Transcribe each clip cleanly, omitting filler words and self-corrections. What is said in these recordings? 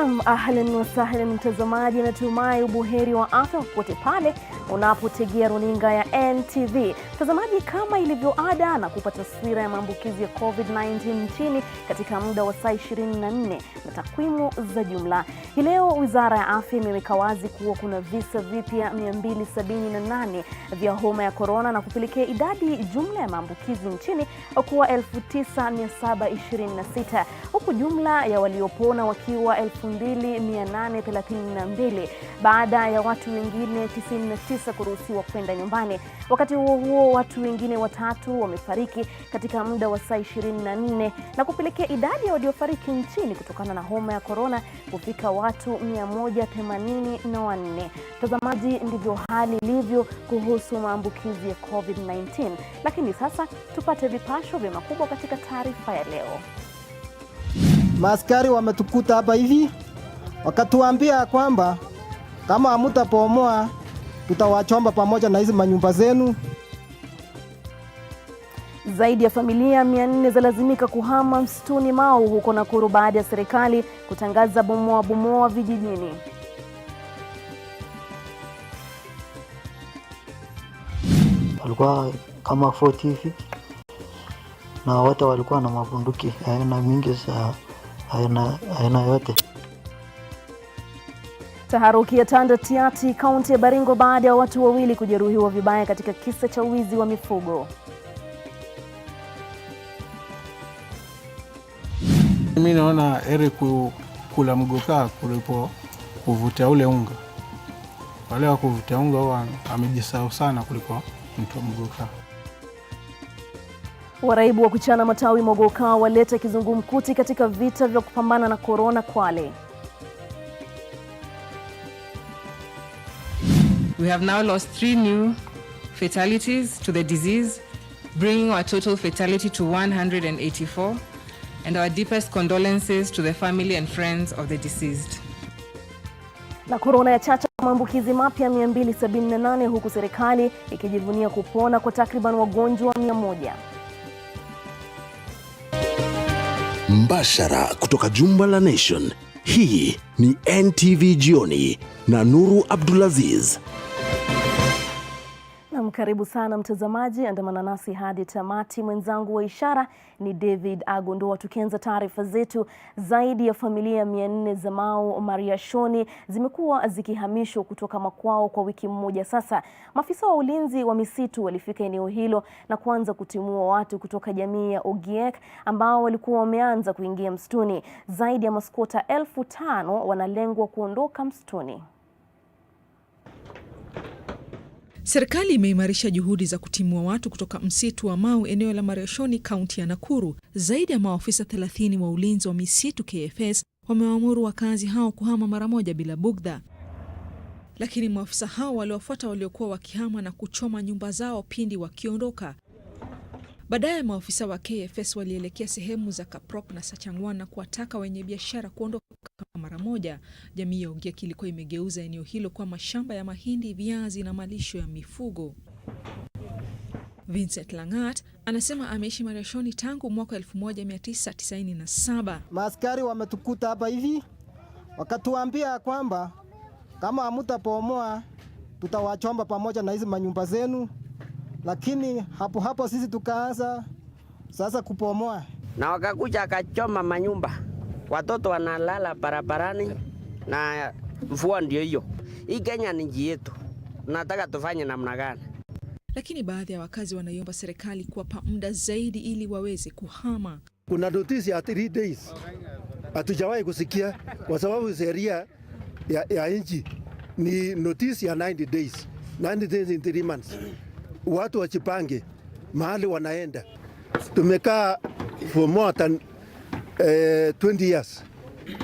Ahlan wa sahlan mtazamaji, natumai ubuheri wa afya popote pale unapotegea runinga ya NTV. Mtazamaji, kama ilivyo ada, na kupata taswira ya maambukizi ya COVID-19 nchini katika muda wa saa 24 na takwimu za jumla. Hii leo Wizara ya Afya imeweka wazi kuwa kuna visa vipya 278 vya homa ya corona na kupelekea idadi jumla ya maambukizi nchini kuwa 9726, huku jumla ya waliopona wakiwa 2832 baada ya watu wengine 99 kuruhusiwa kwenda nyumbani. Wakati huo huo, watu wengine watatu wamefariki katika muda wa saa 24 na kupelekea idadi ya waliofariki nchini kutokana na homa ya corona kufika watu 184. Mtazamaji, ndivyo hali ilivyo kuhusu maambukizi ya COVID-19. Lakini sasa tupate vipasho vya makubwa katika taarifa ya leo. Maaskari wametukuta hapa hivi wakatuambia kwamba kama hamtapomoa tutawachomba pamoja na hizi manyumba zenu. Zaidi ya familia 400 zalazimika kuhama msituni Mau huko Nakuru baada ya serikali kutangaza bomoa vijijini. Walikuwa kama 40 hivi na wote walikuwa na mabunduki aina mingi za aina yote. Taharuki ya tanda Tiati, kaunti ya Baringo baada ya watu wawili kujeruhiwa vibaya katika kisa cha wizi wa mifugo. Mimi naona heri kula mgoka kulipo kuvuta ule unga. Wale wa kuvuta unga huwa amejisahau sana kuliko mtu wa mgoka. Waraibu wa kuchana matawi mogoka waleta kizungumkuti katika vita vya kupambana na corona Kwale. We have now lost 3 new fatalities to the disease, bringing our total fatality to 184, and our deepest condolences to the family and friends of the deceased. Na corona ya chacha maambukizi mapya 278 huku serikali ikijivunia kupona kwa takriban wagonjwa 100. Mbashara kutoka jumba la Nation. Hii ni NTV Jioni na Nuru Abdulaziz. Karibu sana mtazamaji, andamana nasi hadi tamati. Mwenzangu wa ishara ni David Agondoa. Tukianza taarifa zetu, zaidi ya familia 400 za Mau Mariashoni zimekuwa zikihamishwa kutoka makwao kwa wiki mmoja sasa. Maafisa wa ulinzi wa misitu walifika eneo hilo na kuanza kutimua watu kutoka jamii ya Ogiek ambao walikuwa wameanza kuingia msituni. Zaidi ya maskota 5000 wanalengwa kuondoka msituni. Serikali imeimarisha juhudi za kutimua watu kutoka msitu wa Mau eneo la Mariashoni, kaunti ya Nakuru. Zaidi ya maafisa 30 wa ulinzi wa misitu KFS wamewaamuru wakazi hao kuhama mara moja bila bugdha. Lakini maafisa hao waliwafuata waliokuwa wakihama na kuchoma nyumba zao pindi wakiondoka. Baadaye maafisa wa KFS walielekea sehemu za Kaprok na Sachangwan na kuwataka wenye biashara kuondoka mara moja. Jamii ya Ogiek ilikuwa imegeuza eneo hilo kwa mashamba ya mahindi, viazi na malisho ya mifugo. Vincent Langat anasema ameishi Mariashoni tangu mwaka 1997. Maaskari wametukuta hapa hivi wakatuambia kwamba kama hamtapomoa tutawachomba pamoja na hizi manyumba zenu. Lakini hapo sisi tukaanza sasa kupomoa. Na wakakuja akachoma manyumba. Watoto wanalala barabarani na mvua ndio hiyo. Hii Kenya ni nchi yetu. Nataka tufanye namna gani? Lakini baadhi ya wakazi wanaiomba serikali kuwapa muda zaidi ili waweze kuhama. Kuna notice ya 3 days. Hatujawahi kusikia kwa sababu sheria ya nchi ni notice ya 90 days. 90 days in 3 months. Watu wachipange mahali wanaenda. Tumekaa for more than 20 years.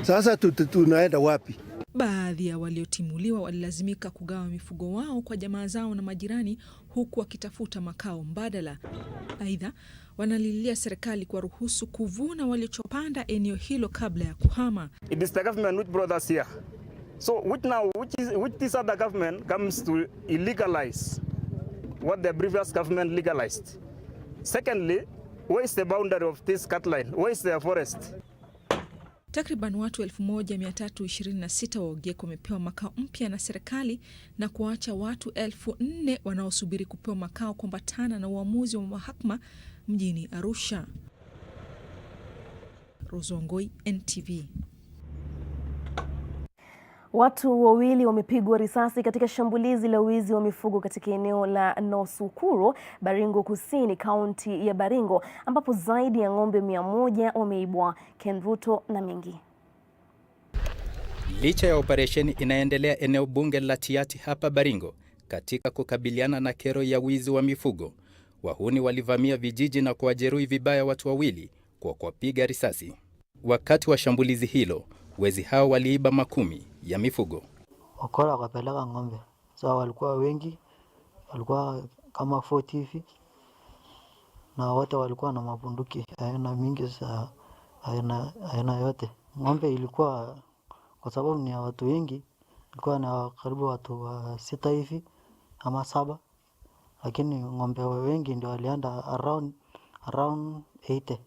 Sasa tunaenda wapi? Baadhi ya waliotimuliwa walilazimika kugawa mifugo wao kwa jamaa zao na majirani huku wakitafuta makao mbadala. Aidha, wanalilia serikali kwa ruhusu kuvuna walichopanda eneo hilo kabla ya kuhama. It is the government which brought us here. So which this other government comes to illegalize what the previous government legalized. Secondly, where is the boundary of this cut line? Where is the forest? Takriban watu 1326 wa Ogiek wamepewa makao mpya na serikali na kuacha watu 4000 wanaosubiri kupewa makao kuambatana na uamuzi wa mahakama mjini Arusha. Rozongoi, NTV. Watu wawili wamepigwa risasi katika shambulizi la wizi wa mifugo katika eneo la Nosukuro, Baringo Kusini, kaunti ya Baringo, ambapo zaidi ya ng'ombe 100 wameibwa. Ken Ruto na mengi. Licha ya operesheni inaendelea eneo bunge la Tiati hapa Baringo katika kukabiliana na kero ya wizi wa mifugo, wahuni walivamia vijiji na kuwajeruhi vibaya watu wawili kwa kuwapiga risasi. Wakati wa shambulizi hilo, wezi hao waliiba makumi ya mifugo. Wakora wakapeleka ng'ombe. Sasa walikuwa wengi, walikuwa kama 40 hivi. Na wote walikuwa na mabunduki aina mingi za aina yote. Ng'ombe ilikuwa, kwa sababu ni ya watu wengi, ilikuwa na karibu watu 6 hivi ama 7. Lakini ng'ombe wengi ndio walienda around 80.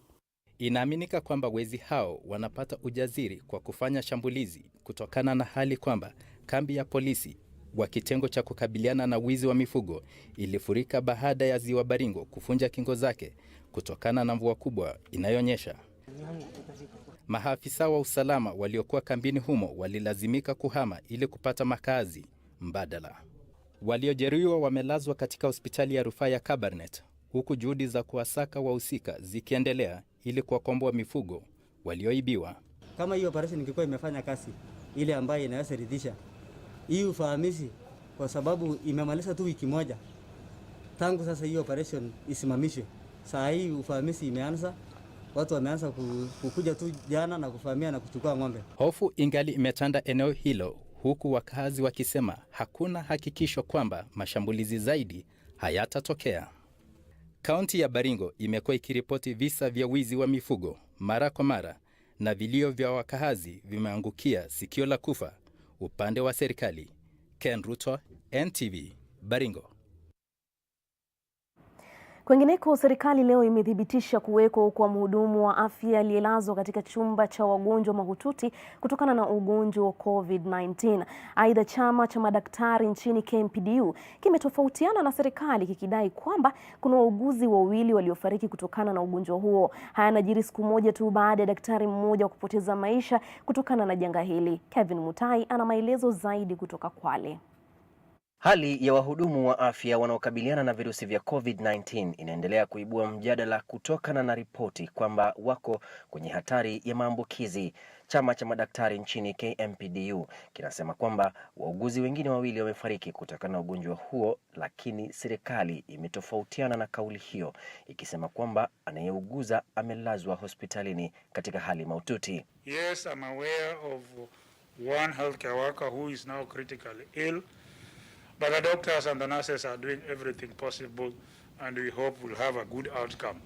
Inaaminika kwamba wezi hao wanapata ujasiri kwa kufanya shambulizi kutokana na hali kwamba kambi ya polisi wa kitengo cha kukabiliana na wizi wa mifugo ilifurika baada ya ziwa Baringo kufunja kingo zake kutokana na mvua kubwa inayonyesha. Maafisa wa usalama waliokuwa kambini humo walilazimika kuhama ili kupata makazi mbadala. Waliojeruhiwa wamelazwa katika hospitali ya rufaa ya Kabarnet, huku juhudi za kuwasaka wahusika zikiendelea ili kuwakomboa mifugo walioibiwa. Kama hiyo operation ingekuwa imefanya kazi ile ambayo inaweza ridhisha, hii ufahamisi, kwa sababu imemaliza tu wiki moja tangu sasa hiyo operation isimamishwe. Saa hii ufahamisi imeanza, watu wameanza kukuja tu jana na kufahamia na kuchukua ng'ombe. Hofu ingali imetanda eneo hilo, huku wakazi wakisema hakuna hakikisho kwamba mashambulizi zaidi hayatatokea. Kaunti ya Baringo imekuwa ikiripoti visa vya wizi wa mifugo mara kwa mara, na vilio vya wakazi vimeangukia sikio la kufa upande wa serikali. Ken Ruto, NTV, Baringo. Kwengineko, serikali leo imethibitisha kuwekwa kwa mhudumu wa afya aliyelazwa katika chumba cha wagonjwa mahututi kutokana na ugonjwa wa COVID-19. Aidha, chama cha madaktari nchini KMPDU kimetofautiana na serikali kikidai kwamba kuna wauguzi wawili waliofariki kutokana na ugonjwa huo. Haya yanajiri siku moja tu baada ya daktari mmoja kupoteza maisha kutokana na janga hili. Kevin Mutai ana maelezo zaidi kutoka Kwale. Hali ya wahudumu wa afya wanaokabiliana na virusi vya COVID-19 inaendelea kuibua mjadala kutokana na ripoti kwamba wako kwenye hatari ya maambukizi. Chama cha madaktari nchini KMPDU kinasema kwamba wauguzi wengine wawili wamefariki kutokana na ugonjwa huo, lakini serikali imetofautiana na kauli hiyo, ikisema kwamba anayeuguza amelazwa hospitalini katika hali mahututi. Yes, I'm aware of one healthcare worker who is now critically ill. But the doctors and the nurses are doing everything possible, and we hope we'll have a good outcome.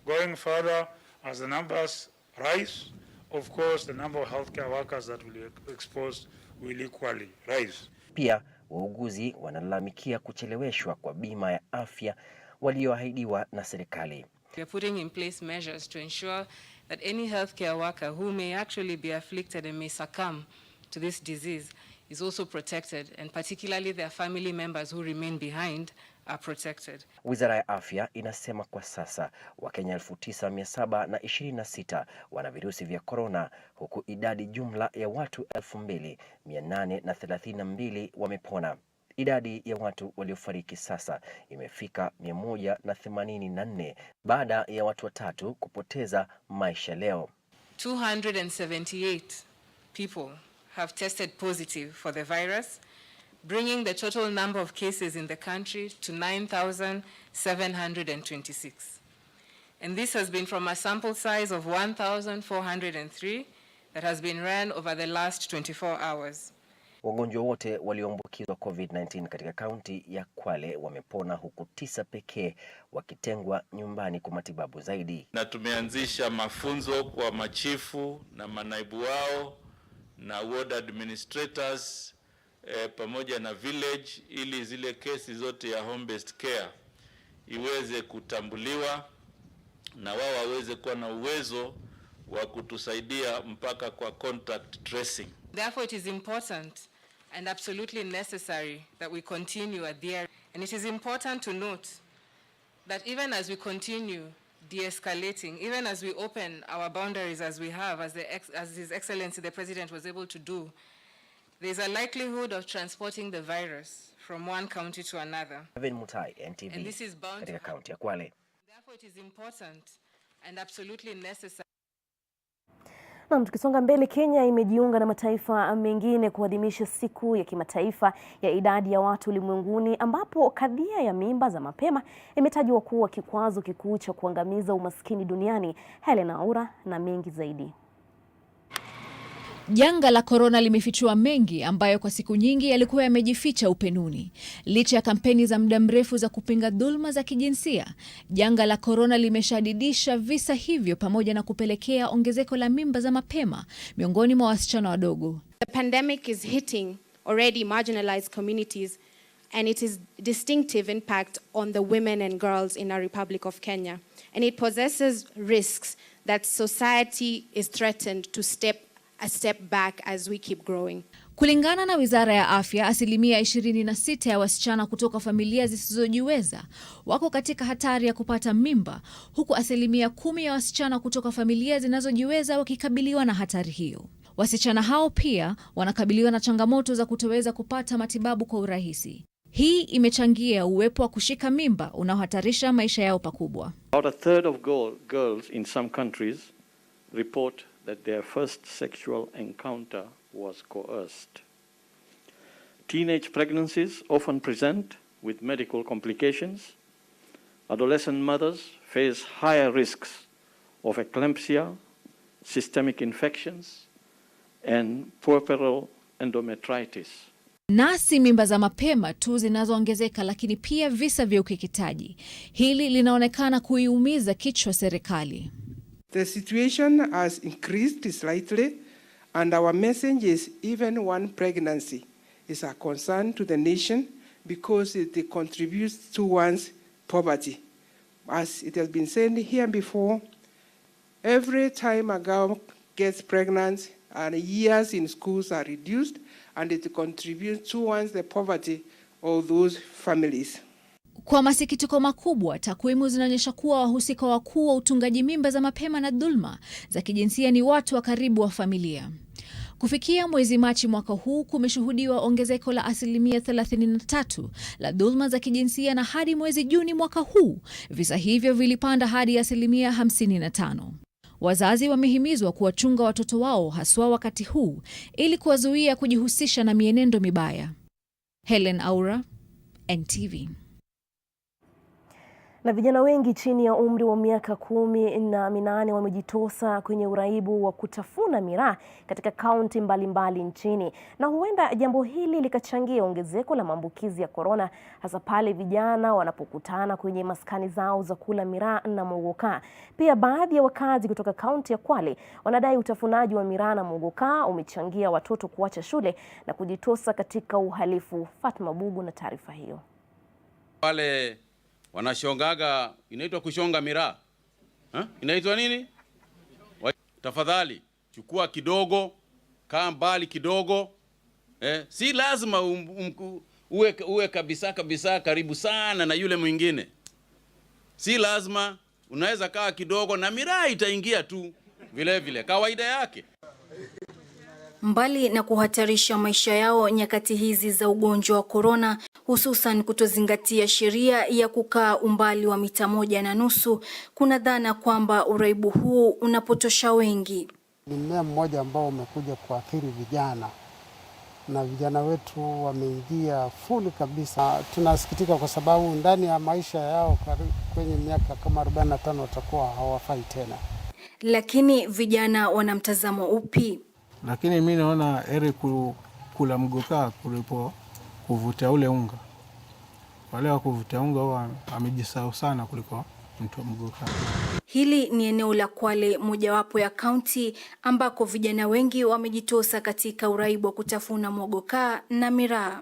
Going further, as the numbers rise, of course, the number of healthcare workers that will be exposed will equally rise. Pia, wauguzi wanalalamikia kucheleweshwa kwa bima ya afya walioahidiwa na serikali. We are putting in place measures to ensure that any healthcare worker who may actually be afflicted and may succumb to this disease is also protected, and particularly their family members who remain behind are protected. Wizara ya Afya inasema kwa sasa Wakenya 9726 wana virusi vya corona, huku idadi jumla ya watu 2832 wamepona. Idadi ya watu waliofariki sasa imefika 184 baada ya watu watatu kupoteza maisha leo. 278 people have tested positive for the virus, bringing the total number of cases in the country to 9,726. And this has been from a sample size of 1,403 that has been run over the last 24 hours. Wagonjwa wote walioambukizwa COVID-19 katika kaunti ya Kwale wamepona, huku 9 pekee wakitengwa nyumbani kwa matibabu zaidi. Na tumeanzisha mafunzo kwa machifu na manaibu wao na ward administrators pamoja na village, ili zile kesi zote ya home based care iweze kutambuliwa na wao waweze kuwa na uwezo wa kutusaidia mpaka kwa contact tracing. Therefore, it is important and absolutely necessary that we continue adhering. And it is important to note that even as we continue de-escalating, even as we open our boundaries as we have, as His Excellency the President was able to do, there's a likelihood of transporting the virus from one county to another. Mutai, NTV, And this is bound katika kaunti ya Kwale. Therefore, it is important and absolutely necessary. Na tukisonga mbele, Kenya imejiunga na mataifa mengine kuadhimisha siku ya kimataifa ya idadi ya watu ulimwenguni, ambapo kadhia ya mimba za mapema imetajwa kuwa kikwazo kikuu cha kuangamiza umaskini duniani. Helen Aura na mengi zaidi. Janga la korona limefichua mengi ambayo kwa siku nyingi yalikuwa yamejificha upenuni. Licha ya kampeni za muda mrefu za kupinga dhulma za kijinsia, janga la korona limeshadidisha visa hivyo pamoja na kupelekea ongezeko la mimba za mapema miongoni mwa wasichana wadogo. The pandemic is hitting already marginalized communities, and it is distinctive impact on the women and girls in our Republic of Kenya. And it possesses risks that society is threatened to step back as we keep growing. Kulingana na Wizara ya Afya, 26% ya wasichana kutoka familia zisizojiweza wako katika hatari ya kupata mimba, huku 10% ya wasichana kutoka familia zinazojiweza wakikabiliwa na hatari hiyo. Wasichana hao pia wanakabiliwa na changamoto za kutoweza kupata matibabu kwa urahisi. Hii imechangia uwepo wa kushika mimba unaohatarisha maisha yao pakubwa. About a third of girls in some countries report that their first sexual encounter was coerced. Teenage pregnancies often present with medical complications. Adolescent mothers face higher risks of eclampsia, systemic infections, and puerperal endometritis. Nasi mimba za mapema tu zinazoongezeka, lakini pia visa vya ukeketaji. Hili linaonekana kuiumiza kichwa serikali. The situation has increased slightly, and our message is even one pregnancy is a concern to the nation because it contributes to one's poverty. As it has been said here before, every time a girl gets pregnant, and years in schools are reduced, and it contributes towards the poverty of those families. Kwa masikitiko makubwa, takwimu zinaonyesha kuwa wahusika wakuu wa utungaji mimba za mapema na dhulma za kijinsia ni watu wa karibu wa familia. Kufikia mwezi Machi mwaka huu, kumeshuhudiwa ongezeko la 33% la dhulma za kijinsia, na hadi mwezi Juni mwaka huu visa hivyo vilipanda hadi 55%. Wazazi wamehimizwa kuwachunga watoto wao haswa wakati huu ili kuwazuia kujihusisha na mienendo mibaya. Helen Aura, NTV. Na vijana wengi chini ya umri wa miaka 18 wamejitosa kwenye uraibu wa kutafuna miraa katika kaunti mbalimbali nchini. Na huenda jambo hili likachangia ongezeko la maambukizi ya korona, hasa pale vijana wanapokutana kwenye maskani zao za kula miraa na mogoka. Pia baadhi ya wakazi kutoka kaunti ya Kwale wanadai utafunaji wa miraa na mogoka umechangia watoto kuacha shule na kujitosa katika uhalifu. Fatma Bugu na taarifa hiyo. Wale wanashongaga, inaitwa kushonga miraa. Inaitwa nini? Tafadhali chukua kidogo, kaa mbali kidogo. Si lazima uwe kabisa karibu sana na yule mwingine. Si lazima, unaweza kaa kidogo na miraa itaingia tu vile kawaida yake. Mbali na kuhatarisha maisha yao nyakati hizi za ugonjwa wa korona, hususan kutozingatia sheria ya kukaa umbali wa mita 1.5, kuna dhana kwamba uraibu huu unapotosha wengi. Ni mmea mmoja ambao umekuja kuathiri vijana, na vijana wetu wameingia full kabisa. Tunasikitika kwa sababu ndani ya maisha yao kwenye miaka kama 45 watakuwa hawafai tena. Lakini vijana wana mtazamo upi? Lakini mimi naona heri kula mgoka kulipo kuvuta ule unga. Wale wa kuvuta unga wao amejisahau sana kuliko mtu mgoka. Hili ni eneo la Kwale, mojawapo ya kaunti ambako vijana wengi wamejitosa katika uraibu wa kutafuna mogoka na miraa.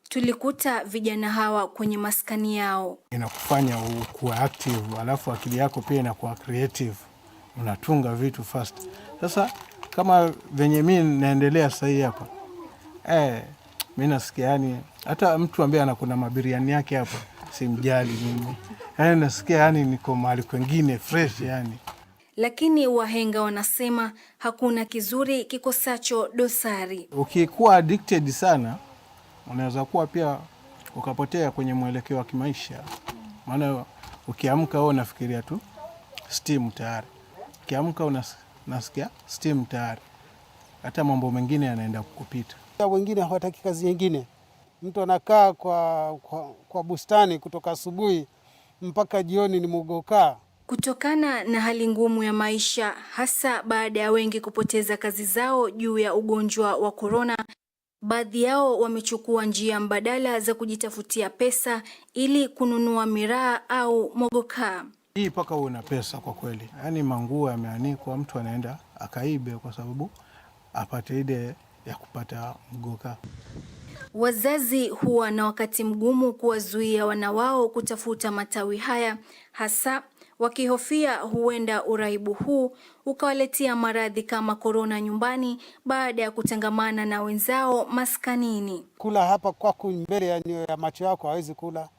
Tulikuta vijana hawa kwenye maskani yao. Inakufanya kuwa active, alafu akili yako pia inakuwa creative. unatunga vitu fast. Sasa kama venye mimi naendelea sasa hii hapa, mimi nasikia yani hata mtu ambaye anakuna mabiriani yake hapa simjali mimi. Yani nasikia yani niko mahali kwingine fresh yani. Lakini wahenga wanasema hakuna kizuri kikosacho dosari. Ukikuwa addicted sana, unaweza kuwa pia ukapotea kwenye mwelekeo wa kimaisha. Maana ukiamka wewe unafikiria tu steam tayari. Ukiamka unasikia steam tayari. Hata mambo mengine yanaenda kukupita. Wengine hawataki kazi nyingine. Mtu anakaa kwa bustani kutoka asubuhi mpaka jioni ni mugokaa. Kutokana na hali ngumu ya maisha, hasa baada ya wengi kupoteza kazi zao juu ya ugonjwa wa korona, baadhi yao wamechukua njia mbadala za kujitafutia pesa ili kununua miraa au mogokaa. Hii paka una pesa kwa kweli. Yaani manguo yameanikwa, mtu anaenda akaibe kwa sababu apate ile ya kupata mgokaa. Wazazi huwa na wakati mgumu kuwazuia wana wao kutafuta matawi haya, hasa wakihofia huenda uraibu huu ukawaletea maradhi kama korona nyumbani baada ya kutangamana na wenzao maskanini. Kula hapa kwako mbele ya macho yako hawezi kula,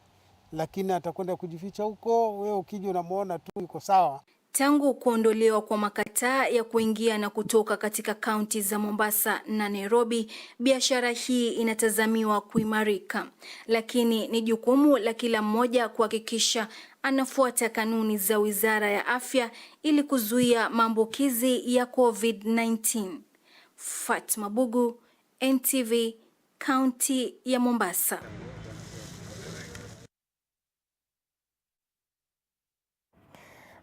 lakini atakwenda kujificha huko, wewe ukija unamuona tu yuko sawa. Tangu kuondolewa kwa makataa ya kuingia na kutoka katika kaunti za Mombasa na Nairobi, biashara hii inatazamiwa kuimarika. Lakini ni jukumu la kila mmoja kuhakikisha anafuata kanuni za Wizara ya Afya ili kuzuia maambukizi ya COVID-19. Fatma Bugu, NTV, kaunti ya Mombasa.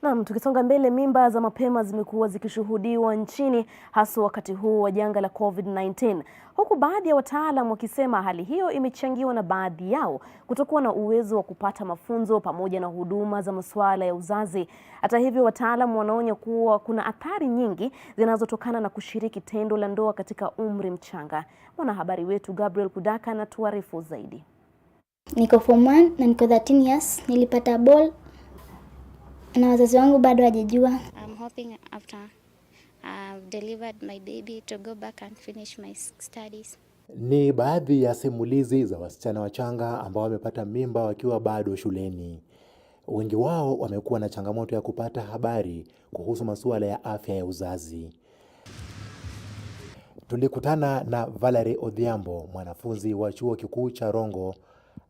Naam, tukisonga mbele, mimba za mapema zimekuwa zikishuhudiwa nchini hasa wakati huu wa janga la COVID-19. Huku baadhi ya wataalamu wakisema hali hiyo imechangiwa na baadhi yao kutokuwa na uwezo wa kupata mafunzo pamoja na huduma za masuala ya uzazi. Hata hivyo, wataalamu wanaonya kuwa kuna athari nyingi zinazotokana na kushiriki tendo la ndoa katika umri mchanga. Mwanahabari wetu Gabriel Kudaka anatuarifu zaidi. Niko form 1 na niko 13 years. Nilipata ball na wazazi wangu bado hajajua. I'm hoping after I've delivered my baby to go back and finish my studies. Ni baadhi ya simulizi za wasichana wachanga ambao wamepata mimba wakiwa bado shuleni. Wengi wao wamekuwa na changamoto ya kupata habari kuhusu masuala ya afya ya uzazi. Tulikutana na Valerie Odhiambo, mwanafunzi wa chuo kikuu cha Rongo,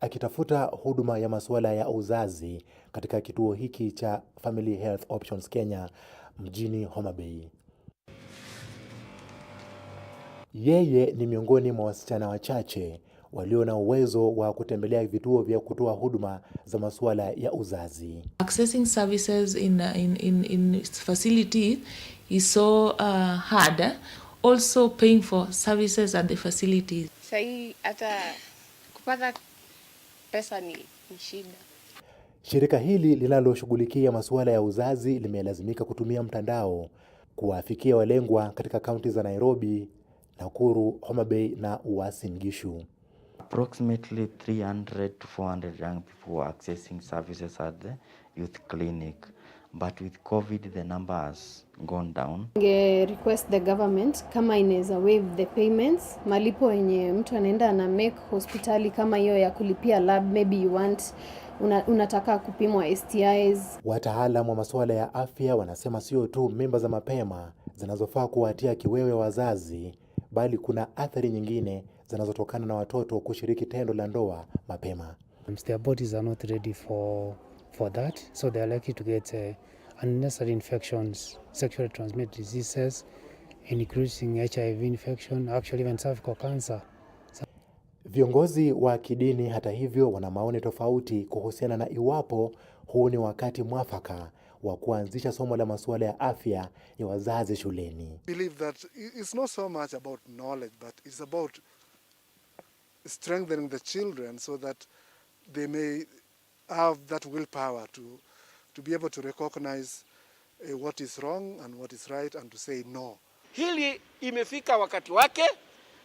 akitafuta huduma ya masuala ya uzazi katika kituo hiki cha Family Health Options Kenya mjini Homa Bay. Yeye ni miongoni mwa wasichana wachache walio na uwezo wa kutembelea vituo vya kutoa huduma za masuala ya uzazi. Accessing services in facility is so hard. Also paying for services at the facilities. Sai hata kupata pesa ni shida. Shirika hili linaloshughulikia masuala ya uzazi limelazimika kutumia mtandao kuwafikia walengwa katika kaunti za Nairobi, Nakuru, Homa Bay na Uasin Gishu. Approximately 300 to 400 young people were accessing services at the youth clinic. But with COVID, the number has gone down. Request the government kama inaweza waive the payments, malipo yenye mtu anaenda na make hospitali kama hiyo ya kulipia lab, maybe you want unataka kupimwa STIs. Wataalamu wa masuala ya afya wanasema sio tu mimba za mapema zinazofaa kuwatia kiwewe wazazi, bali kuna athari nyingine zinazotokana na watoto kushiriki tendo la ndoa mapema. Their bodies are not ready for that, so they are likely to get unnecessary infections, sexually transmitted diseases, including HIV infection, actually even cervical cancer. Viongozi wa kidini hata hivyo wana maoni tofauti kuhusiana na iwapo huu ni wakati mwafaka wa kuanzisha somo la masuala ya afya ya wazazi shuleni. I believe that it's not so much about knowledge, but it's about strengthening the children so that they may have that willpower to be able to recognize what is wrong and what is right and to say no. Hili imefika wakati wake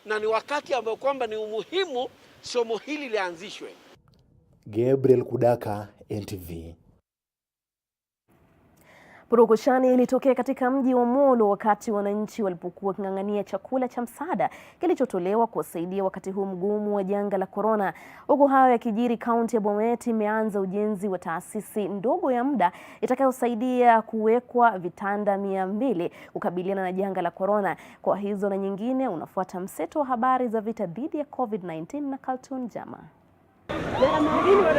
na ni wakati ambao kwamba ni umuhimu somo hili lianzishwe. Gabriel Kudaka, NTV. Purukushani ilitokea katika mji wa Molo wakati wananchi walipokuwa waking'ang'ania chakula cha msaada kilichotolewa kuwasaidia wakati huu mgumu wa janga la korona. Huku hayo yakijiri, kaunti ya Bomet imeanza ujenzi wa taasisi ndogo ya muda itakayosaidia kuwekwa vitanda 200 kukabiliana na janga la korona. Kwa hizo na nyingine, unafuata mseto wa habari za vita dhidi ya COVID-19 na Kaltun Jama.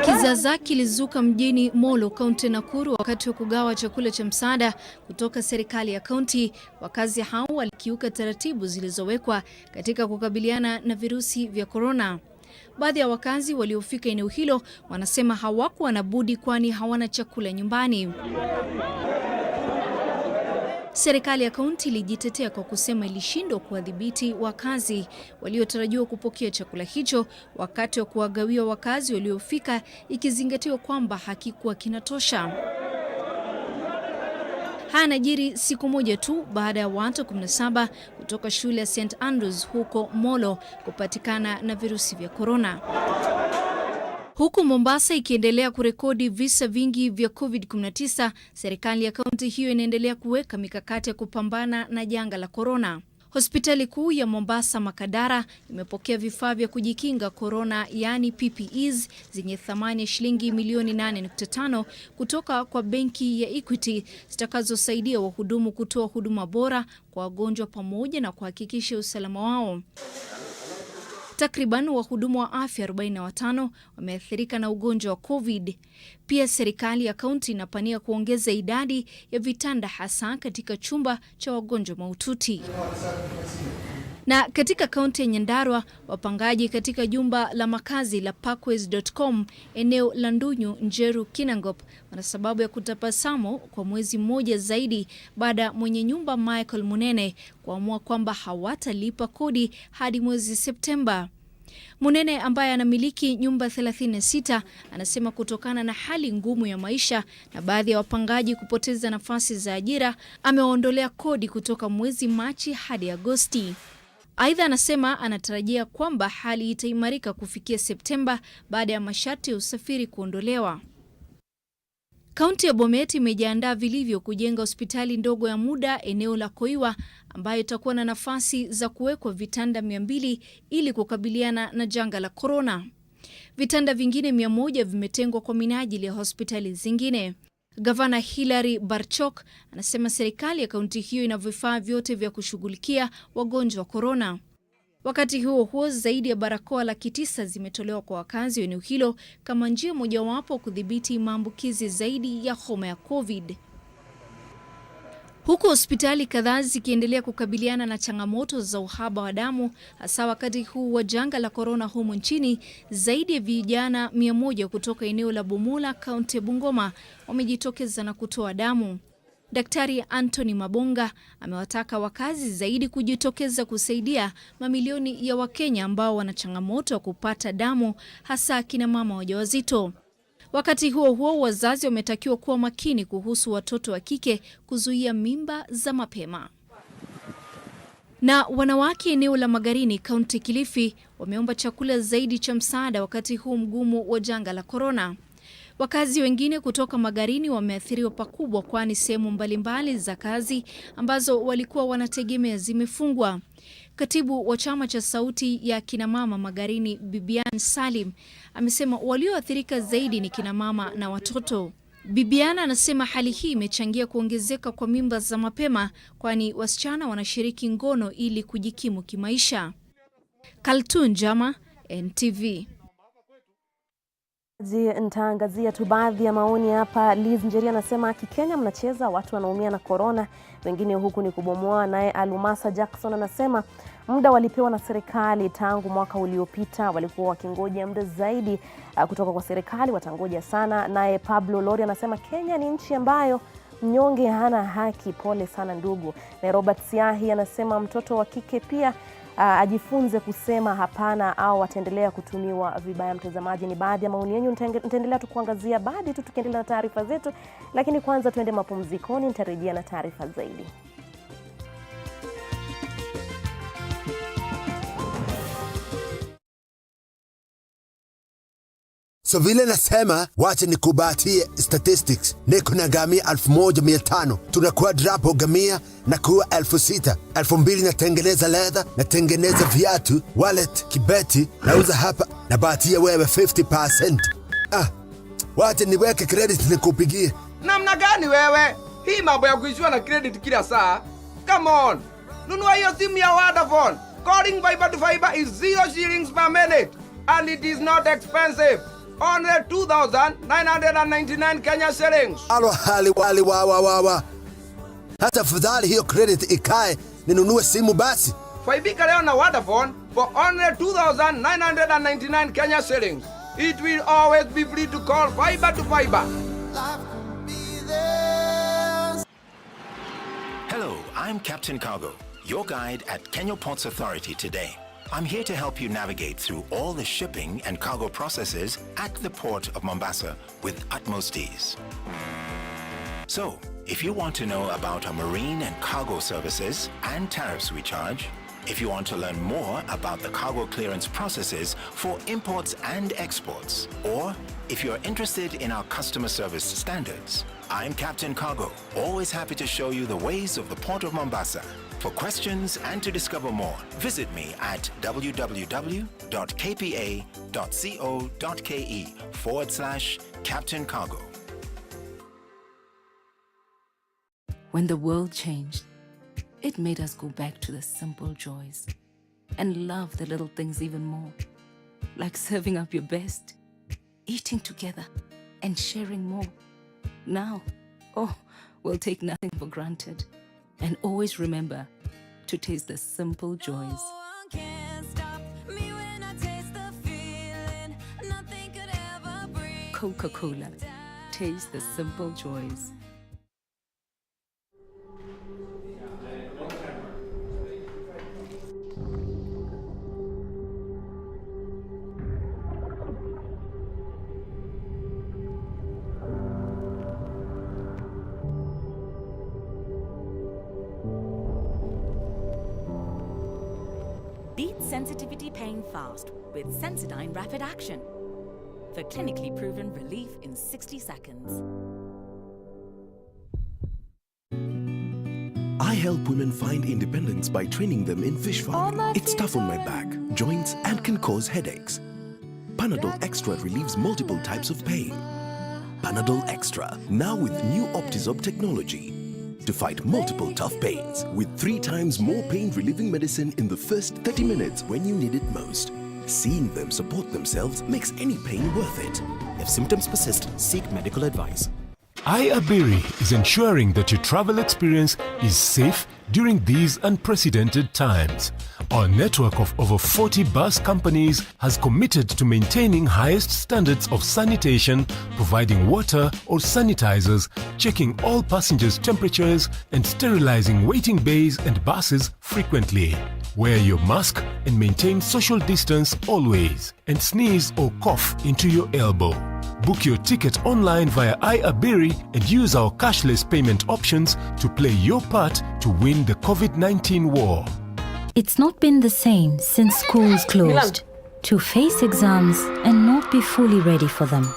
Kizaazaa kilizuka mjini Molo, kaunti ya Nakuru wakati wa kugawa chakula cha msaada kutoka serikali ya kaunti. Wakazi hao walikiuka taratibu zilizowekwa katika kukabiliana na virusi vya korona. Baadhi ya wakazi waliofika eneo hilo wanasema hawakuwa na budi kwani hawana chakula nyumbani. Serikali ya kaunti ilijitetea kwa kusema ilishindwa kuwadhibiti wakazi waliotarajiwa kupokea chakula hicho wakati wa kuwagawia wakazi waliofika, ikizingatiwa kwamba hakikuwa kinatosha. Haya yanajiri siku moja tu baada ya watu 17 kutoka shule ya St. Andrews huko Molo kupatikana na virusi vya korona. Huku Mombasa ikiendelea kurekodi visa vingi vya COVID-19, serikali ya kaunti hiyo inaendelea kuweka mikakati ya kupambana na janga la korona. Hospitali kuu ya Mombasa Makadara imepokea vifaa vya kujikinga korona, yani PPEs, zenye thamani ya shilingi milioni 8.5 kutoka kwa benki ya Equity, zitakazosaidia wahudumu kutoa huduma bora kwa wagonjwa pamoja na kuhakikisha usalama wao. Takriban wahudumu wa afya 45 wameathirika na ugonjwa wa COVID. Pia serikali ya kaunti inapania kuongeza idadi ya vitanda hasa katika chumba cha wagonjwa mahututi. Na katika kaunti ya Nyandarua, wapangaji katika jumba la makazi la Parkways.com eneo la Ndunyu, Njeru, Kinangop wana sababu ya kutabasamu kwa mwezi mmoja zaidi baada ya mwenye nyumba Michael Munene kuamua kwamba hawatalipa kodi hadi mwezi Septemba. Munene ambaye anamiliki nyumba 36 anasema kutokana na hali ngumu ya maisha na baadhi ya wapangaji kupoteza nafasi za ajira, amewaondolea kodi kutoka mwezi Machi hadi Agosti. Aidha, anasema anatarajia kwamba hali itaimarika kufikia Septemba baada ya masharti ya usafiri kuondolewa. Kaunti ya Bomet imejiandaa vilivyo kujenga hospitali ndogo ya muda eneo la Koiwa ambayo itakuwa na nafasi za kuwekwa vitanda 200 ili kukabiliana na janga la korona. Vitanda vingine 100 vimetengwa kwa minajili ya hospitali zingine. Gavana Hilary Barchok anasema serikali ya kaunti hiyo ina vifaa vyote vya kushughulikia wagonjwa wa korona. Wakati huo huo, zaidi ya barakoa 900,000 zimetolewa kwa wakazi wa eneo hilo kama njia mojawapo kudhibiti maambukizi zaidi ya homa ya COVID. Huku hospitali kadhaa zikiendelea kukabiliana na changamoto za uhaba wa damu, hasa wakati huu wa janga la korona humu nchini, zaidi ya vijana 100 kutoka eneo la Bumula, kaunti ya Bungoma, wamejitokeza na kutoa damu. Daktari Anthony Mabonga amewataka wakazi zaidi kujitokeza kusaidia mamilioni ya Wakenya ambao wana changamoto ya kupata damu, hasa kina mama wajawazito. Wakati huo huo, wazazi wametakiwa kuwa makini kuhusu watoto wa kike kuzuia mimba za mapema. Na wanawake eneo la Magarini, kaunti Kilifi, wameomba chakula zaidi cha msaada wakati huu mgumu wa janga la korona. Wakazi wengine kutoka Magarini wameathiriwa pakubwa kwani sehemu mbalimbali za kazi ambazo walikuwa wanategemea zimefungwa. Katibu wa chama cha Sauti ya Kinamama Magarini, Bibian Salim, amesema walioathirika zaidi ni kinamama na watoto. Bibian anasema hali hii imechangia kuongezeka kwa mimba za mapema kwani wasichana wanashiriki ngono ili kujikimu kimaisha. Kaltun Jama, NTV. Nitaangazia tu baadhi ya maoni hapa. Liz Njeri anasema Kikenya mnacheza, watu wanaumia na korona, wengine huku ni kubomoa. Naye Alumasa Jackson anasema muda walipewa na serikali tangu mwaka uliopita, walikuwa wakingoja muda zaidi kutoka kwa serikali, watangoja sana. Naye Pablo Lori anasema Kenya ni nchi ambayo mnyonge hana haki, pole sana ndugu. Na Robert Siahi anasema mtoto wa kike pia ajifunze kusema hapana au ataendelea kutumiwa vibaya. Mtazamaji, ni baadhi ya maoni yenu, nitaendelea tu kuangazia baadhi tu tukiendelea na taarifa zetu, lakini kwanza tuende mapumzikoni, nitarejea na taarifa zaidi. So vile nasema, wacha nikubatie statistics. Niko na gamia 1,500. Tunakuwa drapo gamia na kuwa 6,000. 2,000 natengeneza leather, natengeneza viatu, wallet, kibeti, nauza hapa, na batia wewe 50%. Wacha niweke credit nikupigie. Namna gani wewe? Hii mambo ya kuishiwa na credit kila saa. Come on. Nunua hiyo simu ya Vodafone. Calling fiber to fiber is 0 shillings per minute. And it is not expensive. Only 2,999 Kenya shillings. Alo hali wali wa. Hata fadhali hiyo credit ikae ninunue simu basi. Faibika leo na Vodafone for only 2,999 Kenya shillings. It will always be free to call fiber to fiber. Hello, I'm Captain Cargo, your guide at Kenya Ports Authority today. I'm here to help you navigate through all the shipping and cargo processes at the port of Mombasa with utmost ease. So, if you want to know about our marine and cargo services and tariffs we charge, if you want to learn more about the cargo clearance processes for imports and exports, or if you're interested in our customer service standards, I'm Captain Cargo, always happy to show you the ways of the Port of Mombasa. For questions and to discover more, visit me at www.kpa.co.ke/Captain Cargo. When the world changed, it made us go back to the simple joys and love the little things even more, like serving up your best, eating together, and sharing more. Now, we'll take nothing for granted and always remember to taste the simple joys. Coca-Cola, taste the simple joys. Beat sensitivity pain fast with Sensodyne Rapid Action for clinically proven relief in 60 seconds. I help women find independence by training them in fish farming. It's tough on my back, joints, and can cause headaches. Panadol Extra relieves multiple types of pain. Panadol Extra, now with new Optizorb technology, to fight multiple tough pains with 3 times more pain-relieving medicine in the first 30 minutes when you need it most. Seeing them support themselves makes any pain worth it. If symptoms persist, seek medical advice. iAbiri is ensuring that your travel experience is safe during these unprecedented times. Our network of over 40 bus companies has committed to maintaining highest standards of sanitation, providing water or sanitizers, checking all passengers' temperatures, and sterilizing waiting bays and buses frequently. Wear your mask and maintain social distance always, and sneeze or cough into your elbow. Book your ticket online via iAbiri and use our cashless payment options to play your part to win the COVID-19 war. It's not been the same since schools closed. To face exams and not be fully ready for them.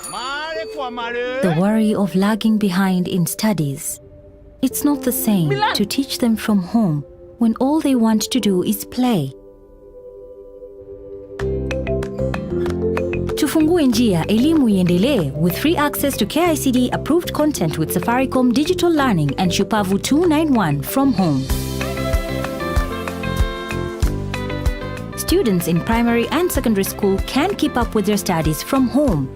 The worry of lagging behind in studies. It's not the same to teach them from home when all they want to do is play. Tufungue njia elimu iendelee with free access to KICD approved content with Safaricom Digital Learning and Shupavu 291 from home. Students in primary and secondary school can keep up with their studies from home.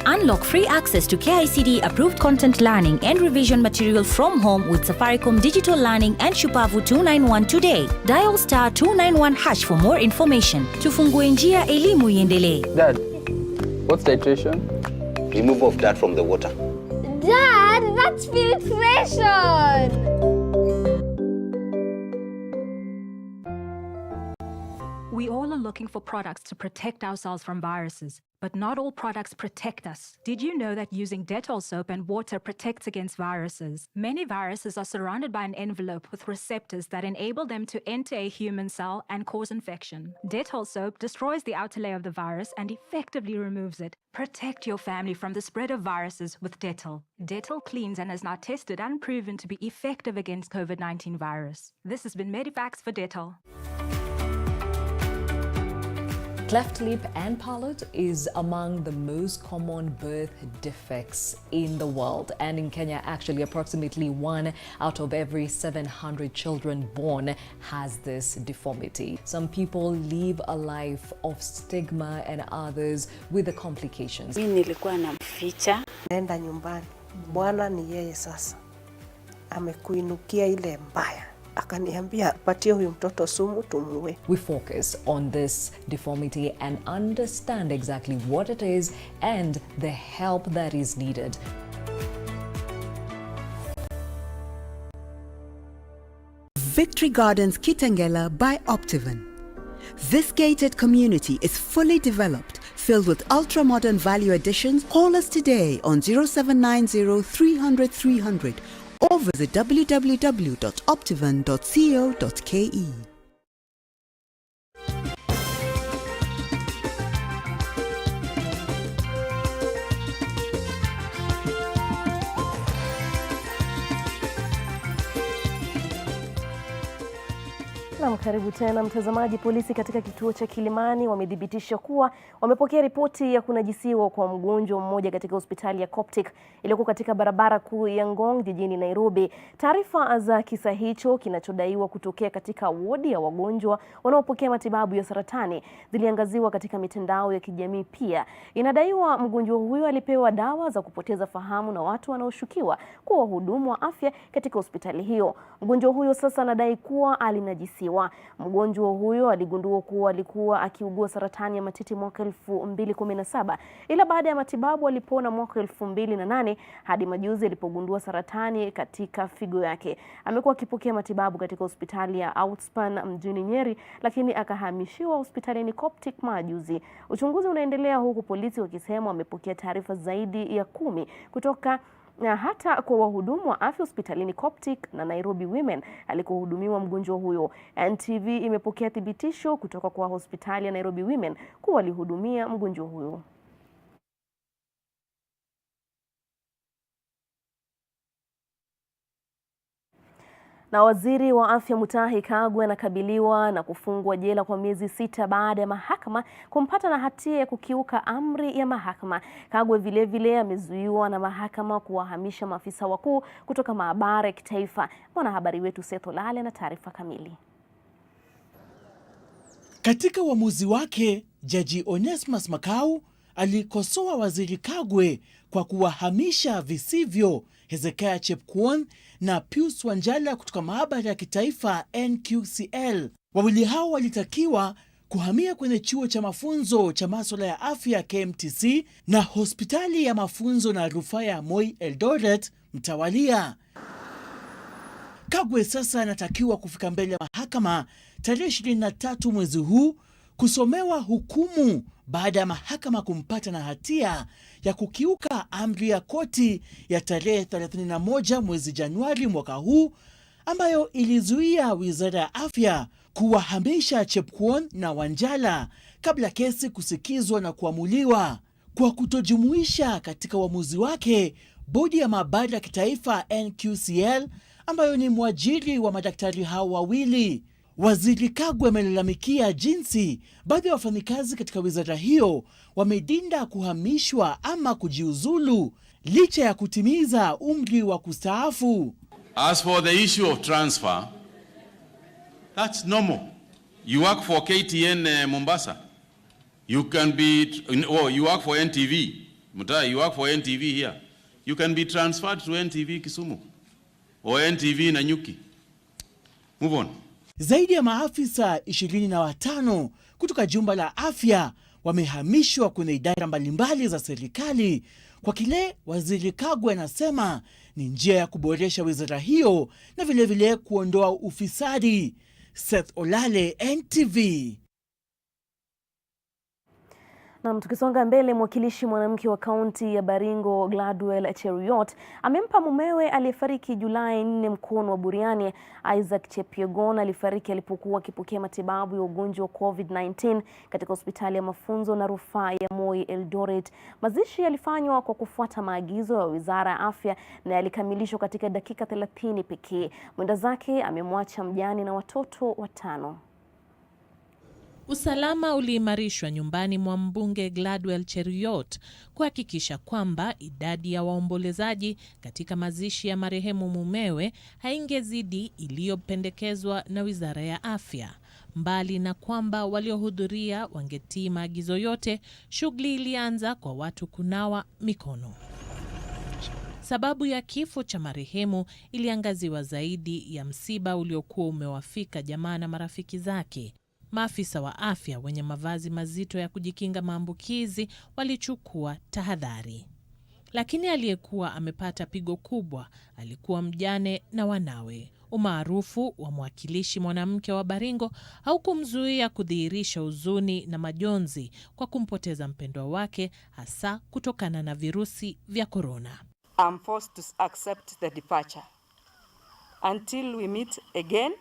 Unlock free access to KICD approved content learning and revision material from home with Safaricom Digital Learning and Shupavu 291 today. Dial star 291 hash for more information. Tufungue njia elimu iendelee. Dad, what's titration? Remove of dirt from the water. Dad, that's filtration! We all are looking for products to protect ourselves from viruses, But not all products protect us. Did you know that using Dettol soap and water protects against viruses? Many viruses are surrounded by an envelope with receptors that enable them to enter a human cell and cause infection. Dettol soap destroys the outer layer of the virus and effectively removes it. Protect your family from the spread of viruses with Dettol. Dettol cleans and is now tested and proven to be effective against COVID-19 virus. This has been Medivax for Dettol. Cleft lip and palate is among the most common birth defects in the world. And in Kenya, actually, approximately 1 out of every 700 children born has this deformity. Some people live a life of stigma and others with the complications. Mimi nilikuwa namficha. Nenda nyumbani. Bwana ni yeye sasa. Amekuinukia ile mbaya. Akaniambia patie huyu mtoto sumu tumue. We focus on this deformity and understand exactly what it is and the help that is needed. Victory Gardens Kitengela by Optivan. This gated community is fully developed, filled with ultra-modern value additions. Call us today on 0790 300 300 or visit www.optivan.co.ke. Karibu tena mtazamaji. Polisi katika kituo cha Kilimani wamedhibitisha kuwa wamepokea ripoti ya kunajisiwa kwa mgonjwa mmoja katika hospitali ya Coptic iliyoko katika barabara kuu ya Ngong jijini Nairobi. Taarifa za kisa hicho kinachodaiwa kutokea katika wodi ya wagonjwa wanaopokea matibabu ya saratani ziliangaziwa katika mitandao ya kijamii pia. Inadaiwa mgonjwa huyo alipewa dawa za kupoteza fahamu na watu wanaoshukiwa kuwa wahudumu wa afya katika hospitali hiyo. Mgonjwa huyo sasa anadai kuwa alinajisiwa. Mgonjwa huyo aligundua kuwa alikuwa akiugua saratani ya matiti mwaka 2017, ila baada ya matibabu alipona mwaka 2008 hadi majuzi alipogundua saratani katika figo yake. Amekuwa akipokea matibabu katika hospitali ya Outspan mjini Nyeri, lakini akahamishiwa hospitalini Coptic majuzi. Uchunguzi unaendelea huku polisi wakisema wamepokea taarifa zaidi ya 10 kutoka na hata kwa wahudumu wa afya hospitalini Coptic na Nairobi Women alikohudumiwa mgonjwa huyo. NTV imepokea thibitisho kutoka kwa hospitali ya Nairobi Women kuwa walihudumia mgonjwa huyo. Na waziri wa afya Mutahi Kagwe anakabiliwa na kufungwa jela kwa miezi 6 baada ya mahakama kumpata na hatia ya kukiuka amri ya mahakama. Kagwe vilevile amezuiwa na mahakama kuwahamisha maafisa wakuu kutoka maabara ya kitaifa. Mwanahabari wetu Seth Olale na taarifa kamili. Katika uamuzi wake, Jaji Onesmus Makau alikosoa waziri Kagwe kwa kuwahamisha visivyo Hezekiah Chepkwony na Pius Wanjala kutoka maabara ya kitaifa NQCL. Wawili hao walitakiwa kuhamia kwenye chuo cha mafunzo cha masuala ya afya KMTC na hospitali ya mafunzo na rufaa ya Moi Eldoret mtawalia. Kagwe sasa anatakiwa kufika mbele ya mahakama tarehe 23 mwezi huu kusomewa hukumu baada ya mahakama kumpata na hatia ya kukiuka amri ya koti ya tarehe 31 mwezi Januari mwaka huu ambayo ilizuia Wizara ya Afya kuwahamisha Chepkwony na Wanjala kabla kesi kusikizwa na kuamuliwa. Kwa kutojumuisha katika uamuzi wake bodi ya maabara ya kitaifa NQCL ambayo ni mwajiri wa madaktari hao wawili, Waziri Kagwe amelalamikia jinsi baadhi ya wafanyikazi katika wizara hiyo wamedinda kuhamishwa ama kujiuzulu licha ya kutimiza umri wa kustaafu. As for the issue of transfer, that's normal. You work for KTN Mombasa. You can be, you work for NTV. Mutai, you work for NTV here. You can be transferred to NTV Kisumu or NTV Nanyuki. Move on. Zaidi ya maafisa 25 kutoka jumba la afya wamehamishwa kwenye idara mbalimbali za serikali kwa kile waziri Kagwe anasema ni njia ya kuboresha wizara hiyo na vilevile kuondoa ufisadi. Seth Olale, NTV. Na tukisonga mbele, mwakilishi mwanamke wa kaunti ya Baringo Gladwell Cheruiyot amempa mumewe aliyefariki Julai 4 mkono wa buriani. Isaac Chepyegon alifariki alipokuwa akipokea matibabu ya ugonjwa wa COVID-19 katika hospitali ya mafunzo na rufaa ya Moi Eldoret. Mazishi yalifanywa kwa kufuata maagizo ya Wizara ya Afya na yalikamilishwa katika dakika 30 pekee. Mwenda zake amemwacha mjane na watoto 5. Usalama uliimarishwa nyumbani mwa mbunge Gladwell Cheruiyot kuhakikisha kwamba idadi ya waombolezaji katika mazishi ya marehemu mumewe haingezidi iliyopendekezwa na Wizara ya Afya. Mbali na kwamba waliohudhuria wangetii maagizo yote, shughuli ilianza kwa watu kunawa mikono. Sababu ya kifo cha marehemu iliangaziwa zaidi ya msiba uliokuwa umewafika jamaa na marafiki zake. Maafisa wa afya wenye mavazi mazito ya kujikinga maambukizi walichukua tahadhari. Lakini aliyekuwa amepata pigo kubwa alikuwa mjane na wanawe. Umaarufu wa mwakilishi mwanamke wa Baringo haukumzuia kudhihirisha huzuni na majonzi kwa kumpoteza mpendwa wake, hasa kutokana na virusi vya korona. I'm forced to accept the departure. Until we meet again,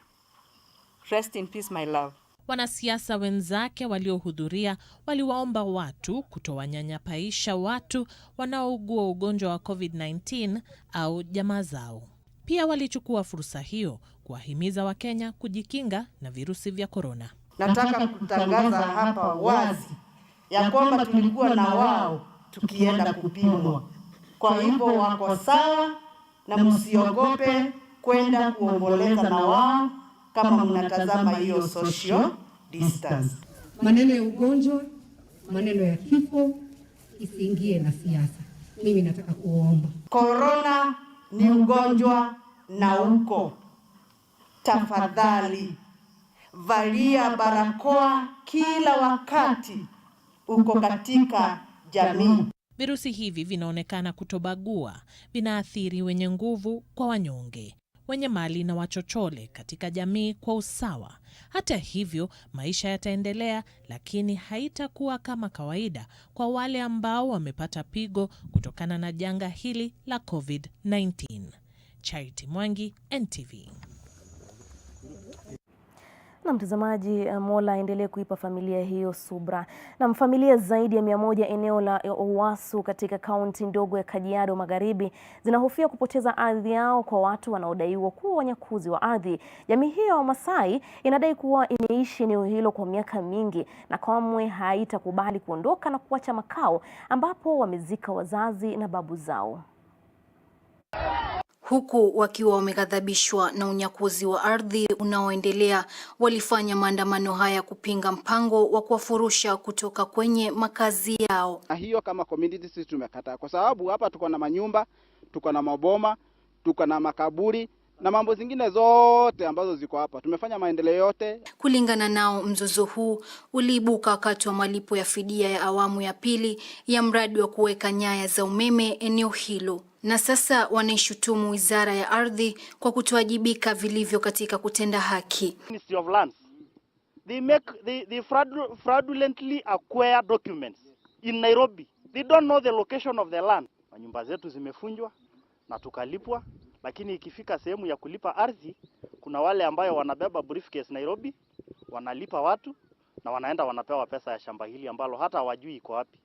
rest in peace my love. Wanasiasa wenzake waliohudhuria waliwaomba watu kutowanyanyapaisha watu wanaougua ugonjwa wa COVID-19 au jamaa zao. Pia walichukua fursa hiyo kuwahimiza Wakenya kujikinga na virusi vya korona. Nataka kutangaza hapa wazi ya kwamba tulikuwa na wao tukienda kupimwa. Kwa hivyo wako sawa na msiogope kwenda kuomboleza na wao kama mnatazama hiyo social distance. Maneno ya ugonjwa, maneno ya kifo isiingie na siasa. Mimi nataka kuomba. Corona ni ugonjwa na uko. Tafadhali valia barakoa kila wakati uko katika jamii. Virusi hivi vinaonekana kutobagua, vinaathiri wenye nguvu kwa wanyonge, wenye mali na wachochole katika jamii kwa usawa. Hata hivyo, maisha yataendelea, lakini haitakuwa kama kawaida kwa wale ambao wamepata pigo kutokana na janga hili la COVID-19. Charity Mwangi, NTV. Na mtazamaji, Mola aendelee kuipa familia hiyo subra. Na familia zaidi ya 100 eneo la Owasu katika kaunti ndogo ya Kajiado Magharibi zinahofia kupoteza ardhi yao kwa watu wanaodaiwa kuwa wanyakuzi wa ardhi. Jamii hiyo ya Wamasai inadai kuwa imeishi eneo hilo kwa miaka mingi na kamwe haitakubali kuondoka na kuacha makao ambapo wamezika wazazi na babu zao. Huku wakiwa wameghadhabishwa na unyakuzi wa ardhi unaoendelea, walifanya maandamano haya kupinga mpango wa kuwafurusha kutoka kwenye makazi yao. Na hiyo kama community sisi tumekataa, kwa sababu hapa tuko na manyumba, tuko na maboma, tuko na makaburi na mambo zingine zote ambazo ziko hapa. Tumefanya maendeleo yote. Kulingana nao, mzozo huu uliibuka wakati wa malipo ya fidia ya awamu ya pili ya mradi wa kuweka nyaya za umeme eneo hilo. Na sasa wanaishutumu Wizara ya Ardhi kwa kutowajibika vilivyo katika kutenda haki. Ministry of Lands, they fraudulently acquire documents in Nairobi. They don't know the location of the land. Nyumba zetu zimefunjwa na tukalipwa, lakini ikifika sehemu ya kulipa ardhi, kuna wale ambayo wanabeba briefcase Nairobi, wanalipa watu na wanaenda wanapewa pesa ya shamba hili ambalo hata hawajui iko wapi.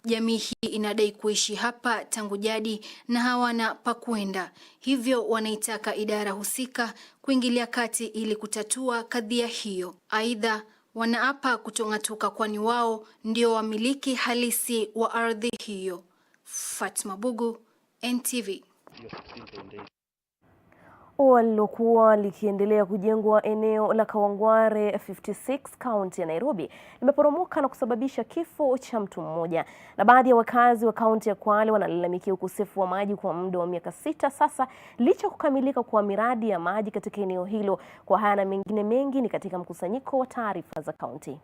Jamii hii inadai kuishi hapa tangu jadi na hawana pa kwenda. Hivyo wanaitaka idara husika kuingilia kati ili kutatua kadhia hiyo. Aidha, wanaapa kutong'atuka kwani wao ndio wamiliki halisi wa ardhi hiyo. Fatma Bugu, NTV. Lilokuwa likiendelea kujengwa eneo la Kawangware 56 kaunti ya Nairobi limeporomoka na kusababisha kifo cha mtu mmoja. Na baadhi ya wakazi wa kaunti ya Kwale wanalalamikia ukosefu wa maji kwa muda wa miaka 6 sasa, licha kukamilika kwa miradi ya maji katika eneo hilo. Kwa haya na mengine mengi ni katika mkusanyiko wa taarifa za kaunti.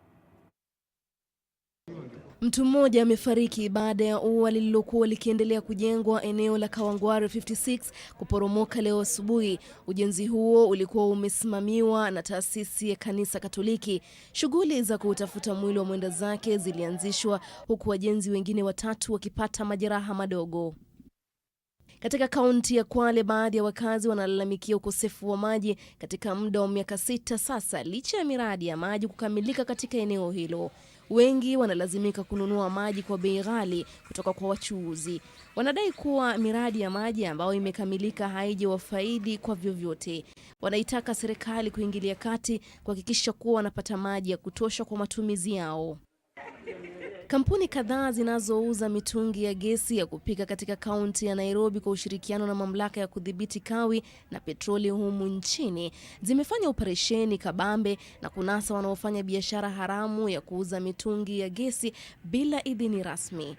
Mtu mmoja amefariki baada ya ua lililokuwa likiendelea kujengwa eneo la Kawangware 56 kuporomoka leo asubuhi. Ujenzi huo ulikuwa umesimamiwa na taasisi ya kanisa Katoliki. Shughuli za kutafuta mwili wa mwenda zake zilianzishwa huku wajenzi wengine watatu wakipata majeraha madogo. Katika kaunti ya Kwale, baadhi ya wakazi wanalalamikia ukosefu wa maji katika muda wa miaka 6 sasa, licha ya miradi ya maji kukamilika katika eneo hilo. Wengi wanalazimika kununua maji kwa bei ghali kutoka kwa wachuuzi. Wanadai kuwa miradi ya maji ambayo imekamilika haijawafaidi kwa vyovyote. Wanaitaka serikali kuingilia kati kuhakikisha kuwa wanapata maji ya kutosha kwa matumizi yao. Kampuni kadhaa zinazouza mitungi ya gesi ya kupika katika kaunti ya Nairobi kwa ushirikiano na mamlaka ya kudhibiti kawi na petroli humu nchini zimefanya operesheni kabambe na kunasa wanaofanya biashara haramu ya kuuza mitungi ya gesi bila idhini rasmi.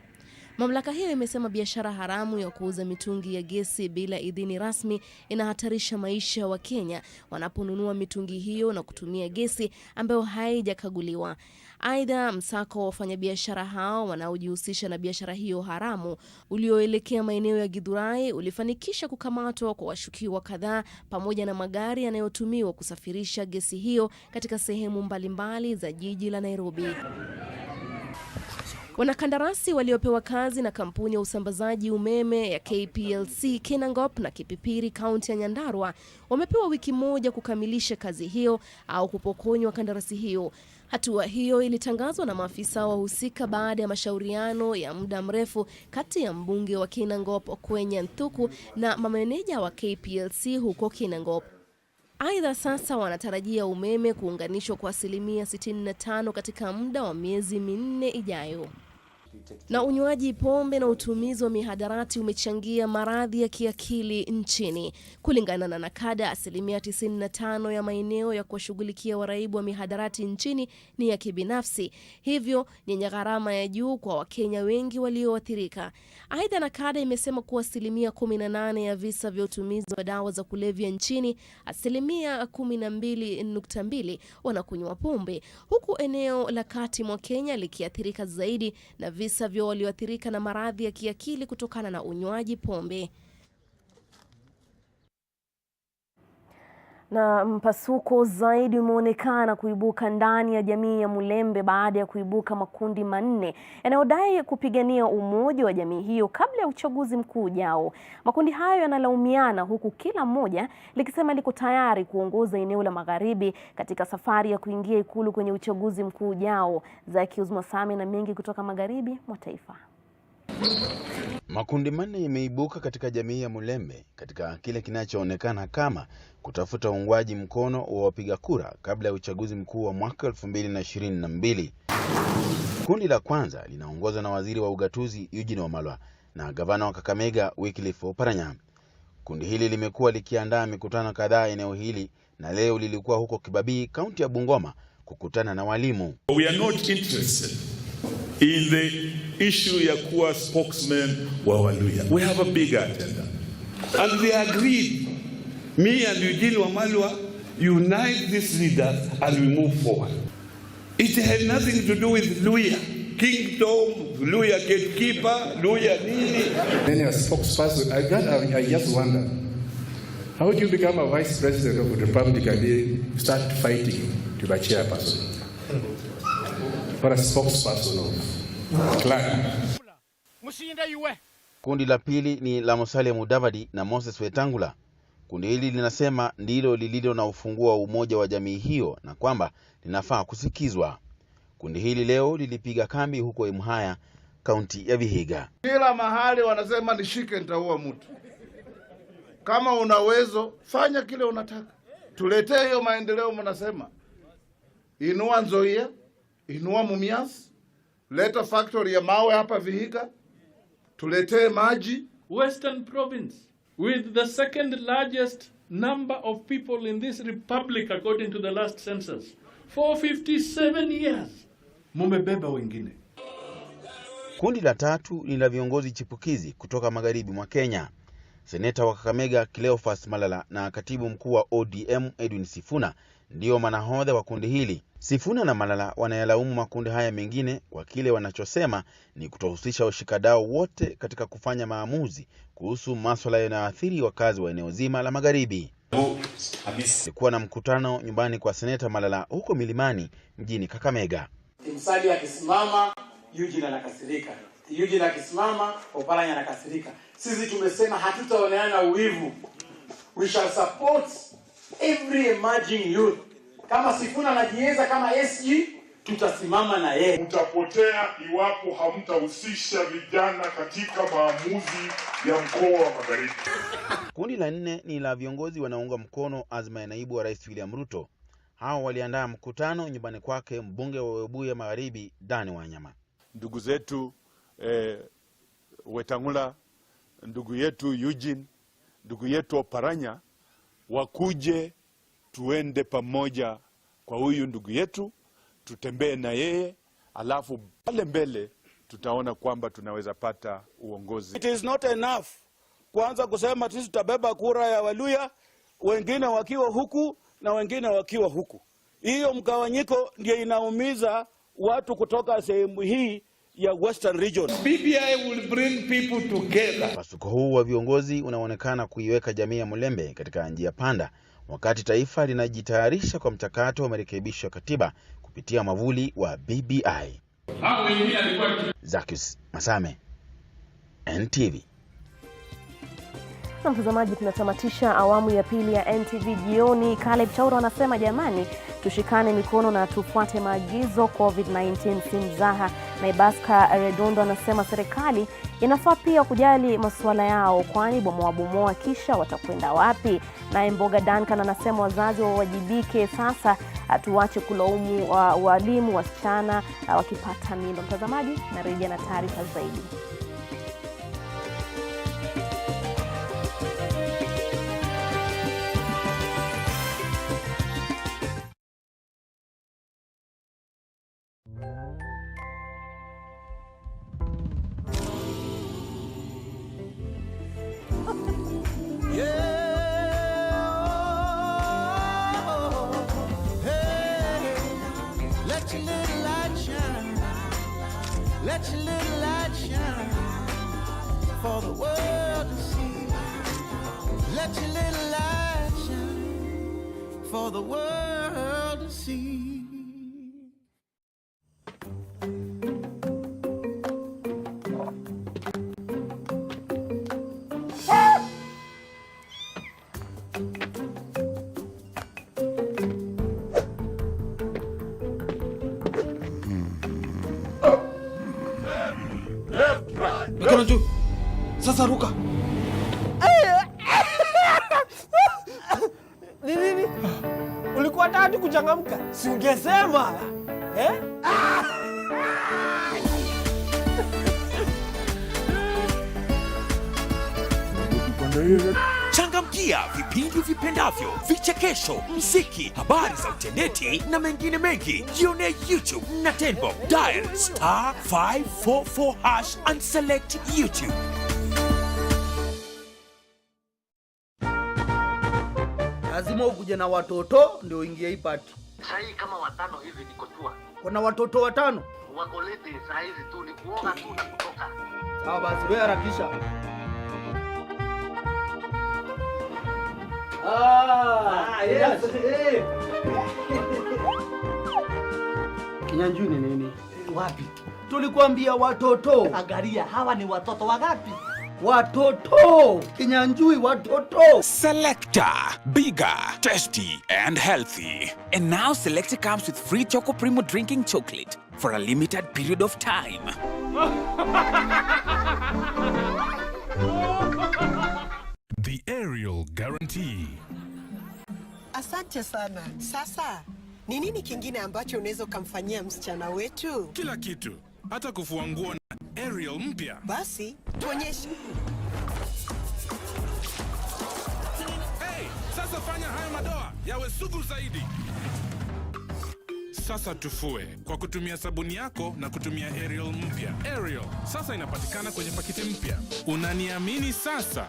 Mamlaka hiyo imesema biashara haramu ya kuuza mitungi ya gesi bila idhini rasmi inahatarisha maisha ya Wakenya wanaponunua mitungi hiyo na kutumia gesi ambayo haijakaguliwa. Aidha, msako wa wafanyabiashara hao wanaojihusisha na biashara hiyo haramu ulioelekea maeneo ya Githurai ulifanikisha kukamatwa kwa washukiwa kadhaa pamoja na magari yanayotumiwa kusafirisha gesi hiyo katika sehemu mbalimbali za jiji la Nairobi. Wanakandarasi waliopewa kazi na kampuni ya usambazaji umeme ya KPLC Kinangop na Kipipiri kaunti ya Nyandarua wamepewa wiki moja kukamilisha kazi hiyo au kupokonywa kandarasi hiyo. Hatua hiyo ilitangazwa na maafisa wahusika baada ya mashauriano ya muda mrefu kati ya mbunge wa Kinangop Okwenya Nthuku na mameneja wa KPLC huko Kinangop. Aidha, sasa wanatarajia umeme kuunganishwa kwa 65% katika muda wa miezi 4 ijayo. Na unywaji pombe na utumizi wa mihadarati umechangia maradhi ya kiakili nchini. Kulingana na nakada, 95% ya maeneo ya kuwashughulikia waraibu wa mihadarati nchini ni ya kibinafsi. Hivyo ni gharama ya juu kwa Wakenya wengi walioathirika. Aidha, nakada imesema kuwa 18% ya visa vya utumizi wa dawa za kulevya nchini, 12.2% wanakunywa pombe, huku eneo la kati mwa Kenya likiathirika zaidi na visa vya walioathirika na maradhi ya kiakili kutokana na unywaji pombe. Na mpasuko zaidi umeonekana kuibuka ndani ya jamii ya Mulembe baada ya kuibuka makundi manne yanayodai kupigania umoja wa jamii hiyo kabla ya uchaguzi mkuu ujao. Makundi hayo yanalaumiana huku kila mmoja likisema liko tayari kuongoza eneo la Magharibi katika safari ya kuingia ikulu kwenye uchaguzi mkuu ujao. Zaki Uzmasami na mengi kutoka magharibi mwa taifa. Makundi manne yameibuka katika jamii ya Mulembe katika kile kinachoonekana kama kutafuta uungwaji mkono wa wapiga kura kabla ya uchaguzi mkuu wa mwaka 2022. Kundi la kwanza linaongozwa na waziri wa ugatuzi Eugene Wamalwa na gavana wa Kakamega Wycliffe Oparanya. Kundi hili limekuwa likiandaa mikutano kadhaa eneo hili na leo lilikuwa huko Kibabii, kaunti ya Bungoma, kukutana na walimu. We are not interested in the issue ya kuwa spokesman wa Waluya. We have a bigger agenda. And they agreed, me and Eugene Wamalwa, unite these leaders and we move forward. It had nothing to do with Luya kingdom, Luya gatekeeper, Luya nini. Then a spokesperson, I just wonder, how do you become a vice president of the Republic and then start fighting to be a chairperson? Or a spokesperson of clan? Kundi la pili ni la Musalia Mudavadi na Moses Wetangula. Kundi hili linasema ndilo lililo na ufunguo wa umoja wa jamii hiyo na kwamba linafaa kusikizwa. Kundi hili leo lilipiga kambi huko Imhaya, kaunti ya Vihiga. Kila mahali wanasema nishike nitaua mtu. Kama una uwezo, fanya kile unataka. Tuletee hiyo maendeleo mnasema. Inua Nzoia, inua Mumias, leta factory ya mawe hapa Vihiga. Tuletee maji. Western Province, with the second largest number of people in this republic according to the last census, for 57 years. Mumebeba wengine. Kundi la tatu ni la viongozi chipukizi kutoka magharibi mwa Kenya. Seneta wa Kakamega Cleophas Malala na katibu mkuu wa ODM Edwin Sifuna ndio manahodha wa kundi hili. Sifuna na Malala wanayalaumu makundi haya mengine kwa kile wanachosema ni kutohusisha washikadau wote katika kufanya maamuzi kuhusu masuala yanayoathiri wakazi wa eneo zima la Magharibi. Kulikuwa na mkutano nyumbani kwa Seneta Malala huko Milimani mjini Kakamega. Timsali akisimama, Eugene anakasirika. Eugene akisimama, Oparanya anakasirika. Sisi tumesema hatutaoneana uwivu. We shall support every emerging youth. Kama Sifuna anajiweza kama SG, tutasimama na yeye. Mtapotea iwapo hamtahusisha vijana katika maamuzi ya mkoa wa Magharibi. Kundi la 4 ni la viongozi wanaunga mkono azma ya naibu wa Rais William Ruto. Hao waliandaa mkutano nyumbani kwake mbunge wa Webuye Magharibi Dani Wanyama. Ndugu zetu Wetangula, ndugu yetu Eugene, ndugu yetu Oparanya wakuje tuende pamoja kwa huyu ndugu yetu, tutembee na yeye, alafu pale mbele tutaona kwamba tunaweza pata uongozi. It is not enough kuanza kusema sisi tutabeba kura ya Waluya, wengine wakiwa huku na wengine wakiwa huku. Hiyo mgawanyiko ndio inaumiza watu kutoka sehemu hii ya Western Region. BBI will bring people together. Masuko huu wa viongozi unaonekana kuiweka jamii ya Mulembe katika njia panda, wakati taifa linajitayarisha kwa mchakato wa marekebisho ya katiba kupitia mavuli wa BBI. Zakius Masame, NTV. Na mtazamaji, tunatamatisha awamu ya pili ya NTV jioni. Caleb Chaura anasema jamani, tushikane mikono na tufuate maagizo, COVID-19 si mzaha. Na Ibaska Redondo anasema serikali inafaa pia kujali masuala yao, kwani bomoa kisha watakwenda wapi? Na Mboga Duncan anasema wazazi wawajibike sasa, atuache kulaumu walimu wasichana wakipata mimba. Mtazamaji, narejea na taarifa zaidi. Let your little light shine for the world to see. Let your little light shine for the world to see. Mikono juu. Sasa ruka. Nini? Ulikuwa tayari kuchangamka? Si ungesema. Changamkia vipindi vipendavyo, vichekesho, muziki, habari za uteneti na mengine mengi. Jione YouTube na Tenbo. Dial *544# and select YouTube. Lazima ukuje na watoto ndio uingie hii party. Sasa kama 5 hivi niko tua. Kuna watoto 5? Wako leti saa hizi tu ni kuoga tu na kutoka. Sawa basi, wewe harakisha. Yes. Kinyanjui ni nini? Wapi? Tulikuambia watoto. Angalia, hawa ni watoto wangapi? Watoto. Kinyanjui watoto. Selector, bigger, tasty and healthy. And now Selector comes with free Choco Primo drinking chocolate for a limited period of time. The Aerial Guarantee. Asante sana. Sasa, ni nini kingine ambacho unaweza kumfanyia msichana wetu? Kila kitu, hata kufua nguo na Aerial mpya. Basi, tuonyeshe. Hey, sasa fanya haya madoa yawe sugu zaidi. Sasa tufue kwa kutumia sabuni yako na kutumia Aerial mpya. Aerial sasa inapatikana kwenye pakiti mpya. Unaniamini sasa?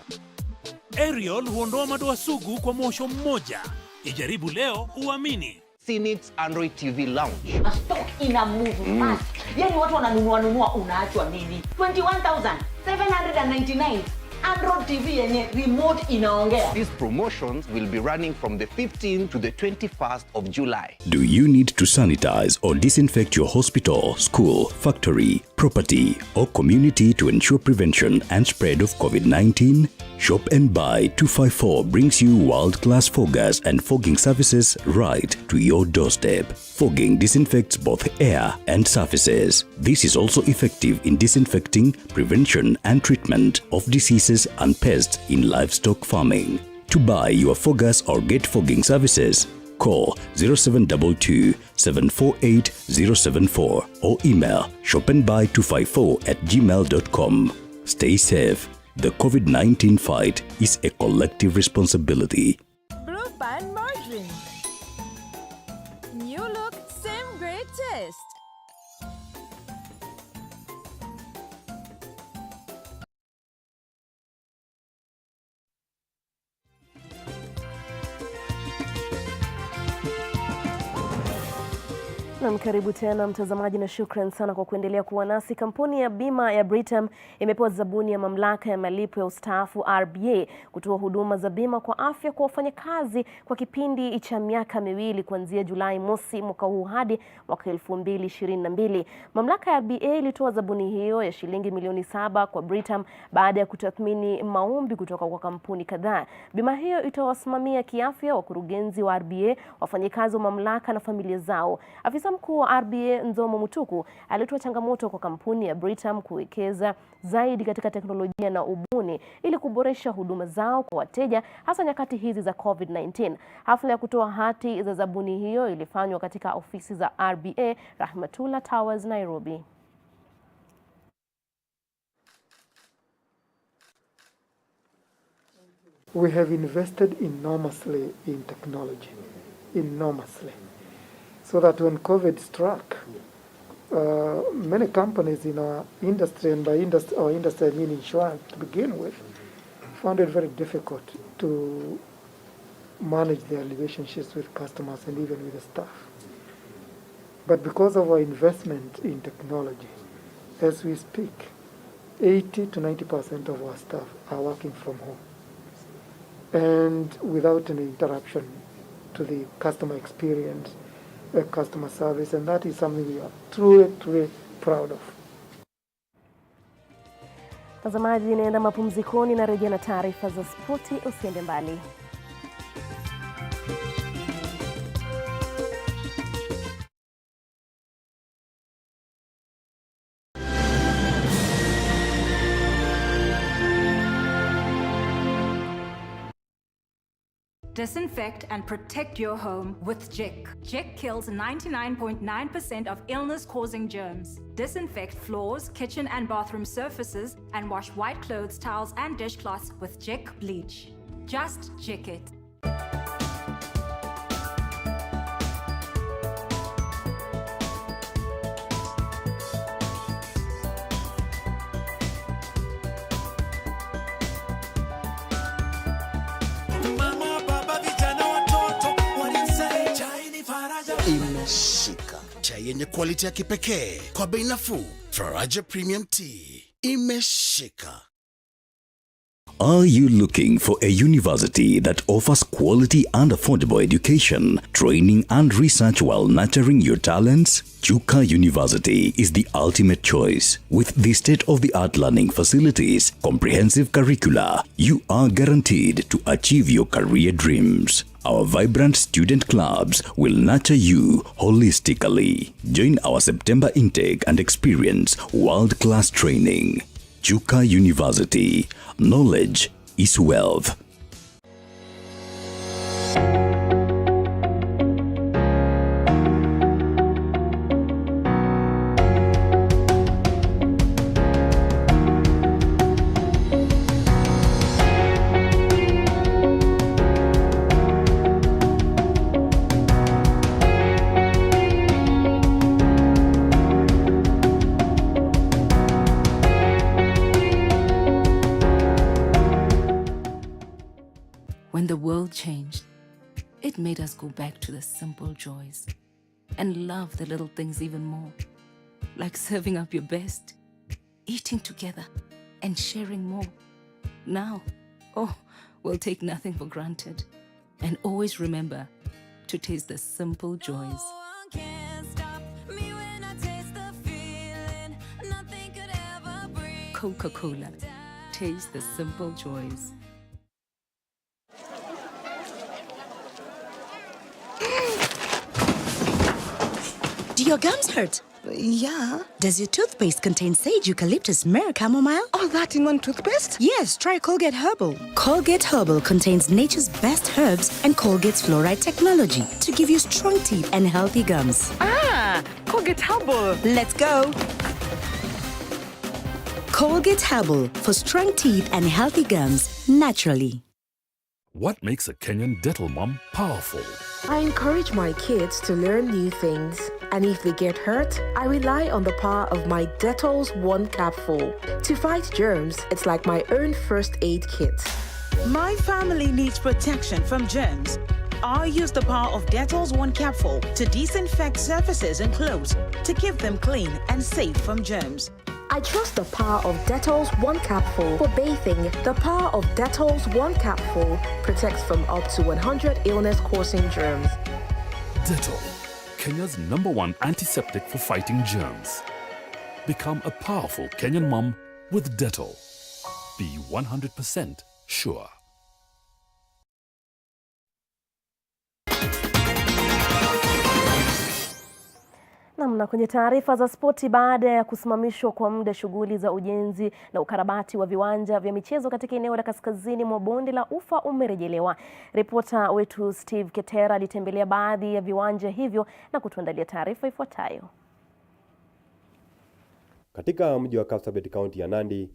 Ariel huondoa madoa sugu kwa mwosho mmoja. Ijaribu leo uamini. Cynic's Android TV launch. A stock ina move fast. Yani watu wananunua unaachwa nini? 21,799. Android TV yenye remote inaongea. These promotions will be running from the 15th to the 21st of July. Do you need to sanitize or disinfect your hospital, school, factory, property, or community to ensure prevention and spread of COVID-19? Shop and Buy 254 brings you world-class foggers and fogging services right to your doorstep. Fogging disinfects both air and surfaces. This is also effective in disinfecting, prevention and treatment of diseases and pests in livestock farming. To buy your foggers or get fogging services, call 0722 748 074 or email shopandbuy254@gmail.com. Stay safe. The COVID-19 fight is a collective responsibility. Blueband margarine. New look, same great taste. Na karibu tena mtazamaji, na shukran sana kwa kuendelea kuwa nasi. Kampuni ya bima ya Britam imepewa zabuni ya mamlaka ya malipo ya ustaafu RBA kutoa huduma za bima kwa afya kwa wafanyakazi kwa kipindi cha miaka miwili kuanzia Julai mosi mwaka huu hadi mwaka 2022. Mamlaka ya RBA ilitoa zabuni hiyo ya shilingi milioni 7 kwa Britam baada ya kutathmini maombi kutoka kwa kampuni kadhaa. Bima hiyo itawasimamia kiafya wakurugenzi wa RBA, wafanyakazi wa mamlaka na familia zao. Afisa mkuu wa RBA Nzomo Mutuku alitoa changamoto kwa kampuni ya Britam kuwekeza zaidi katika teknolojia na ubuni ili kuboresha huduma zao kwa wateja, hasa nyakati hizi za COVID-19. Hafla ya kutoa hati za zabuni hiyo ilifanywa katika ofisi za RBA Rahmatullah Towers, Nairobi. We have invested enormously in technology, enormously. So that when COVID struck, many companies in our industry, and by our industry I mean insurance to begin with, found it very difficult to manage their relationships with customers and even with the staff. But because of our investment in technology, as we speak, 80 to 90% of our staff are working from home, and without any interruption to the customer experience, customer service, and that is something we are truly proud of. Mtazamaji, naenda mapumzikoni na rejea na taarifa za spoti, usiende mbali. Disinfect and protect your home with Jik. Jik kills 99.9% of illness-causing germs. Disinfect floors, kitchen and bathroom surfaces, and wash white clothes, towels, and dishcloths with Jik bleach. Just Jik it. Imeshika chai yenye quality ya kipekee kwa bei nafuu. Faraja Premium Tea imeshika. Are you looking for a university that offers quality and affordable education, training and research while nurturing your talents? Chuka University is the ultimate choice. With the state-of-the-art learning facilities, comprehensive curricula, you are guaranteed to achieve your career dreams. Our vibrant student clubs will nurture you holistically. Join our September intake and experience world-class training. Chuka University. Knowledge is wealth. It made us go back to the simple joys and love the little things even more, like serving up your best, eating together, and sharing more. Now, we'll take nothing for granted and always remember to taste the simple joys. Coca-Cola. Taste the simple joys. Do your gums hurt? Yeah. Does your toothpaste contain sage, eucalyptus, myrrh, chamomile? All that in one toothpaste? Yes, try Colgate Herbal. Colgate Herbal contains nature's best herbs and Colgate's fluoride technology to give you strong teeth and healthy gums. Colgate Herbal. Let's go. Colgate Herbal for strong teeth and healthy gums naturally. What makes a Kenyan dental mom powerful? I encourage my kids to learn new things. And if they get hurt, I rely on the power of my Dettol's One Capful. To fight germs, it's like my own first aid kit. My family needs protection from germs. I use the power of Dettol's One Capful to disinfect surfaces and clothes to keep them clean and safe from germs. I trust the power of Dettol's One Capful for bathing. The power of Dettol's One Capful protects from up to 100 illness-causing germs. Dettol, Kenya's #1 antiseptic for fighting germs. Become a powerful Kenyan mom with Dettol. Be 100% sure. Na kwenye taarifa za spoti, baada ya kusimamishwa kwa muda shughuli za ujenzi na ukarabati wa viwanja vya michezo katika eneo la kaskazini mwa bonde la Ufa umerejelewa. Ripota wetu Steve Ketera alitembelea baadhi ya viwanja hivyo na kutuandalia taarifa ifuatayo. Katika mji wa Kapsabet, kaunti ya Nandi,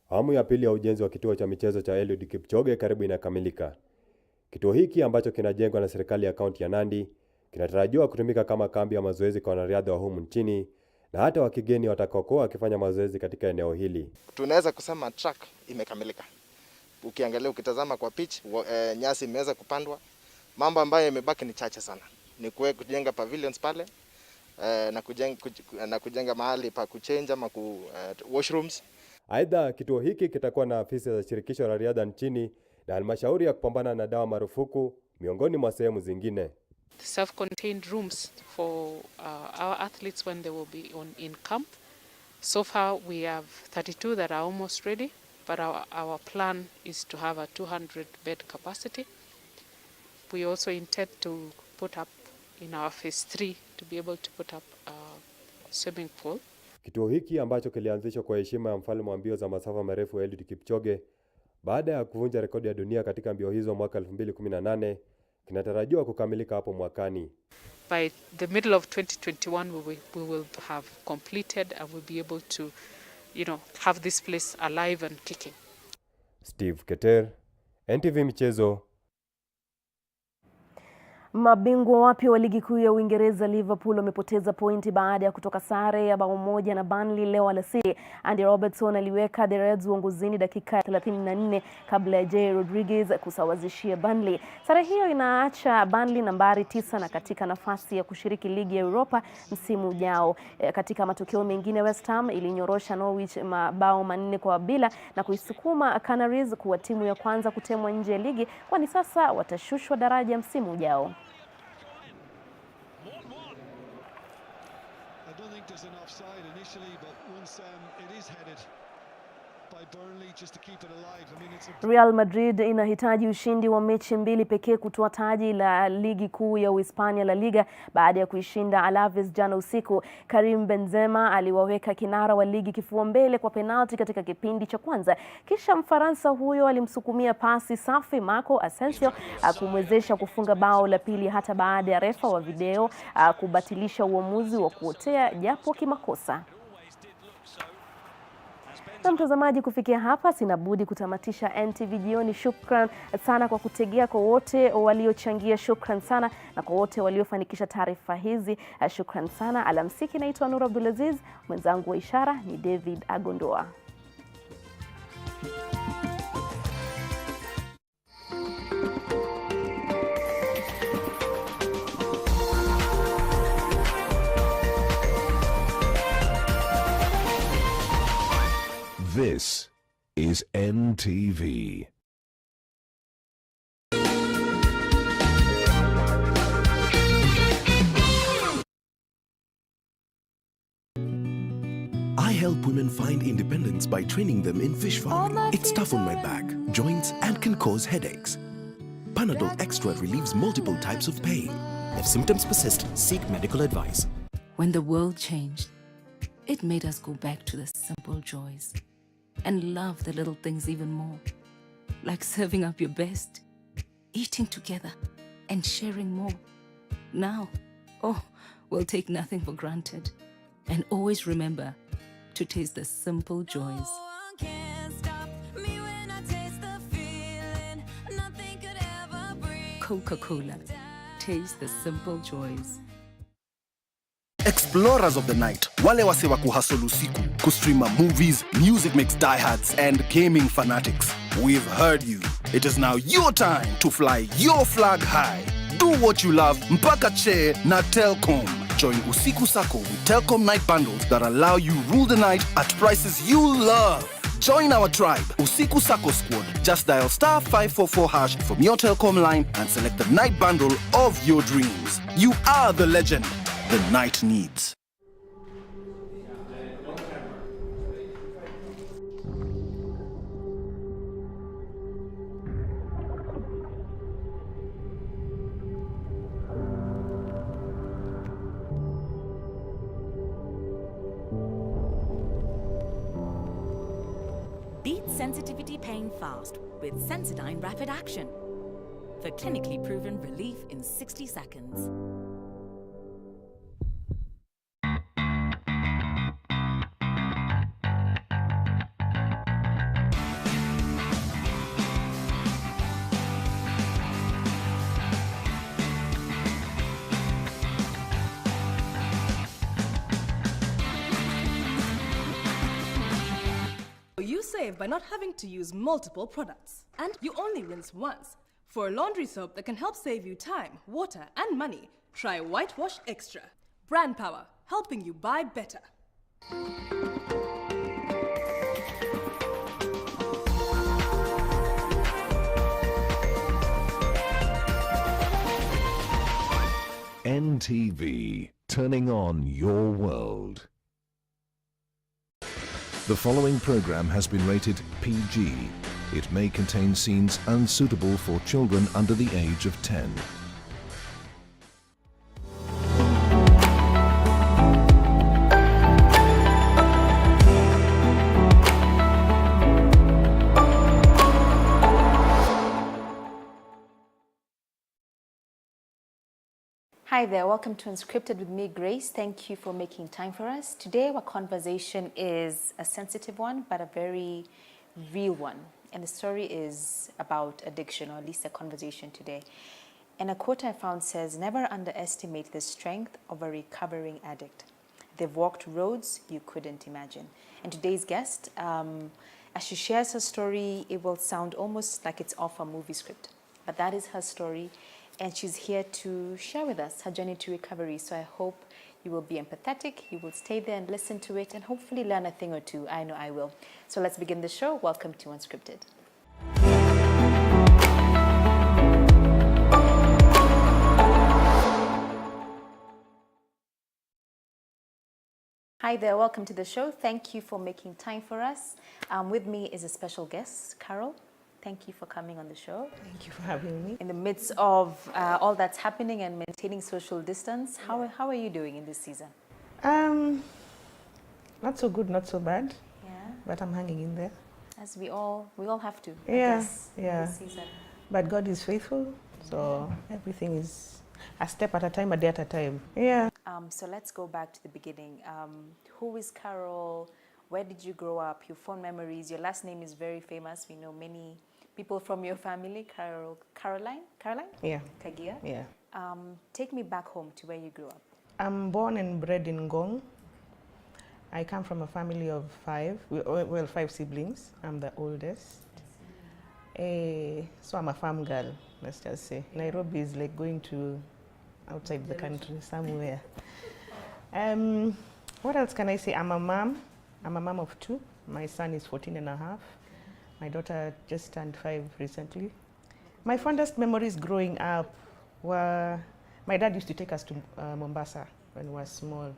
awamu ya pili ya ujenzi wa kituo cha michezo cha Eliud Kipchoge karibu inakamilika. Kituo hiki ambacho kinajengwa na serikali ya kaunti ya Nandi kinatarajiwa kutumika kama kambi ya mazoezi kwa wanariadha wa humu nchini na hata wa kigeni watakaokuwa wakifanya mazoezi katika eneo hili. Tunaweza kusema track imekamilika. Ukiangalia, ukitazama kwa pitch, nyasi imeweza kupandwa. Mambo ambayo yamebaki ni chache sana. Ni kujenga pavilions pale na kujenga mahali pa kuchange ama washrooms. Aidha, kituo hiki kitakuwa na afisi za shirikisho la riadha nchini na halmashauri ya kupambana na dawa marufuku miongoni mwa sehemu zingine. Self-contained rooms for our athletes when they will be in camp. So far we have 32 that are almost ready, but our plan is to have a 200-bed capacity. We also intend to put up in our phase 3 to be able to put up a swimming pool. Kituo hiki ambacho kilianzishwa kwa heshima ya mfalme wa mbio za masafa marefu Eliud Kipchoge baada ya kuvunja rekodi ya dunia katika mbio hizo mwaka 2018 kinatarajiwa kukamilika hapo mwakani. By the middle of 2021 we will have completed and we'll be able to have this place alive and kicking. Steve Keter, NTV Michezo. Mabingwa wapya wa ligi kuu ya Uingereza Liverpool wamepoteza pointi baada ya kutoka sare ya bao moja na Burnley leo alasiri. Andy Robertson aliweka the Reds uongozini dakika ya 34 kabla ya Jay Rodriguez kusawazishia Burnley. Sare hiyo inaacha Burnley nambari 9 na katika nafasi ya kushiriki ligi ya Europa msimu ujao. Katika matokeo mengine, West Ham ilinyorosha Norwich mabao 4-0 na kuisukuma Canaries kuwa timu ya kwanza kutemwa nje ya ligi, kwani sasa watashushwa daraja msimu ujao. There's an offside initially, but once it is headed by Burnley just to keep it alive. I mean, it's a... Real Madrid inahitaji ushindi wa mechi 2 pekee kutoa taji la ligi kuu ya Uhispania La Liga baada ya kuishinda Alaves jana usiku. Karim Benzema aliwaweka kinara wa ligi kifua mbele kwa penalti katika kipindi cha kwanza. Kisha Mfaransa huyo alimsukumia pasi safi Marco Asensio kumwezesha kufunga bao la pili hata baada ya refa wa video kubatilisha uamuzi wa kuotea japo kimakosa. Na mtazamaji, kufikia hapa sina budi kutamatisha NTV jioni. Shukran sana kwa kutegea, kwa wote waliochangia shukran sana, na kwa wote waliofanikisha taarifa hizi shukran sana. Alamsiki, naitwa Nura Abdulaziz, mwenzangu wa ishara ni David Agondoa. This is NTV. I help women find independence by training them in fish farming. It's tough on my back, joints, and can cause headaches. Panadol Extra relieves multiple types of pain. If symptoms persist, seek medical advice. When the world changed, it made us go back to the simple joys and love the little things even more, like serving up your best, eating together, and sharing more. Now, we'll take nothing for granted and always remember to taste the simple joys. Coca-Cola. Taste the simple joys. Explorers of the night, wale wase wa kuhustle usiku, kustreama movies, music mix diehards, and gaming fanatics. We've heard you. It is now your time to fly your flag high. Do what you love, mpaka che na Telkom. Join Usiku Sako with Telkom night bundles that allow you rule the night at prices you love. Join our tribe, Usiku Sako Squad. Just dial *544# from your Telkom line and select the night bundle of your dreams. You are the legend the night needs. Beat sensitivity pain fast with Sensodyne Rapid Action for clinically proven relief in 60 seconds. You save by not having to use multiple products. And you only rinse once. For a laundry soap that can help save you time, water, and money, try Whitewash Extra. Brand power, helping you buy better. NTV, turning on your world. The following program has been rated PG. It may contain scenes unsuitable for children under the age of 10. Hi there, welcome to Unscripted with me, Grace. Thank you for making time for us. Today, our conversation is a sensitive one, but a very real one. And the story is about addiction, or at least a conversation today. And a quote I found says, "Never underestimate the strength of a recovering addict. They've walked roads you couldn't imagine." And today's guest, as she shares her story, it will sound almost like it's off a movie script. But that is her story. And she's here to share with us her journey to recovery. So I hope you will be empathetic, you will stay there and listen to it, and hopefully learn a thing or two. I know I will. So let's begin the show. Welcome to Unscripted. Hi there, welcome to the show. Thank you for making time for us. With me is a special guest, Carol. Thank you for coming on the show. Thank you for having me. In the midst of all that's happening and maintaining social distance, how are you doing in this season? Not so good, not so bad. Yeah. But I'm hanging in there. As we all have to. Yeah, I guess, yeah. This season. But God is faithful, so everything is a step at a time, a day at a time. Yeah. So let's go back to the beginning. Who is Carol? Where did you grow up? Your fond memories. Your last name is very famous. We know many people from your family. Caroline? Yeah. Kagia? Yeah. Take me back home to where you grew up. I'm born and bred in Ngong. I come from a family of 5. Well, 5 siblings. I'm the oldest. So I'm a farm girl, let's just say. Nairobi is like going to outside the country somewhere. What else can I say? I'm a mom. I'm a mom of 2. My son is 14 and a half. My daughter just turned 5 recently. My fondest memories growing up were, my dad used to take us to Mombasa when we were small.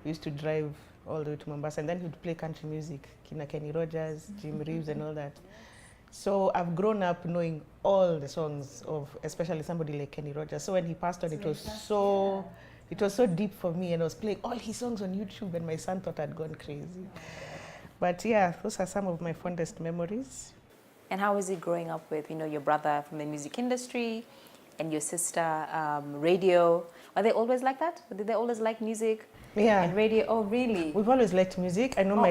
We used to drive all the way to Mombasa, and then he'd play country music, Kina Kenny Rogers, Jim Reeves and all that. So I've grown up knowing all the songs of, especially somebody like Kenny Rogers. So when he passed on, it was so deep for me, and I was playing all his songs on YouTube, and my son thought I'd gone crazy. But yeah, those are some of my fondest memories. And how was it growing up with, your brother from the music industry and your sister, radio? Were they always like that? Did they always like music? Yeah. And radio? Oh, really? We've always liked music. I know my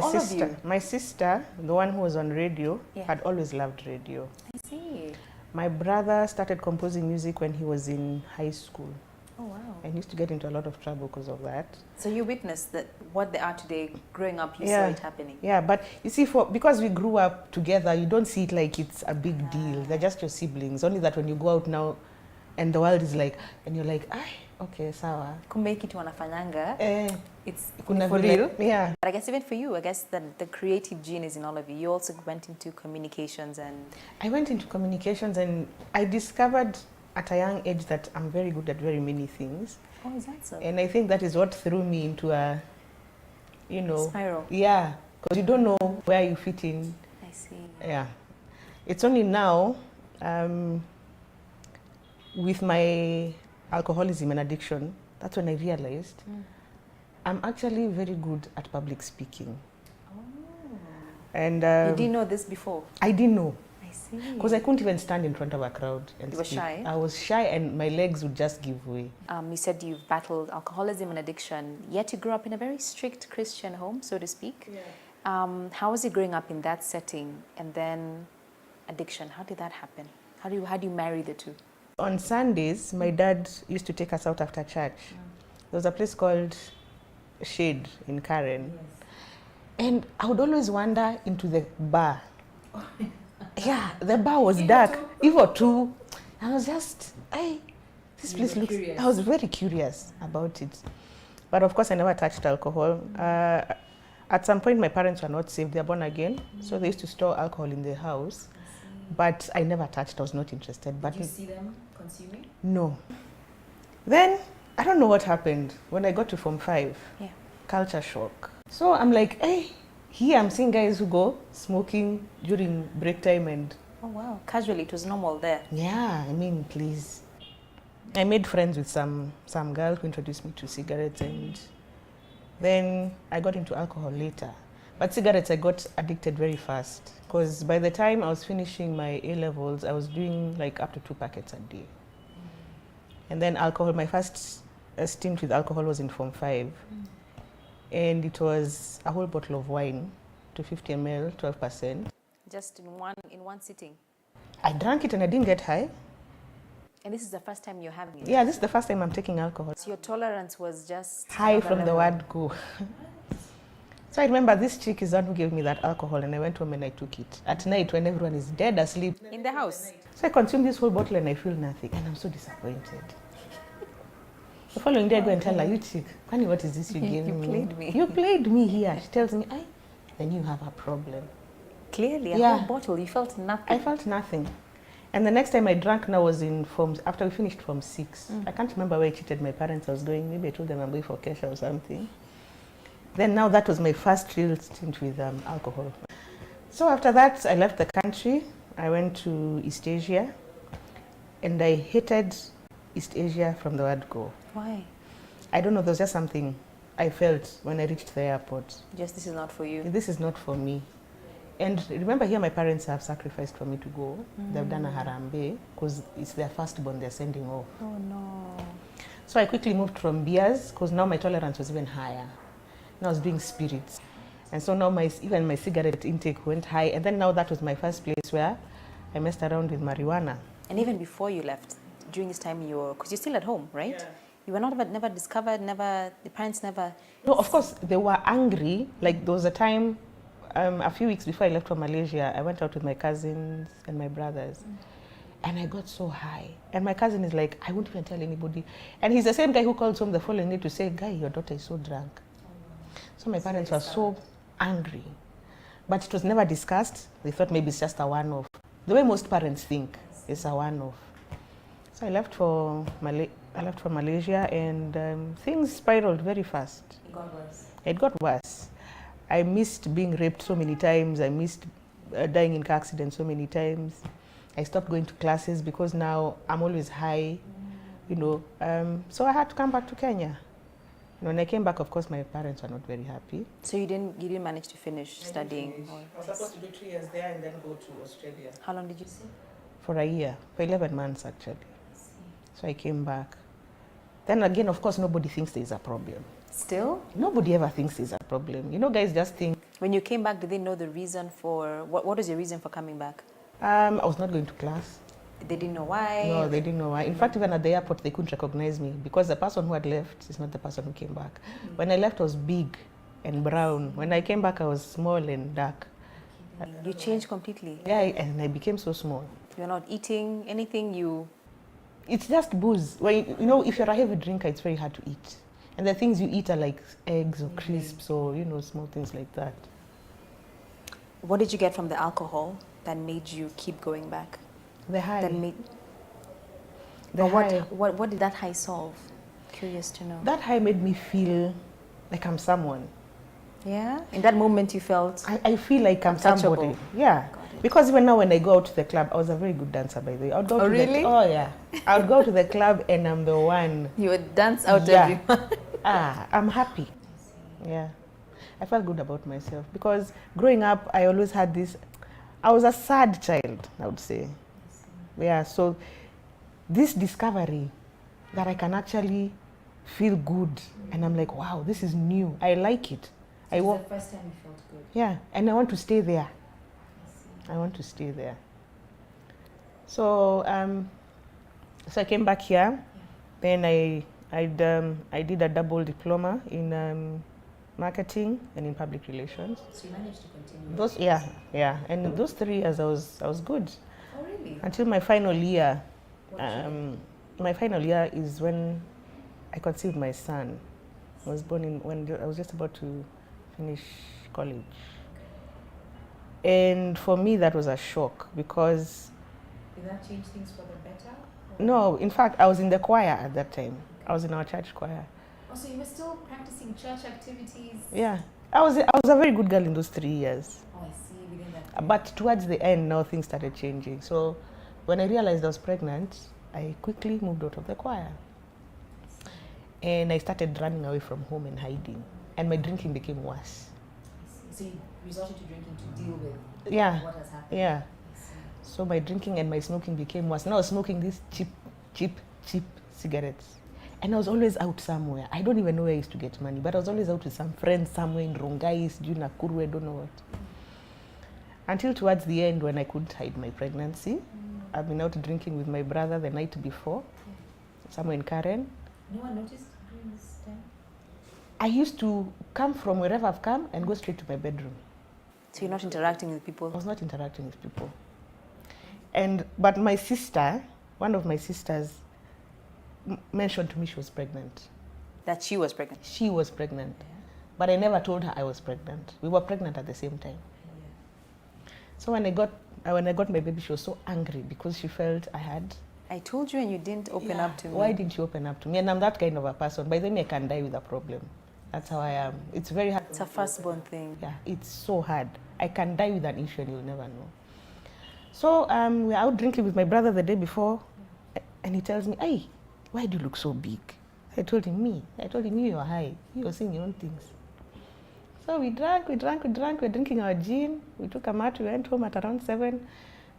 sister, the one who was on radio, had always loved radio. I see. My brother started composing music when he was in high school. Oh, wow. And he used to get into a lot of trouble because of that. So you witnessed that what they are today, growing up, you saw it happening. Yeah, but you see, because we grew up together, you don't see it like it's a big deal. They're just your siblings. Only that when you go out now and the world is like, and you're like, okay, sawa. Kumbe kitu wanafanyanga. It's for vile, real. Yeah. But I guess even for you, I guess the creative gene is in all of you. You also went into communications and... I went into communications and I discovered at a young age that I'm very good at very many things. Oh, is that so? And I think that is what threw me into a, spiral. Yeah, because you don't know where you fit in. I see. Yeah. It's only now, with my alcoholism and addiction, that's when I realized I'm actually very good at public speaking. Oh. And you didn't know this before? I didn't know. I see. Because I couldn't even stand in front of a crowd and You were speak. shy? I was shy and my legs would just give way. You said you've battled alcoholism and addiction, yet you grew up in a very strict Christian home, so to speak. Yeah. How was it growing up in that setting, and then addiction? How did that happen? How do you marry the two? On Sundays, my dad used to take us out after church. There was a place called Shade in Karen. Yes. And I would always wander into the bar. Yeah, the bar was dark. Even too. I was just, this place looks... Curious. I was very curious about it. But of course, I never touched alcohol. At some point, my parents were not saved. They're born again. So they used to store alcohol in the house. But I never touched. I was not interested. But did you see them consuming? No. Then, I don't know what happened. When I got to Form 5, culture shock. So I'm like, here I'm seeing guys who go smoking during break time and... Oh, wow. Casually, it was normal there. Yeah, I mean, please. I made friends with some girl who introduced me to cigarettes, and then I got into alcohol later. But cigarettes, I got addicted very fast. Because by the time I was finishing my A-levels, I was doing like up to 2 packets a day. And then alcohol, my first stint with alcohol was in Form 5. And it was a whole bottle of wine, 250 ml, 12%. Just in one sitting? I drank it and I didn't get high. And this is the first time you're having it? Yeah, this is the first time I'm taking alcohol. So your tolerance was just... high from the word go. So I remember this chick is the one who gave me that alcohol, and I went home and I took it. At night when everyone is dead asleep. In the house? So I consumed this whole bottle and I feel nothing, and I'm so disappointed. The following day I go and tell her, you chick, Kwani, what is this you gave me? You played me. You played me here. She tells me, then you have a problem. Clearly, a whole bottle, you felt nothing. I felt nothing. And the next time I drank now was in after we finished Form 6. I can't remember where I cheated my parents. I was going, maybe I told them I'm going for Kesha or something. Then now that was my first real stint with alcohol. So after that, I left the country. I went to East Asia, and I hated East Asia from the word go. Why? I don't know, there was just something I felt when I reached the airport. Just, this is not for you. This is not for me. And remember, here my parents have sacrificed for me to go. They've done a harambe, because it's their firstborn they're sending off. Oh no. So I quickly moved from beers, because now my tolerance was even higher. Now I was doing spirits. And so now even my cigarette intake went high. And then now that was my first place where I messed around with marijuana. And even before you left, during this time because you're still at home, right? Yeah. You were never discovered, the parents never... No, of course, they were angry. Like there was a time, a few weeks before I left for Malaysia, I went out with my cousins and my brothers. And I got so high. And my cousin is like, I won't even tell anybody. And he's the same guy who calls home the following day to say, Guy, your daughter is so drunk. So my parents were so angry. But it was never discussed. They thought maybe it's just a one-off. The way most parents think, it's a one-off. So I left for Malaysia, and things spiraled very fast. It got worse. It got worse. I missed being raped so many times. I missed dying in car accidents so many times. I stopped going to classes because now I'm always high, you know. So I had to come back to Kenya. When I came back, of course, my parents were not very happy. So you didn't manage to finish studying? I was supposed to do 3 years there and then go to Australia. How long did you stay? For a year, for 11 months actually. So I came back. Then again, of course, nobody thinks there's a problem. Still? Nobody ever thinks there's a problem. You know, guys just think. When you came back, did they know the reason for, what was your reason for coming back? I was not going to class. They didn't know why? No, they didn't know why. In fact, even at the airport, they couldn't recognize me because the person who had left is not the person who came back. When I left, I was big and brown. When I came back, I was small and dark. You changed completely? Yeah, and I became so small. You're not eating anything, It's just booze. When, you know, if you're a heavy drinker, it's very hard to eat. And the things you eat are like eggs or crisps or, you know, small things like that. What did you get from the alcohol that made you keep going back? The high. What did that high solve? Curious to know. That high made me feel like I'm someone. Yeah? In that moment you felt? I feel like I'm somebody. Yeah. Because even now when I go out to the club, I was a very good dancer, by the way. I would go to really? Yeah. I would go to the club and I'm the one. You would dance out everyone. I'm happy. Yeah. I felt good about myself because growing up, I always had this, I was a sad child, I would say. Yeah, so this discovery that I can actually feel good and I'm like, wow, this is new. I like it. This is the first time you felt good. Yeah, and I want to stay there. I want to stay there. So, so I came back here. Then I did a double diploma in marketing and in public relations. So you managed to continue? Yeah. And those 3 years I was good. Oh, really? Until my final year. My final year is when I conceived my son. I was born when I was just about to finish college. And for me, that was a shock because... Did that change things for the better? No, in fact, I was in the choir at that time. I was in our church choir. Oh, so you were still practicing church activities? Yeah. I was a very good girl in those 3 years. Oh, I see. Within that. But towards the end, now things started changing. So when I realized I was pregnant, I quickly moved out of the choir. And I started running away from home and hiding. And my drinking became worse. So you resorted to drinking to deal with what has happened? Yeah. So my drinking and my smoking became worse. Now I was smoking these cheap cigarettes. And I was always out somewhere. I don't even know where I used to get money, but I was always out with some friends somewhere in Rongai, Nakuru, I don't know what. Until towards the end when I couldn't hide my pregnancy. I've been out drinking with my brother the night before, somewhere in Karen. No one noticed during this time? I used to come from wherever I've come and go straight to my bedroom. So you're not interacting with people? I was not interacting with people. But my sister, one of my sisters, mentioned to me she was pregnant. That she was pregnant? She was pregnant. Yeah. But I never told her I was pregnant. We were pregnant at the same time. Yeah. So when I got my baby, she was so angry because she felt I had... I told you and you didn't open up to me. Why didn't you open up to me? And I'm that kind of a person. By the way, I can die with a problem. That's how I am. It's very hard. It's a firstborn thing. Yeah, it's so hard. I can die with an issue and you'll never know. So we were out drinking with my brother the day before, and he tells me, "Hey, why do you look so big?" I told him, you are high. You are seeing your own things. So we drank. We're drinking our gin. We took a mat. We went home at around 7.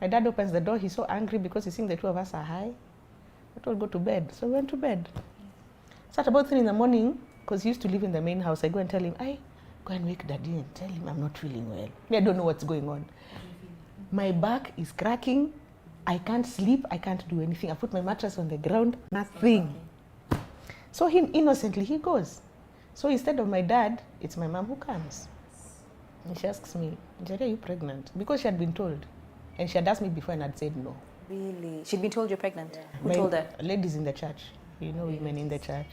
My dad opens the door. He's so angry because he's seeing the two of us are high. I told him, go to bed. So we went to bed. So at about 3 in the morning, because he used to live in the main house, I go and tell him, "Hey, go and wake Daddy and tell him I'm not feeling well." I don't know what's going on. My back is cracking. I can't sleep. I can't do anything. I put my mattress on the ground. Nothing. So innocently, he goes. So instead of my dad, it's my mom who comes. And she asks me, "Njeri, are you pregnant?" Because she had been told. And she had asked me before and I'd said no. Really? She'd been told you're pregnant? Yeah. Who told her? Ladies in the church. You know, women in the church.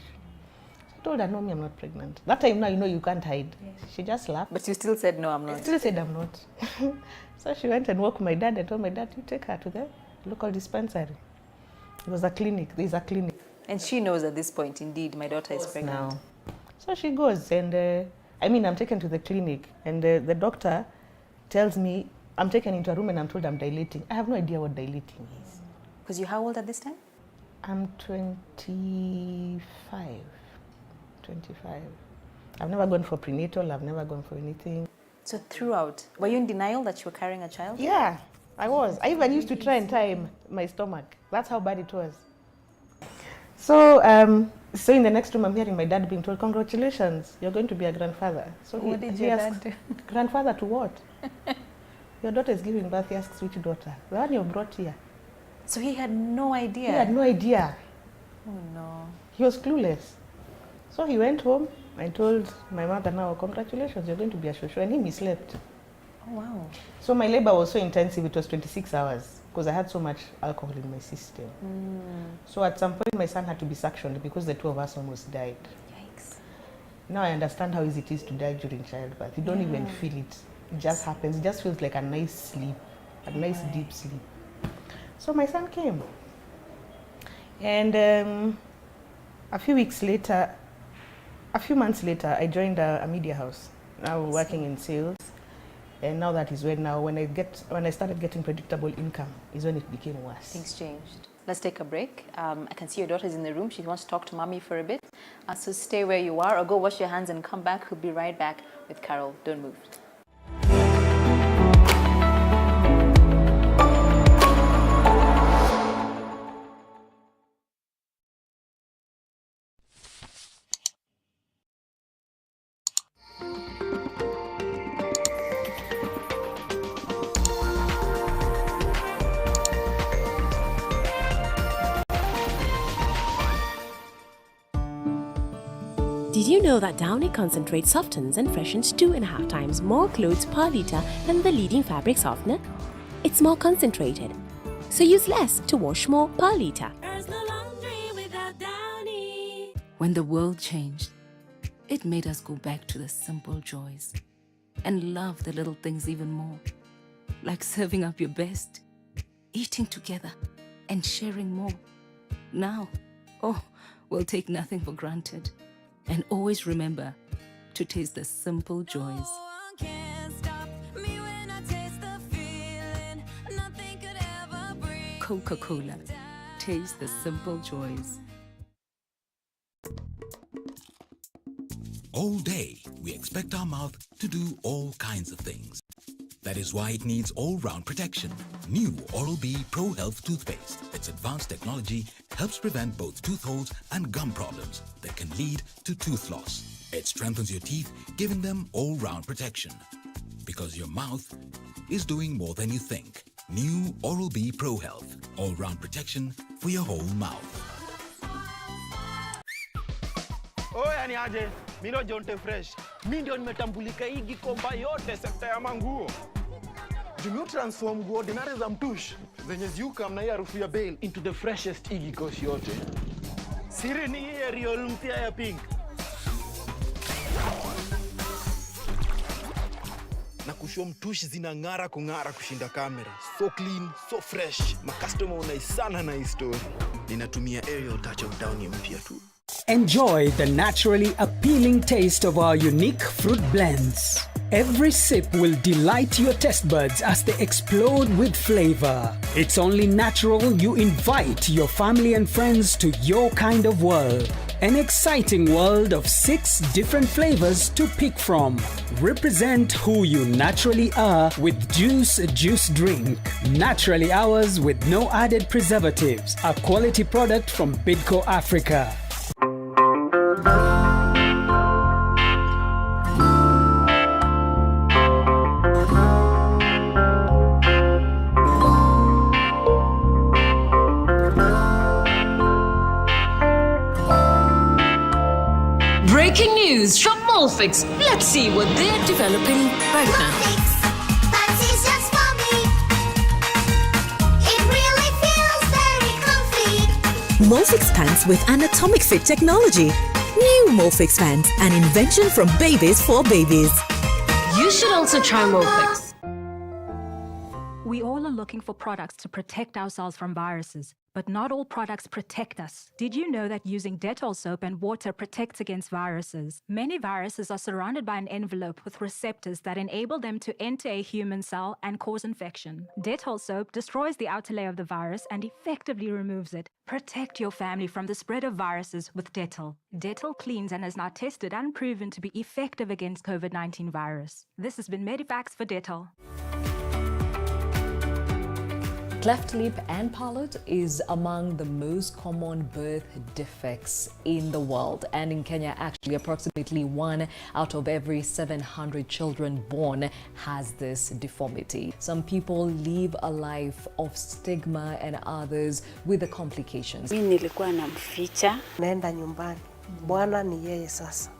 told her, no, me, I'm not pregnant. That time now, you can't hide. Yes. She just laughed. But you still said, no, I'm not. I still said, I'm not. So she went and woke my dad and told my dad, you take her to the local dispensary. It was a clinic. There's a clinic. And she knows at this point, indeed, my daughter is pregnant. Now. So she goes and, I'm taken to the clinic and the doctor tells me, I'm taken into a room and I'm told I'm dilating. I have no idea what dilating is. Because you're how old at this time? I'm 25. I've never gone for prenatal. I've never gone for anything. So throughout, were you in denial that you were carrying a child? Yeah, I was. I even used to try and tie my stomach. That's how bad it was. So, in the next room, I'm hearing my dad being told, congratulations, you're going to be a grandfather. So what did your dad do? Grandfather to what? Your daughter is giving birth. He asks, which daughter? The one you brought here. So he had no idea? He had no idea. Oh, no. He was clueless. So he went home and told my mother, now, congratulations, you're going to be a shosho. And he misled. Oh, wow. So my labor was so intensive, it was 26 hours because I had so much alcohol in my system. So at some point, my son had to be suctioned because the two of us almost died. Yikes. Now I understand how easy it is to die during childbirth. You don't even feel it. It just happens. It just feels like a nice sleep, a nice deep sleep. So my son came. And a few months later, I joined a media house, now working in sales. And now that is when I started getting predictable income is when it became worse. Things changed. Let's take a break. I can see your daughter's in the room. She wants to talk to mommy for a bit. So stay where you are or go wash your hands and come back. We'll be right back with Carol. Don't move. Did you know that Downy Concentrate softens and freshens 2.5 times more clothes per litre than the leading fabric softener? It's more concentrated, so use less to wash more per litre. When the world changed, it made us go back to the simple joys and love the little things even more, like serving up your best, eating together, and sharing more. Now, we'll take nothing for granted. And always remember to taste the simple joys. Coca-Cola. Taste the simple joys. All day, we expect our mouth to do all kinds of things. That is why it needs all-round protection. New Oral-B Pro Health toothpaste. Its advanced technology helps prevent both tooth holes and gum problems that can lead to tooth loss. It strengthens your teeth, giving them all-round protection. Because your mouth is doing more than you think. New Oral-B Pro Health. All-round protection for your whole mouth. Oya ni aje, mimi ndo Jonte Fresh. Mimi ndio nimetambulika hii gikomba yote sekta ya manguo. Jumio transform nguo ordinary za mtush zenye ziuka mna hii harufu ya bale into the freshest igikosh yote. Siri ni hii Ariel mpya ya pink. Na kushow mtush zinang'ara kung'ara kushinda kamera. So clean, so fresh. Ma customer unaisana na hii story. Ninatumia Ariel touch of down mpya tu. Enjoy the naturally appealing taste of our unique fruit blends. Every sip will delight your taste buds as they explode with flavor. It's only natural you invite your family and friends to your kind of world. An exciting world of 6 different flavors to pick from. Represent who you naturally are with Juice Drink. Naturally ours with no added preservatives. A quality product from Bidco Africa. Breaking news from Molfix. Let's see what they're developing right now. Molfix pants with anatomic fit technology. New Molfix fans, an invention from babies for babies. You should also try Molfix. We all are looking for products to protect ourselves from viruses, but not all products protect us. Did you know that using Dettol soap and water protects against viruses? Many viruses are surrounded by an envelope with receptors that enable them to enter a human cell and cause infection. Dettol soap destroys the outer layer of the virus and effectively removes it. Protect your family from the spread of viruses with Dettol. Dettol cleans and is now tested and proven to be effective against COVID-19 virus. This has been Medivax for Dettol. Cleft lip and palate is among the most common birth defects in the world, and in Kenya actually approximately 1 out of every 700 children born has this deformity. Some people live a life of stigma and others with the complications. Mimi nilikuwa namficha, naenda nyumbani. Bwana ni yeye sasa.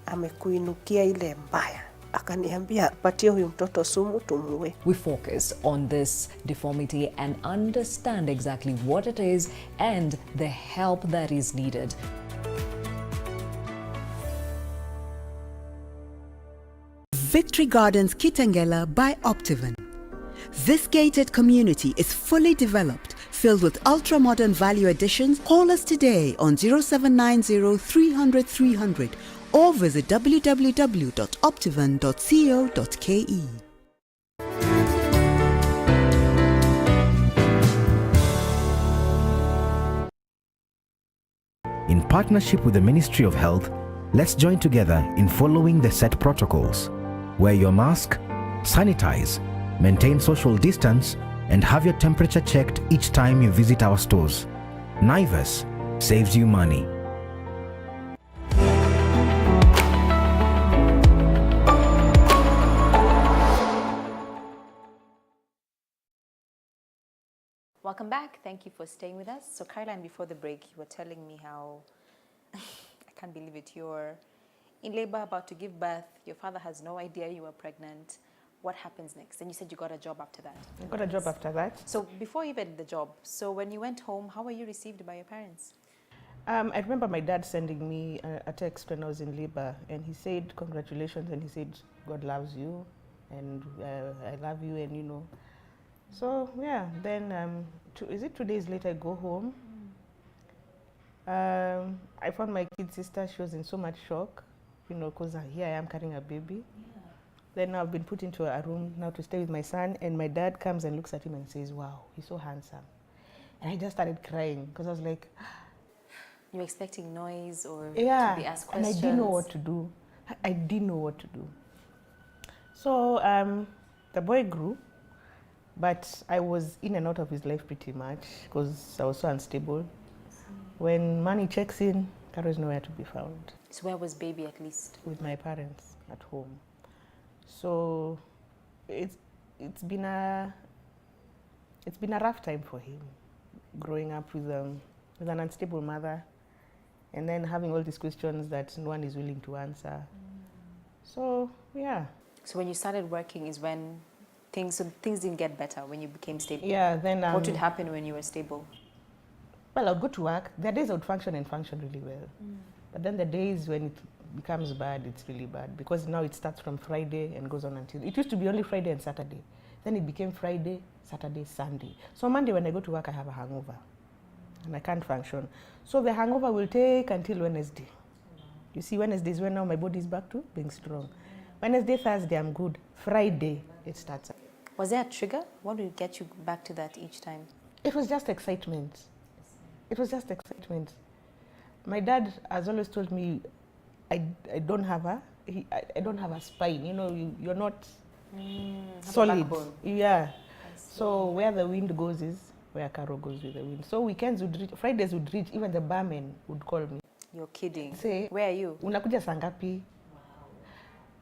Amekuinukia ile mbaya. Akaniambia patie huyu mtoto sumu tumue. We focus on this deformity and understand exactly what it is and the help that is needed. Victory Gardens Kitengela by Optivan. This gated community is fully developed, filled with ultra-modern value additions. Call us today on 0790 300 300 or visit www.optivan.co.ke. In partnership with the Ministry of Health, let's join together in following the set protocols. Wear your mask, sanitize, maintain social distance, and have your temperature checked each time you visit our stores. Naivas saves you money. Welcome back. Thank you for staying with us. So Caroline, before the break, you were telling me how, I can't believe it, you're in labor, about to give birth, your father has no idea you were pregnant. What happens next? And you said you got a job after that. I got a job after that. So before even the job, so when you went home, how were you received by your parents? I remember my dad sending me a text when I was in labor, and he said, congratulations, and he said, God loves you, and I love you, and you know. So yeah, then is it 2 days later I go home. I found my kid sister. She was in so much shock, you know, because here I am carrying a baby. Yeah. Then I've been put into a room now to stay with my son, and my dad comes and looks at him and says, "Wow, he's so handsome." And I just started crying because I was like, "You were expecting noise or to be asked questions?" And I didn't know what to do. I didn't know what to do. So the boy grew. But I was in and out of his life pretty much because I was so unstable. When money checks in, Caro is nowhere to be found. So where was baby at least? With my parents at home. So it's been a rough time for him, growing up with an unstable mother, and then having all these questions that no one is willing to answer. So yeah. So when you started working is when things didn't get better when you became stable? Yeah, then... what would happen when you were stable? Well, I'd go to work. There are days I would function really well. But then the days when it becomes bad, it's really bad. Because now it starts from Friday and goes on until... It used to be only Friday and Saturday. Then it became Friday, Saturday, Sunday. So Monday when I go to work, I have a hangover. And I can't function. So the hangover will take until Wednesday. You see, Wednesday is when now my body is back to being strong. Wednesday, Thursday, I'm good. Friday, it starts. Was there a trigger? What would get you back to that each time? It was just excitement. It was just excitement. My dad has always told me, I don't have a spine. You know, you're not solid. Yeah. So where the wind goes is where Caro goes with the wind. So weekends would reach, Fridays would reach, even the barman would call me. You're kidding. Say, where are you? Unakuja sangapi?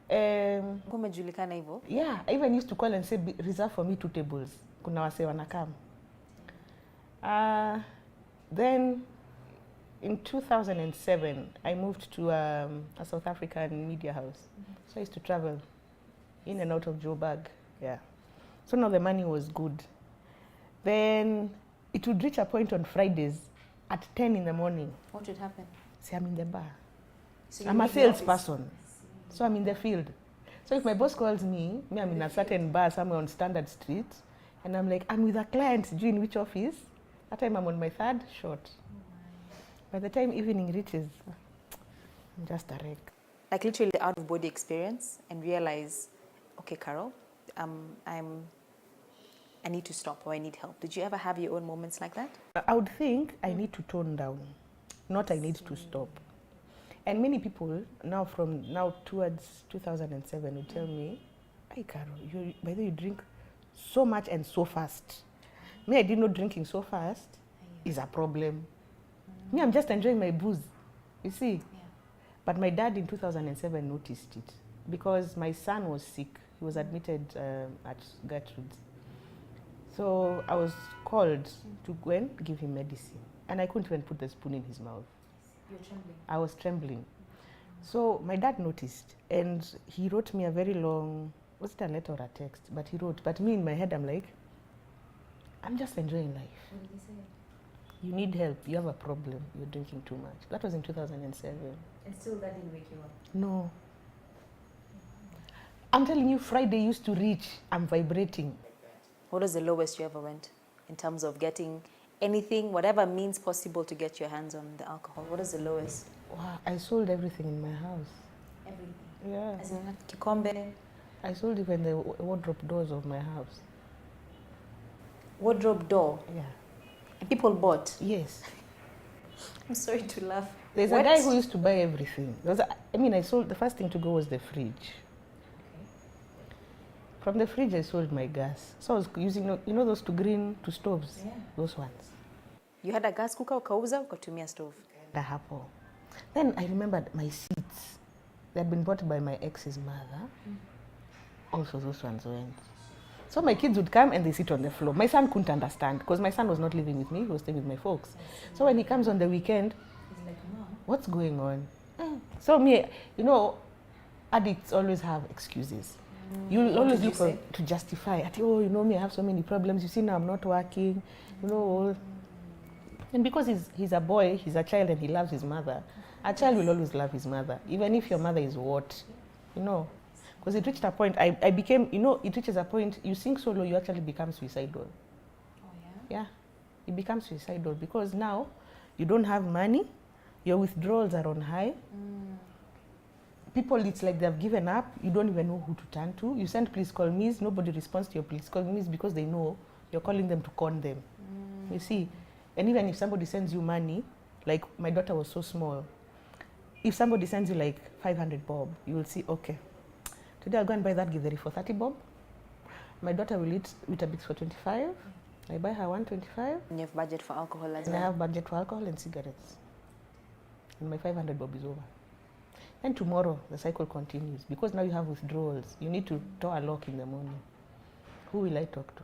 Kumejulikana hivyo? Yeah, I even used to call and say, reserve for me 2 tables. Kuna wase wanakam. Then in 2007, I moved to a South African media house. So I used to travel in and out of Joburg. Yeah. So now the money was good. Then it would reach a point on Fridays at 10 in the morning. What would happen? Say, I'm in the bar. So I'm a salesperson. So I'm in the field. So if my boss calls me I'm in a certain bar somewhere on Standard Street, and I'm like, I'm with a client, do you in which office? That time I'm on my 3rd shot. By the time evening reaches, I'm just a wreck. Like literally out of body experience and realize, okay, Carol, I need to stop or I need help. Did you ever have your own moments like that? I would think I need to tone down, not I need to stop. And many people now from now towards 2007 would tell me, hey Carol, by the way, you drink so much and so fast. Me, I didn't know drinking so fast is a problem. Me, I'm just enjoying my booze, you see. Yeah. But my dad in 2007 noticed it because my son was sick. He was admitted at Gertrude's. So I was called to go and give him medicine. And I couldn't even put the spoon in his mouth. You're trembling. I was trembling. So my dad noticed and he wrote me a very long, was it a letter or a text? But he wrote, but me in my head, I'm like, I'm just enjoying life. What did he say? You need help, you have a problem, you're drinking too much. That was in 2007. And still that didn't wake you up? No. I'm telling you, Friday used to reach, I'm vibrating. What was the lowest you ever went in terms of getting anything, whatever means possible to get your hands on the alcohol? What is the lowest? Wow, I sold everything in my house. Everything? Yeah. As in like kikombe? I sold even the wardrobe doors of my house. Wardrobe door? Yeah. And people bought? Yes. I'm sorry to laugh. There's a guy who used to buy everything. I sold, the first thing to go was the fridge. From the fridge, I sold my gas. So I was using, those two stoves? Yeah. Those ones. You had a gas cooker, ukauza, ukatumia stove? The hapo. Then I remembered my seats. They had been bought by my ex's mother. Also, those ones went. So my kids would come and they sit on the floor. My son couldn't understand because my son was not living with me, he was staying with my folks. So when he comes on the weekend, he's like, Mom, what's going on? So me, addicts always have excuses. You always look to justify. Me, I have so many problems. You see, now I'm not working. And because he's a boy, he's a child, and he loves his mother. A child will always love his mother, even if your mother is what, Because it reached a point, I became, it reaches a point, you sink so low, you actually become suicidal. Oh, yeah? Yeah, you become suicidal because now you don't have money, your withdrawals are on high. People, it's like they've given up, you don't even know who to turn to. You send please call me's, nobody responds to your please call me's because they know you're calling them to con them. You see, and even if somebody sends you money, like my daughter was so small, if somebody sends you like 500 bob, you will see, okay, today I'll go and buy that githeri for 30 bob. My daughter will eat Weetabix for 25. I buy her 125. And you have budget for alcohol as well? well? I have budget for alcohol and cigarettes. And my 500 bob is over. And tomorrow, the cycle continues. Because now you have withdrawals. You need to toe a lock in the morning. Who will I talk to?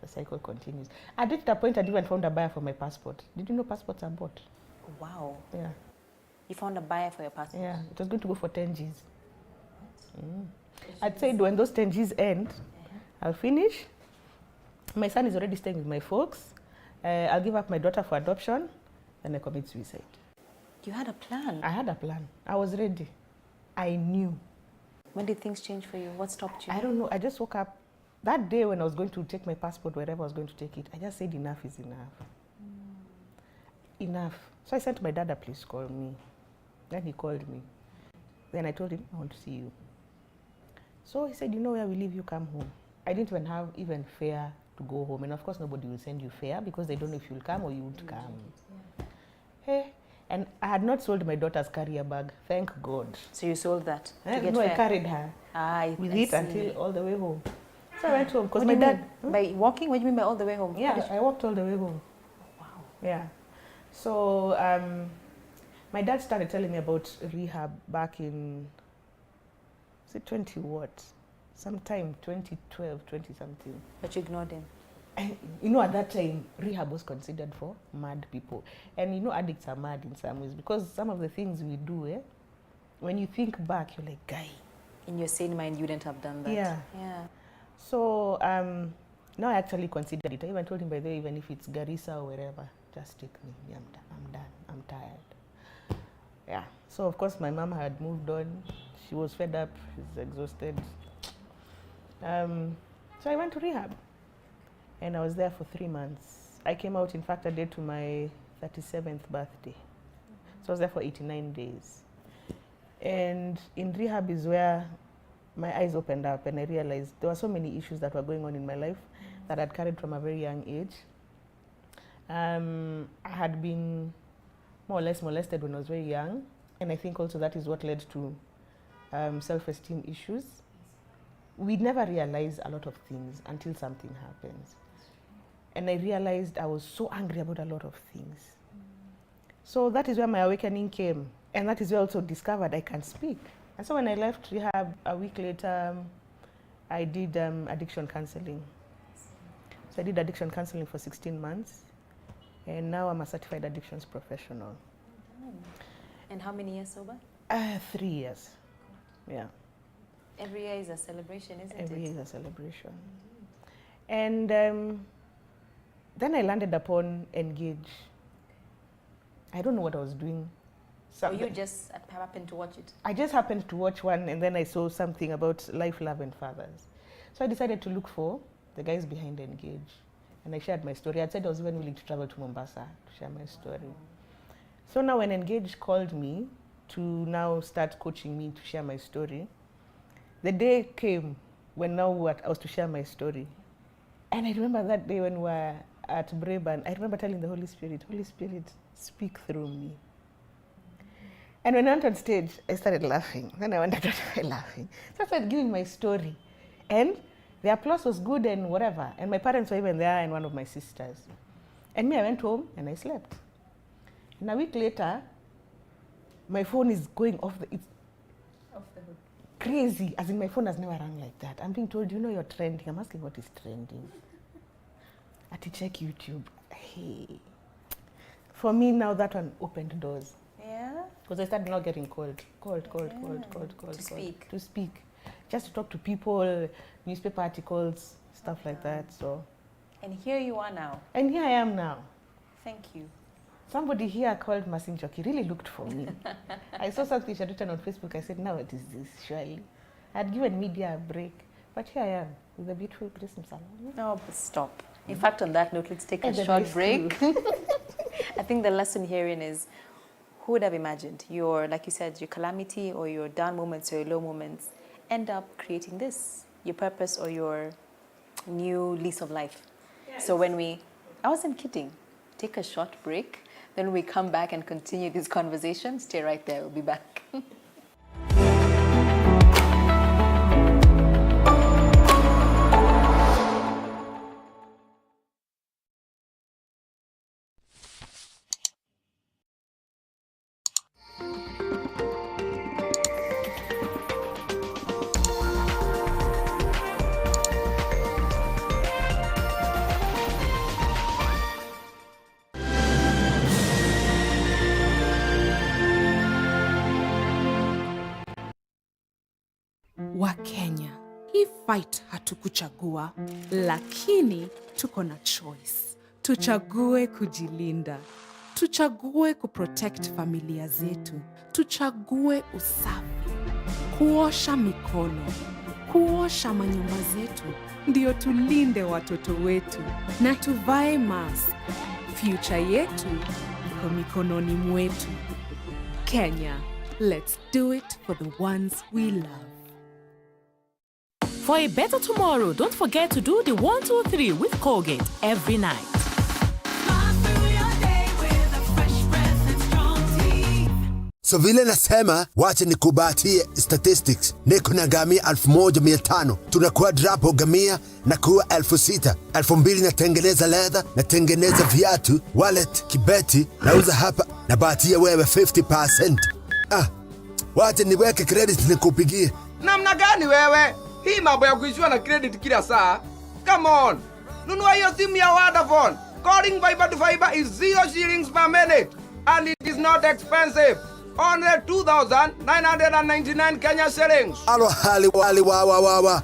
The cycle continues. I reached a point I even found a buyer for my passport. Did you know passports are bought? Wow. Yeah. You found a buyer for your passport? Yeah, it was going to go for 10 Gs. I'd said when those 10 Gs end, I'll finish. My son is already staying with my folks. I'll give up my daughter for adoption, and I commit suicide. You had a plan? I had a plan. I was ready. I knew. When did things change for you? What stopped you? I don't know. I just woke up. That day when I was going to take my passport, wherever I was going to take it, I just said enough is enough. Enough. So I sent my dad, please call me. Then he called me. Then I told him, I want to see you. So he said, where we live, you come home. I didn't even have fare to go home. And of course, nobody will send you fare because they don't know if you'll come or you won't come. Yeah. Hey, and I had not sold my daughter's carrier bag, thank God. So you sold that? No, I carried her with it until all the way home. So I went home because my dad... By walking, what do you mean by all the way home? Yeah, I walked all the way home. Wow. Yeah. So my dad started telling me about rehab back in, was it 20 what? Sometime 2012, 20 something. But you ignored him? And, at that time, rehab was considered for mad people. And addicts are mad in some ways because some of the things we do, when you think back, you're like, guy. In your sane mind, you wouldn't have done that. Yeah. Yeah. So now I actually considered it. I even told him, by the way, even if it's Garissa or wherever, just take me. I'm done. I'm tired. Yeah. So of course my mom had moved on. She was fed up. She's exhausted. So I went to rehab, and I was there for 3 months. I came out, in fact, a day to my 37th birthday. So I was there for 89 days. And in rehab is where my eyes opened up, and I realized there were so many issues that were going on in my life that I'd carried from a very young age. I had been more or less molested when I was very young, and I think also that is what led to self-esteem issues. We never realize a lot of things until something happens. And I realized I was so angry about a lot of things. So that is where my awakening came. And that is where I also discovered I can speak. And so when I left rehab, a week later, I did addiction counseling. So I did addiction counseling for 16 months. And now I'm a certified addictions professional. And how many years sober? 3 years. Yeah. Every year is a celebration, isn't it? Every year is a celebration. And then I landed upon Engage. I don't know what I was doing. So you just happened to watch it? I just happened to watch one, and then I saw something about life, love, and fathers. So I decided to look for the guys behind Engage. And I shared my story. I said I was even willing to travel to Mombasa to share my story. So now when Engage called me to now start coaching me to share my story, the day came when now I was to share my story. And I remember that day when we were at Breban, I remember telling the Holy Spirit, speak through me. And when I went on stage, I started laughing. Then I wondered, what am I laughing? So I started giving my story. And the applause was good and whatever. And my parents were even there and one of my sisters. And me, I went home and I slept. And a week later, my phone is going off the hook. Crazy, as in my phone has never rung like that. I'm being told, you're trending. I'm asking what is trending. I had to check YouTube. Hey. For me now, that one opened doors. Yeah? Because I started now getting called. To speak. Just to talk to people, newspaper articles, stuff like that. So. And here you are now. And here I am now. Thank you. Somebody here called Masin Choki really looked for me. I saw something she had written on Facebook. I said, now what is this, surely? I had given media a break. But here I am, with a beautiful Grace Msala. No, but stop. In fact, on that note, let's take a short break. I think the lesson herein is, who would have imagined your, like you said, your calamity or your down moments or your low moments end up creating this, your purpose or your new lease of life. Yes. So I wasn't kidding, take a short break. Then we come back and continue this conversation. Stay right there. We'll be back. Wakenya, hii fight hatukuchagua, lakini tuko na choice. Tuchague kujilinda, tuchague kuprotect familia zetu, tuchague usafi, kuosha mikono, kuosha manyumba zetu, ndio tulinde watoto wetu, na tuvae mask. Future yetu iko mikononi mwetu. Kenya, let's do it for the ones we love. For a better tomorrow, don't forget to do the 1, 2, 3 with Colgate every night. So vile nasema, wacha nikubatie statistics. Niko na gamia 1,500. Tunakuwa drapo gamia na kuwa 6,000. 2,000 natengeneza leather, natengeneza viatu, wallet, kibeti, nauza hapa, na batia wewe 50%. Wacha niweke credit nikupigie. Namna gani wewe? Hii mambo ya kuishiwa na credit kila saa. Come on. Nunua hiyo simu ya Vodafone. Calling fiber to fiber is 0 shillings per minute. And it is not expensive. Only 2,999 Kenya shillings. Alo hali wa.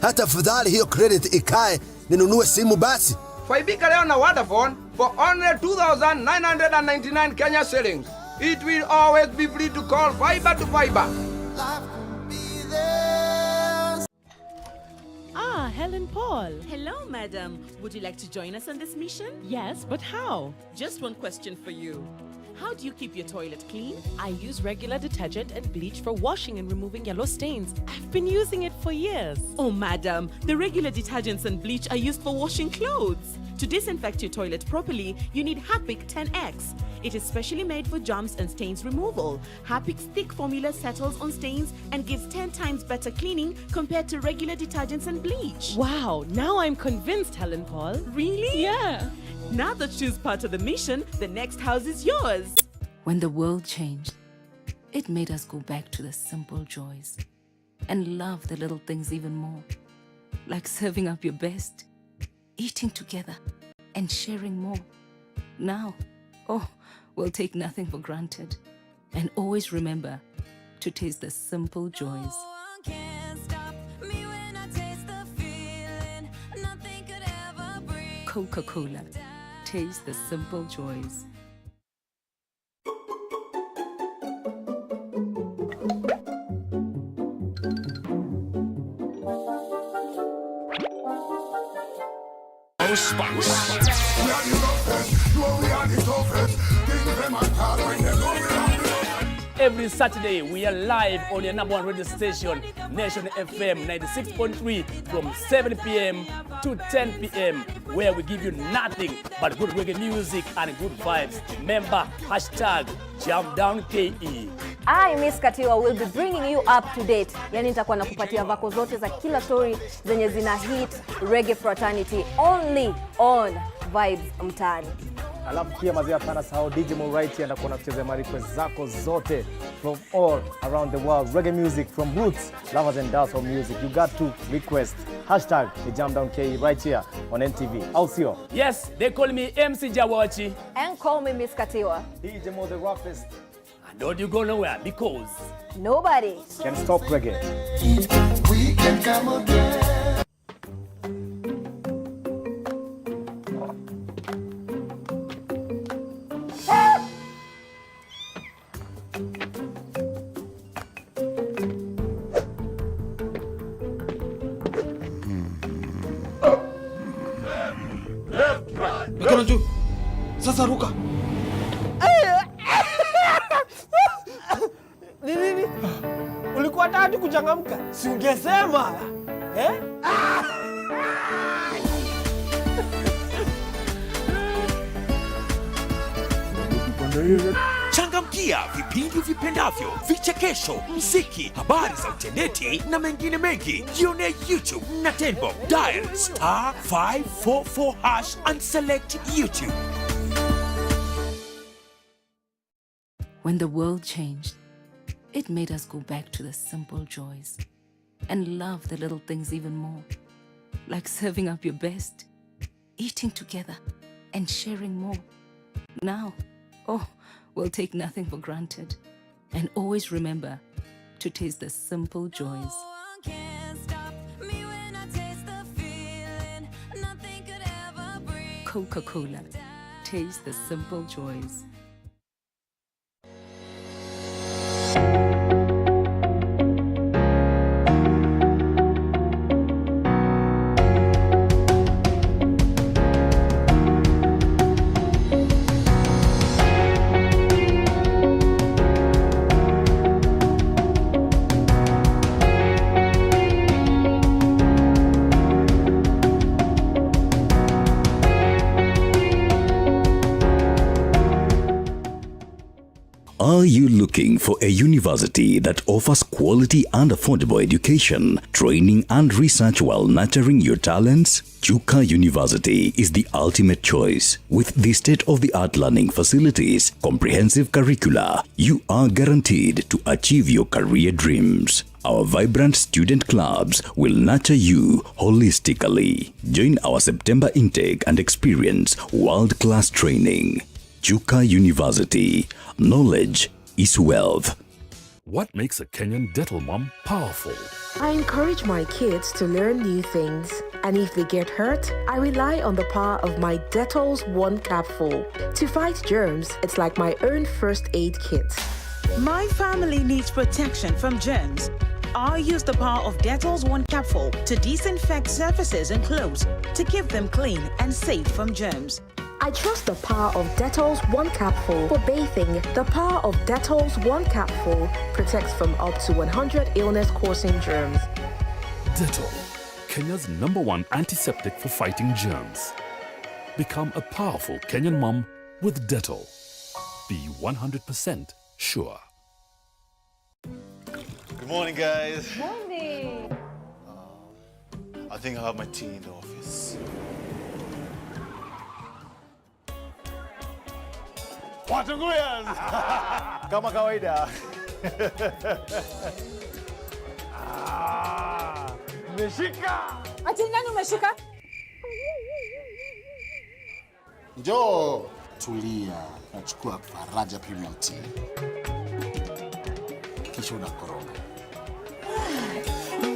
Hata fadhali hiyo credit ikae ninunue simu basi. Faibika leo na Vodafone for only 2,999 Kenya shillings. it will always be free to call fiber to fiber. Ah, Helen Paul. Hello, madam. Would you like to join us on this mission? Yes, but how? Just one question for you. How do you keep your toilet clean? I use regular detergent and bleach for washing and removing yellow stains. I've been using it for years. Oh, madam, the regular detergents and bleach are used for washing clothes. To disinfect your toilet properly, you need Harpic 10X. It is specially made for germs and stains removal. Harpic's thick formula settles on stains and gives 10 times better cleaning compared to regular detergents and bleach. Wow, now I'm convinced, Helen Paul. Really? Yeah. Now that she's part of the mission, the next house is yours. When the world changed, it made us go back to the simple joys and love the little things even more, like serving up your best, eating together, and sharing more. Now, we'll take nothing for granted and always remember to taste the simple joys. Coca-Cola. Taste the simple joys. Every Saturday, we are live on your number one radio station, Nation FM 96.3 from 7 p.m. to 10 p.m. where we give you nothing but good reggae music and good vibes. Remember, #JamDownKE. I, Miss Katiwa, will be bringing you up to date. Yani nitakuwa nakupatia vako zote za kila story zenye zina hit reggae fraternity only on Vibes Mtaani. Alafu pia mazia pana sahau DJ Morighty anakuwa anachezea request zako zote from all around the world. Reggae music from roots, lovers and dancehall music. You got to request #JamDownKE right here on NTV. Also, yes, they call me MC Jawachi. And call me Miss Katiwa. DJ Mo the roughest. Don't you go nowhere because nobody can stop reggae. We can come again. Mikono juu. Sasa ruka. Nini? Ulikuwa tayari kuchangamka? Si ungesema. Changamkia vipindi vipendavyo, vichekesho, muziki, habari za uteneti na mengine mengi. Jione YouTube na Tembo. Dial *544# and select YouTube. When the world changed, it made us go back to the simple joys and love the little things even more, like serving up your best, eating together, and sharing more. Now, we'll take nothing for granted and always remember to taste the simple joys. Coca-Cola. Taste the simple joys. Are you looking for a university that offers quality and affordable education, training and research while nurturing your talents? Chuka University is the ultimate choice. With the state-of-the-art learning facilities, comprehensive curricula, you are guaranteed to achieve your career dreams. Our vibrant student clubs will nurture you holistically. Join our September intake and experience world-class training. Chuka University. Knowledge is wealth. What makes a Kenyan dental mom powerful? I encourage my kids to learn new things And if they get hurt, I rely on the power of my Dettol's One Capful. To fight germs, it's like my own first aid kit. My family needs protection from germs. I use the power of Dettol's One Capful to disinfect surfaces and clothes to keep them clean and safe from germs. I trust the power of Dettol's One Capful for bathing. The power of Dettol's One Capful protects from up to 100 illness-causing germs. Dettol, Kenya's #1 antiseptic for fighting germs. Become a powerful Kenyan mom with Dettol. Be 100% sure. Good morning, guys. Morning. I think I have my tea in the office. Watunguyas! Kama kawaida. Umeshika. Ati nani umeshika? Njoo, tulia, nachukua Faraja Premium Tea. Kisha unakoroga.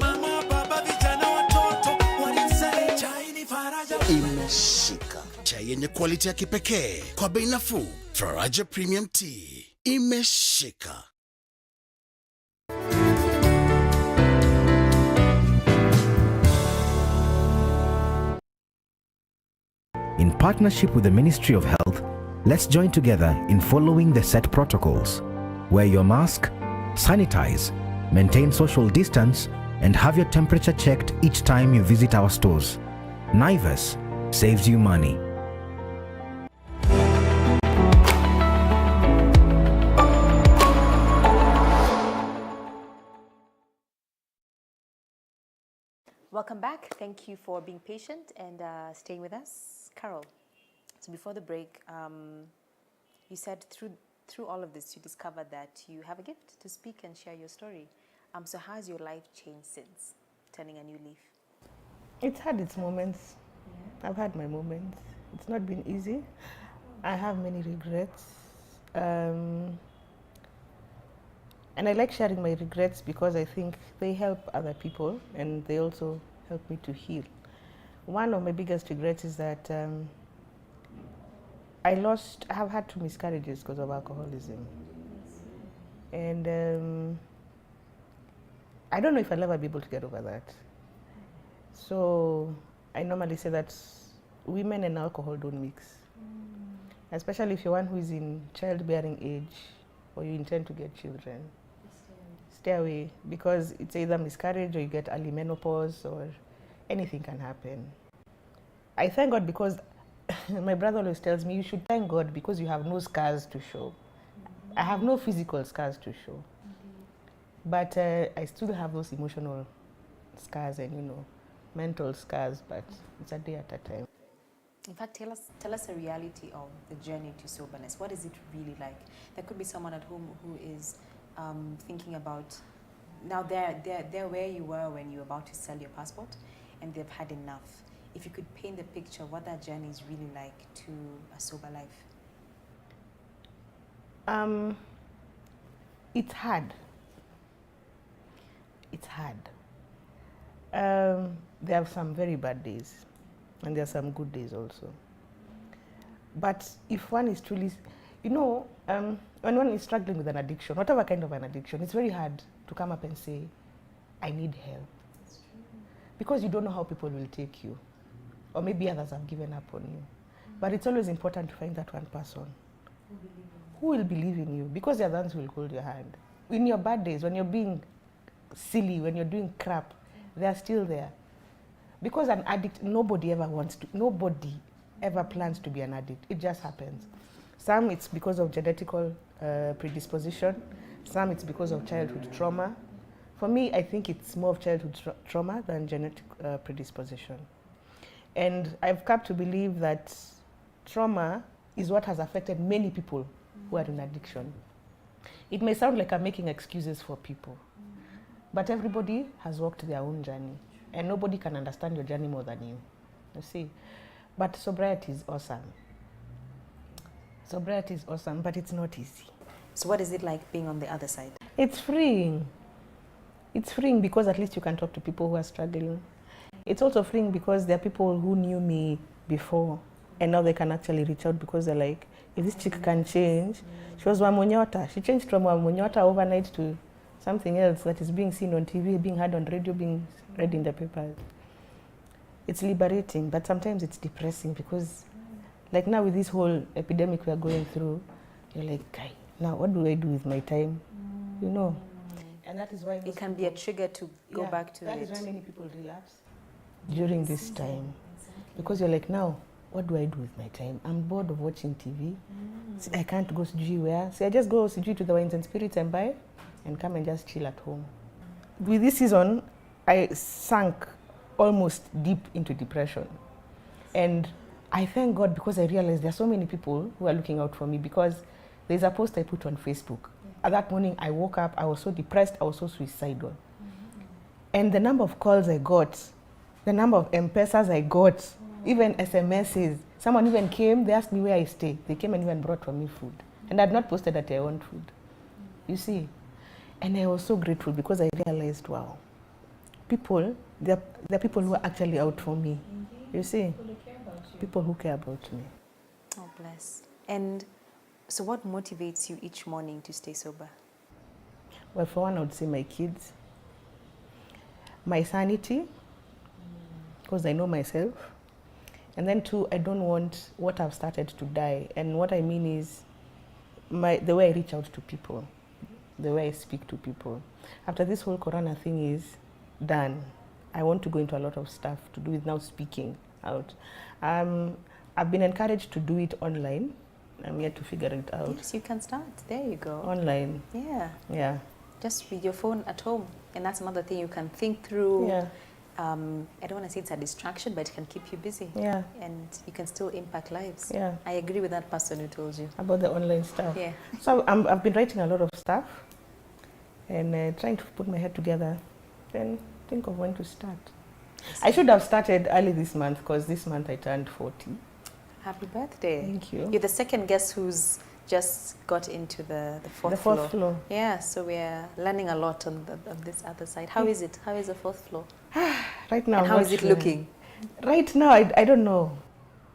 Mama, baba, vijana, watoto, walisai chai ni Faraja. Imeshika. Chai yenye quality ya kipekee kwa bei nafuu. Faraja Premium Tea. Imeshika. In partnership with the Ministry of Health, let's join together in following the set protocols. Wear your mask, sanitize, maintain social distance, and have your temperature checked each time you visit our stores. Naivas saves you money. Welcome back. Thank you for being patient and staying with us. Carol, so before the break, you said through all of this, you discovered that you have a gift to speak and share your story. So how has your life changed since turning a new leaf? It's had its moments. Yeah. I've had my moments. It's not been easy. I have many regrets. And I like sharing my regrets because I think they help other people and they also help me to heal. One of my biggest regrets is that I have had 2 miscarriages because of alcoholism. And I don't know if I'll ever be able to get over that. So I normally say that women and alcohol don't mix. Especially if you're one who is in childbearing age or you intend to get children. Stay away, because it's either miscarriage or you get early menopause or anything can happen. I thank God because my brother always tells me you should thank God because you have no scars to show. I have no physical scars to show. But I still have those emotional scars and, mental scars, but it's a day at a time. In fact, tell us a reality of the journey to soberness. What is it really like? There could be someone at home who is thinking about, now they're where you were when you were about to sell your passport and they've had enough. If you could paint the picture of what that journey is really like to a sober life. It's hard. It's hard. There are some very bad days and there are some good days also. But if one is truly, when one is struggling with an addiction, whatever kind of an addiction, it's very hard to come up and say, I need help. Because you don't know how people will take you. Or maybe others have given up on you. But it's always important to find that one person who will believe in you, because they're the ones who will hold your hand. In your bad days, when you're being silly, when you're doing crap, they're still there. Because an addict, nobody ever plans to be an addict. It just happens. Some it's because of genetical predisposition. Some it's because of childhood trauma. For me, I think it's more of childhood trauma than genetic predisposition. And I've come to believe that trauma is what has affected many people who are in addiction. It may sound like I'm making excuses for people, but everybody has walked their own journey, and nobody can understand your journey more than you see. But sobriety is awesome. Sobriety is awesome, but it's not easy. So what is it like being on the other side? It's freeing. It's freeing because at least you can talk to people who are struggling. It's also freeing because there are people who knew me before and now they can actually reach out because they're like, if this chick can change, she was Wamonyota. She changed from Wamonyota overnight to something else that is being seen on TV, being heard on radio, being read in the papers. It's liberating, but sometimes it's depressing because like now with this whole epidemic we are going through, you're like, "Kai, now what do I do with my time?" You know? And that is why it can be a trigger to go back to that it. is why many people relapse during this time. Because you're like, now, what do I do with my time? I'm bored of watching TV. See, I can't go sijui where. So I just go sijui to the Wines and Spirits and buy and come and just chill at home. With this season, I sank almost deep into depression. And I thank God because I realized there are so many people who are looking out for me because there's a post I put on Facebook. That morning I woke up, I was so depressed, I was so suicidal. And the number of calls I got, the number of M-Pesas I got, even SMSs, someone even came, they asked me where I stay. They came and even brought for me food. And I had not posted that I want food. You see? And I was so grateful because I realized, wow, people, there are people who are actually out for me. You see? People who care about me. Oh, bless. And so what motivates you each morning to stay sober? Well, for one, I would say my kids. My sanity, because I know myself. And then two, I don't want what I've started to die. And what I mean is the way I reach out to people, the way I speak to people. After this whole corona thing is done, I want to go into a lot of stuff to do with now speaking out. I've been encouraged to do it online. I'm yet to figure it out. Yes, you can start. There you go. Online. Yeah. Yeah. Just with your phone at home. And that's another thing you can think through. Yeah. I don't want to say it's a distraction, but it can keep you busy. Yeah. And you can still impact lives. Yeah. I agree with that person who told you. About the online stuff. Yeah. So I've been writing a lot of stuff and trying to put my head together, then think of when to start. I should have started early this month because this month I turned 40. Happy birthday. Thank you. You're the second guest who's just got into the fourth floor. The fourth floor. Yeah, so we're learning a lot on this other side. How is it? How is the fourth floor? Right now, and how is it looking? Right now, I don't know.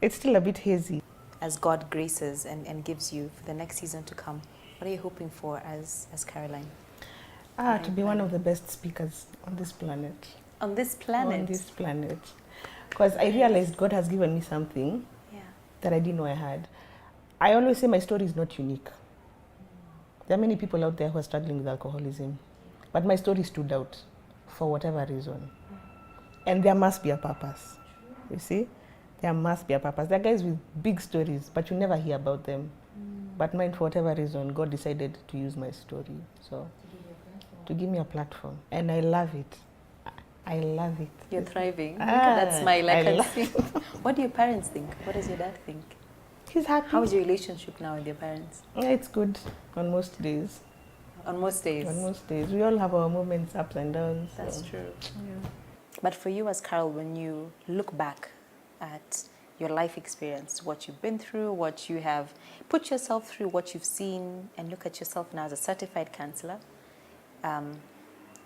It's still a bit hazy. As God graces and gives you for the next season to come, what are you hoping for as Caroline? To be one of the best speakers on this planet. On this planet? On this planet. Because I realized God has given me something that I didn't know I had. I always say my story is not unique. There are many people out there who are struggling with alcoholism, but my story stood out for whatever reason. And there must be a purpose. You see? There must be a purpose. There are guys with big stories, but you never hear about them. But mine, for whatever reason, God decided to use my story. So, to give me a platform. And I love it. I love it. You're thriving. Look at that smile. I can see. What do your parents think? What does your dad think? He's happy. How is your relationship now with your parents? It's good on most days. On most days? On most days. We all have our moments, ups and downs. That's true. Yeah. But for you as Carol, when you look back at your life experience, what you've been through, what you have put yourself through, what you've seen, and look at yourself now as a certified counselor,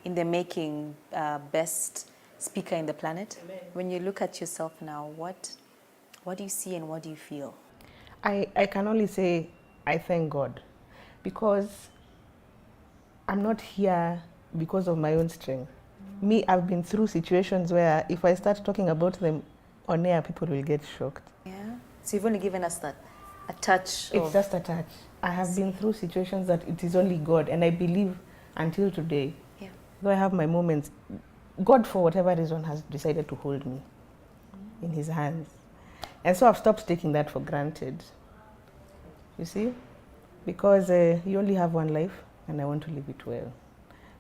in the making best speaker in the planet. Amen. When you look at yourself now, what do you see and what do you feel? I can only say I thank God because I'm not here because of my own strength. Me, I've been through situations where if I start talking about them on air, people will get shocked. Yeah. So you've only given us that, a touch. It's just a touch. I have been through situations that it is only God, and I believe until today, though I have my moments, God, for whatever reason, has decided to hold me in His hands. And so I've stopped taking that for granted. You see? Because you only have one life, and I want to live it well.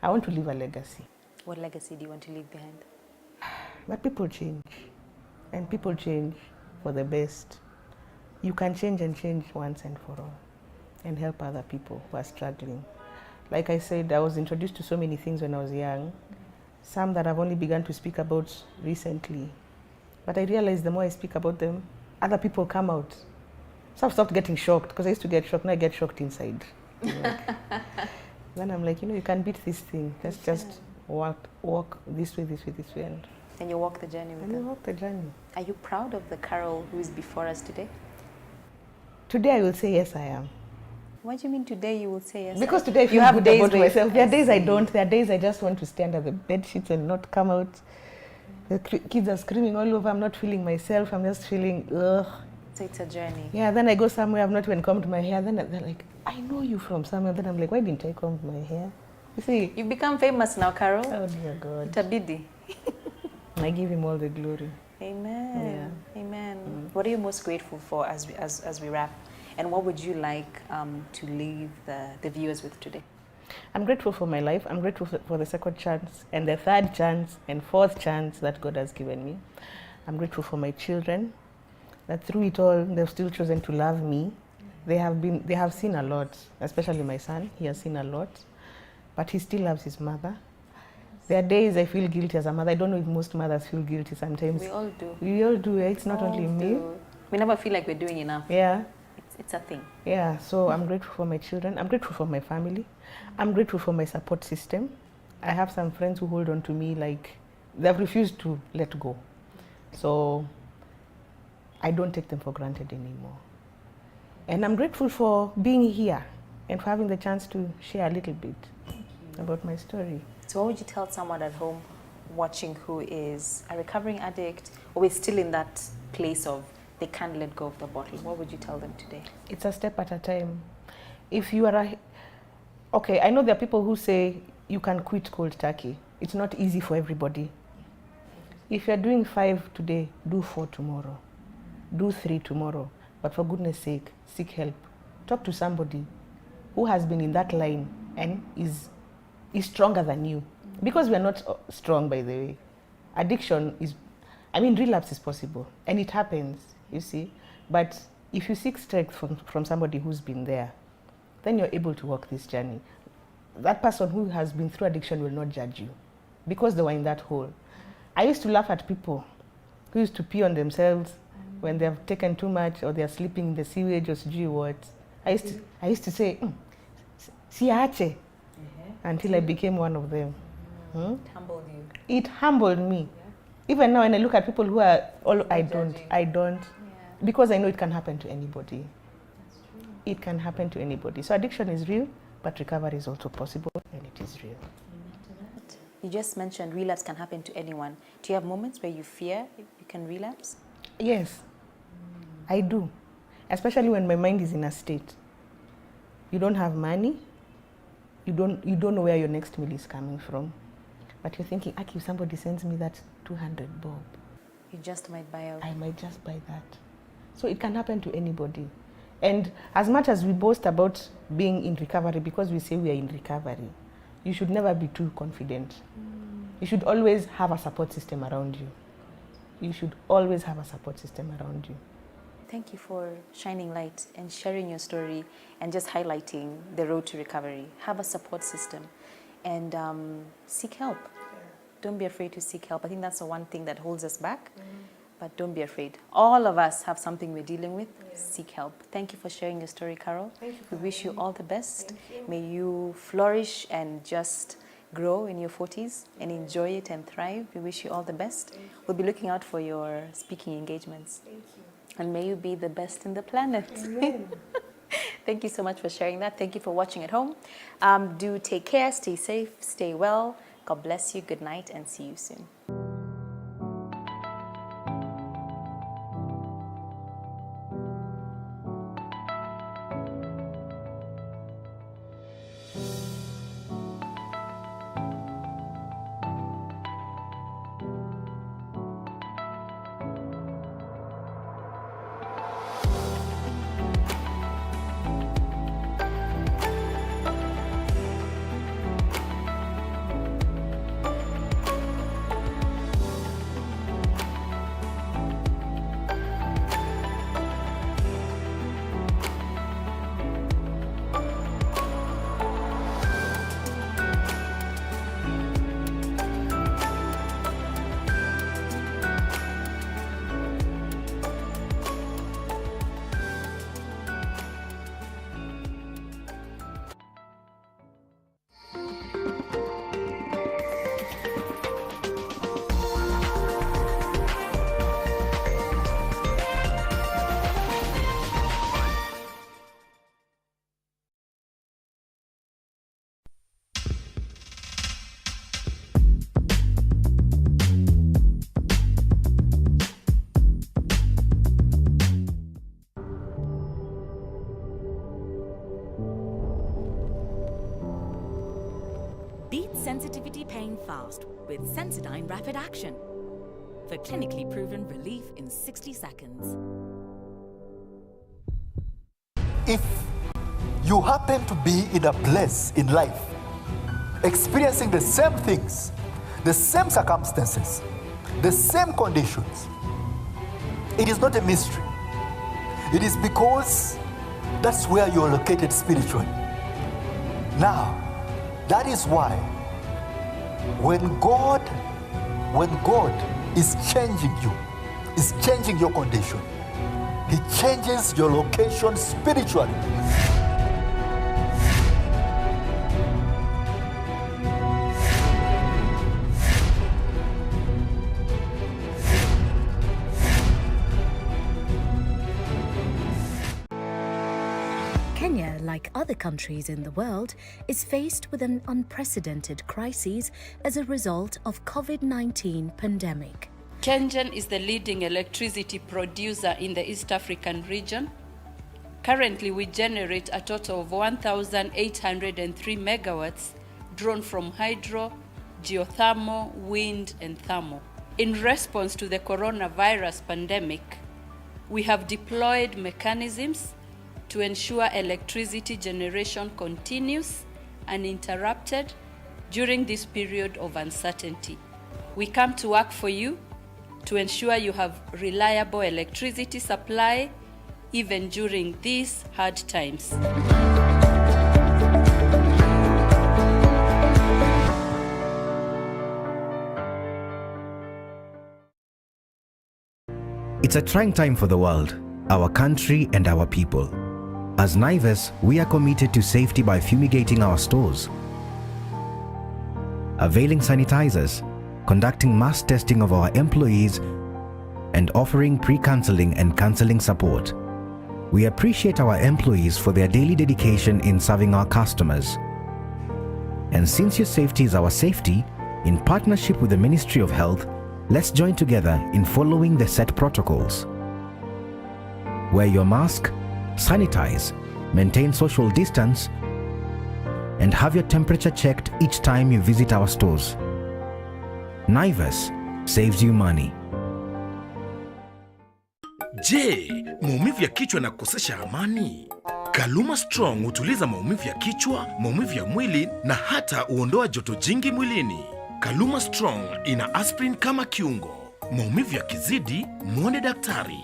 I want to leave a legacy. What legacy do you want to leave behind? But people change. And people change for the best. You can change and change once and for all. And help other people who are struggling. Like I said, I was introduced to so many things when I was young. Some that I've only begun to speak about recently. But I realized the more I speak about them, other people come out. So I've stopped getting shocked, because I used to get shocked, now I get shocked inside. Then I'm like, you can beat this thing. Let's just walk this way, and And you walk the journey with And them. you walk the journey. Are you proud of the Carol who is before us today? Today I will say yes, I am. What do you mean today you will say yes? Because today I feel good about myself. There are days I don't. There are days I just want to stay under the bed sheets and not come out. The kids are screaming all over. I'm not feeling myself. I'm just feeling, ugh. So it's a journey. Yeah, then I go somewhere, I've not even combed my hair. Then they're like, I know you from somewhere. Then I'm like, why didn't I comb my hair? You see? You've become famous now, Carol. Oh, dear God. Tabidi. I give him all the glory. Amen. Yeah. Amen. What are you most grateful for as we wrap? And what would you like to leave the viewers with today? I'm grateful for my life. I'm grateful for the second chance and the third chance and fourth chance that God has given me. I'm grateful for my children, that through it all, they've still chosen to love me. They have seen a lot, especially my son. He has seen a lot, but he still loves his mother. There are days I feel guilty as a mother. I don't know if most mothers feel guilty sometimes. We all do. We all do. It's not only me. We never feel like we're doing enough. Yeah. It's a thing. Yeah, so I'm grateful for my children. I'm grateful for my family. I'm grateful for my support system. I have some friends who hold on to me like they've refused to let go. So I don't take them for granted anymore. And I'm grateful for being here and for having the chance to share a little bit about my story. So what would you tell someone at home watching who is a recovering addict or is still in that place of they can't let go of the bottle? What would you tell them today? It's a step at a time. If you are okay, I know there are people who say you can quit cold turkey. It's not easy for everybody. If you're doing 5 today, do 4 tomorrow. Do 3 tomorrow. But for goodness sake, seek help. Talk to somebody who has been in that line and is stronger than you. Because we are not strong, by the way. Addiction is, relapse is possible. And it happens, you see. But if you seek strength from somebody who's been there, then you're able to walk this journey. That person who has been through addiction will not judge you because they were in that hole. I used to laugh at people who used to pee on themselves when they have taken too much or they are sleeping in the sewage or sijui what. I used to say, siache, until I became one of them. It humbled you. It humbled me. Yeah. Even now when I look at people who are, I don't. Because I know it can happen to anybody. It can happen to anybody. So addiction is real, but recovery is also possible, and it is real. You just mentioned relapse can happen to anyone. Do you have moments where you fear you can relapse? Yes, I do. Especially when my mind is in a state. You don't have money. You don't know where your next meal is coming from. But you're thinking, Aki, if somebody sends me that 200 bob, you just might buy out. I might just buy that. So it can happen to anybody. And as much as we boast about being in recovery, because we say we are in recovery, you should never be too confident. You should always have a support system around you. You should always have a support system around you. Thank you for shining light and sharing your story and just highlighting the road to recovery. Have a support system and seek help. Don't be afraid to seek help. I think that's the one thing that holds us back. But don't be afraid. All of us have something we're dealing with. Seek help. Thank you for sharing your story, Carol. We wish you all the best. May you flourish and just grow in your 40s and enjoy it and thrive. We wish you all the best. We'll be looking out for your speaking engagements. Thank you. And may you be the best in the planet. Thank you so much for sharing that. Thank you for watching at home. Do take care, stay safe, stay well. God bless you. Good night and see you soon. Beat sensitivity pain fast with Sensodyne Rapid Action for clinically proven relief in 60 seconds. If you happen to be in a place in life experiencing the same things, the same circumstances, the same conditions, it is not a mystery. It is because that's where you're located spiritually. Now, that is why when God is changing you, is changing your condition, He changes your location spiritually. Kenya, like other countries in the world, is faced with an unprecedented crisis as a result of COVID-19 pandemic. KenGen is the leading electricity producer in the East African region. Currently, we generate a total of 1,803 megawatts drawn from hydro, geothermal, wind, and thermal. In response to the coronavirus pandemic, we have deployed mechanisms to ensure electricity generation continues uninterrupted during this period of uncertainty. We come to work for you to ensure you have reliable electricity supply even during these hard times. It's a trying time for the world, our country, and our people. As Naivas, we are committed to safety by fumigating our stores, availing sanitizers, conducting mass testing of our employees, and offering pre-counseling and counseling support. We appreciate our employees for their daily dedication in serving our customers. And since your safety is our safety, in partnership with the Ministry of Health, let's join together in following the set protocols. Wear your mask, sanitize, maintain social distance, and have your temperature checked each time you visit our stores. Naivas saves you money. Je, maumivu ya kichwa na kukosesha amani? Kaluma Strong hutuliza maumivu ya kichwa, maumivu ya mwili na hata huondoa joto jingi mwilini. Kaluma Strong ina aspirin kama kiungo. Maumivu yakizidi, muone daktari.